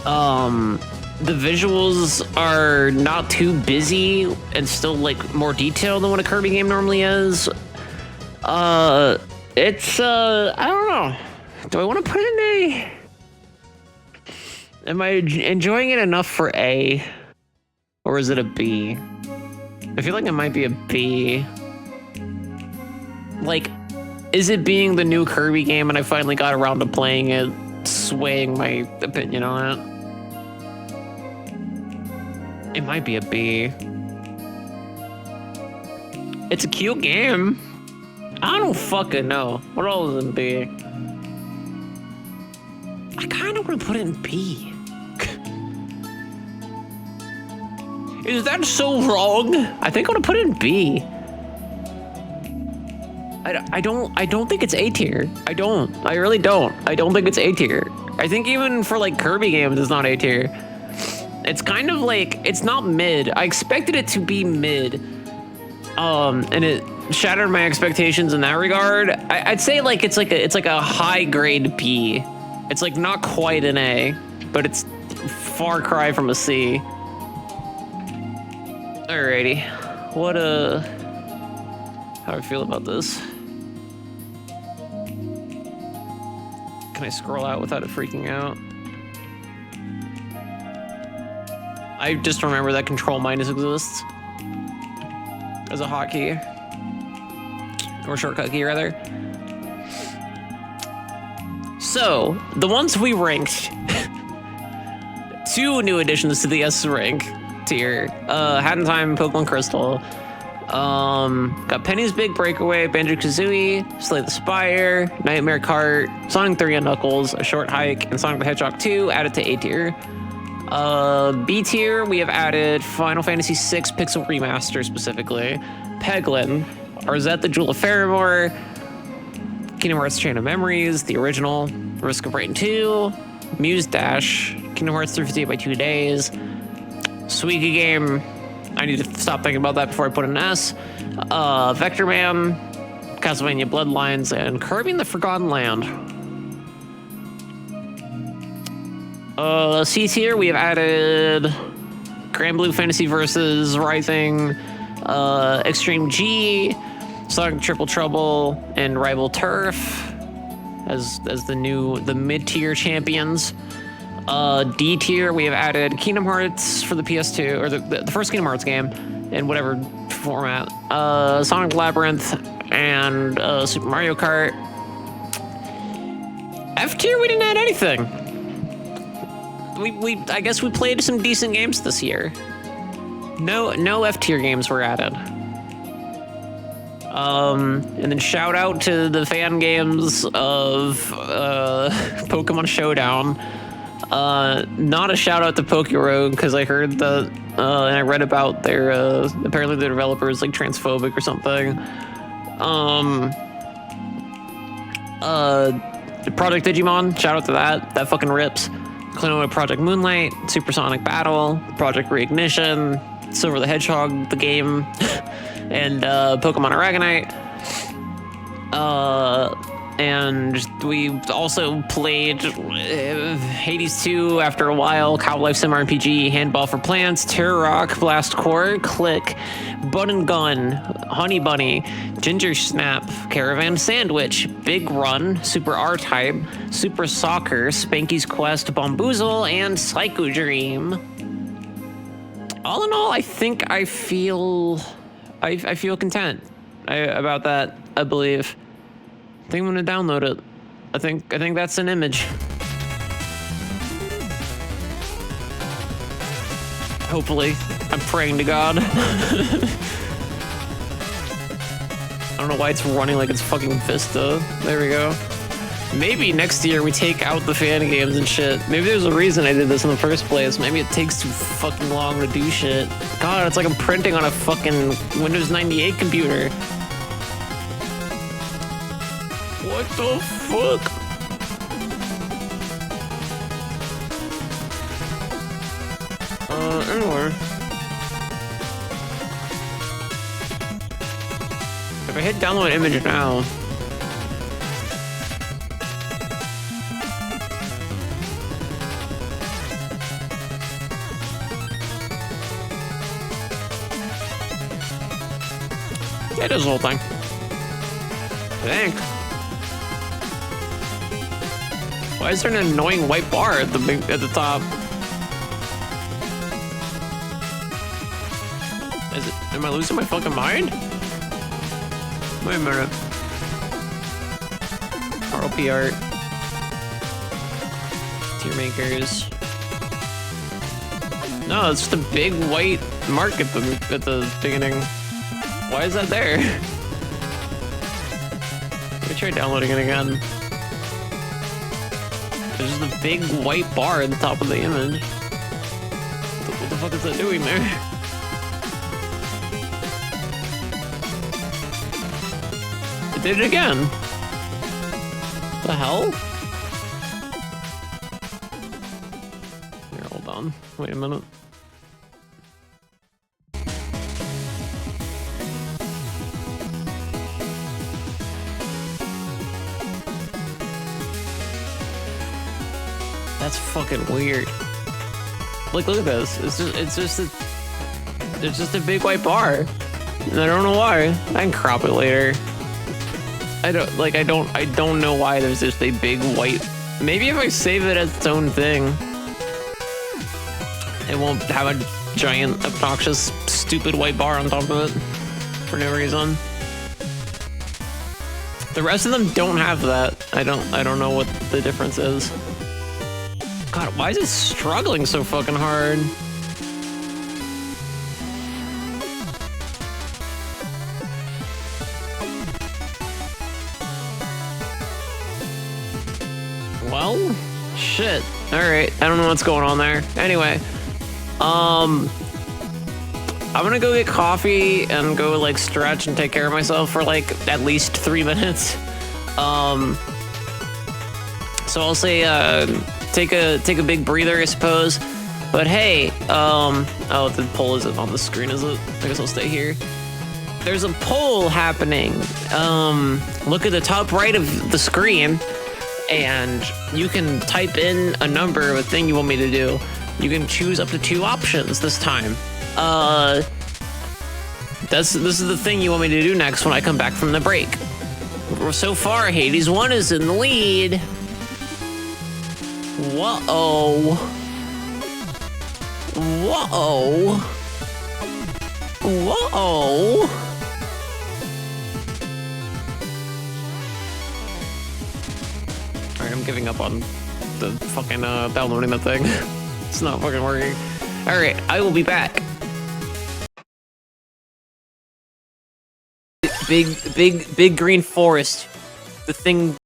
The visuals are not too busy and still like more detailed than what a Kirby game normally is. It's I don't know. Do I want to put it in A? Am I enjoying it enough for A? Or is it a B? I feel like it might be a B. Like, is it being the new Kirby game and I finally got around to playing it, swaying my opinion on it? It might be a B. It's a cute game. I don't fucking know. What else is in B? I kind of want to put it in B. Is that so wrong? I think I want to put it in B. I don't think it's A tier. I don't. I really don't. I don't think it's A tier. I think even for like Kirby games, it's not A tier. It's kind of like, it's not mid. I expected it to be mid. And it shattered my expectations in that regard. I'd say like it's like a high grade B. It's like not quite an A, but it's far cry from a C. Alrighty, how do I feel about this? Can I scroll out without it freaking out? I just remember that control minus exists as a hotkey, or shortcut key rather. So, the ones we ranked, 2 new additions to the S rank tier. Hat in Time, Peglin Crystal. Got Penny's Big Breakaway, Banjo-Kazooie, Slay the Spire, Nightmare Kart, Sonic 3 and Knuckles, A Short Hike, and Sonic the Hedgehog 2 added to A tier. B tier, we have added Final Fantasy VI Pixel Remaster specifically, Peglin, Arzette the Jewel of Faramore, Kingdom Hearts Chain of Memories, the original, Risk of Rain 2, Muse Dash, Kingdom Hearts 358 by 2 days, Suika Game, I need to stop thinking about that before I put an S, Vectorman, Castlevania Bloodlines, and Kirby and the Forgotten Land. C tier, we have added Granblue Fantasy Versus Rising, Extreme G, Sonic Triple Trouble, and Rival Turf as the mid-tier champions. D tier, we have added Kingdom Hearts for the PS2, or the first Kingdom Hearts game in whatever format, Sonic Labyrinth, and Super Mario Kart. F tier, we didn't add anything. I guess we played some decent games this year. No F tier games were added. And then shout out to the fan games of Pokemon Showdown. Not a shout out to Pokerogue because I heard that and I read about their apparently the developer is like transphobic or something. Project Digimon, shout out to that fucking rips. Klonoa Project Moonlight, Supersonic Battle, Project Reignition, Silver the Hedgehog, the game, and Pokemon Aragonite. And we also played Hades 2 after a while, Cow Life Sim RPG, Handball for Plants, Terror Rock, Blast Core, Click, Bun and Gun, Honey Bunny, Ginger Snap, Caravan Sandwich, Big Run, Super R-Type, Super Soccer, Spanky's Quest, Bomboozle, and Psycho Dream. All in all, I think I feel content about that, I believe. I think I'm gonna download it. I think that's an image. Hopefully. I'm praying to God. I don't know why it's running like it's fucking Vista. There we go. Maybe next year we take out the fan games and shit. Maybe there's a reason I did this in the first place. Maybe it takes too fucking long to do shit. God, it's like I'm printing on a fucking Windows 98 computer. What the fuck? Anyway. If I hit download image now. Yeah, it does the whole thing. I think. Why is there an annoying white bar at the top? Am I losing my fucking mind? Wait a minute. RLP art. Tiermakers. No, it's just a big white mark at the beginning. Why is that there? Let me try downloading it again. There's just a big white bar at the top of the image. What the fuck is that doing there? It did it again. What the hell? Here, hold on. Wait a minute. That's fucking weird. Like, look at this. It's just a big white bar, and I don't know why. I can crop it later. I don't know why there's just a big white. Maybe if I save it as its own thing, it won't have a giant, obnoxious, stupid white bar on top of it for no reason. The rest of them don't have that. I don't know what the difference is. God, why is it struggling so fucking hard? Well, shit. Alright, I don't know what's going on there. Anyway, I'm gonna go get coffee and go like stretch and take care of myself for like at least 3 minutes. So I'll say take a big breather, I suppose. But hey, oh, the poll isn't on the screen, is it? I guess I'll stay here. There's a poll happening. Look at the top right of the screen. and you can type in a number of a thing you want me to do. You can choose up to 2 options this time. This is the thing you want me to do next when I come back from the break. So far, Hades 1 is in the lead. Whoa. Whoa. Whoa. Alright, I'm giving up on the fucking downloading the thing. It's not fucking working. Alright, I will be back. Big green forest. The thing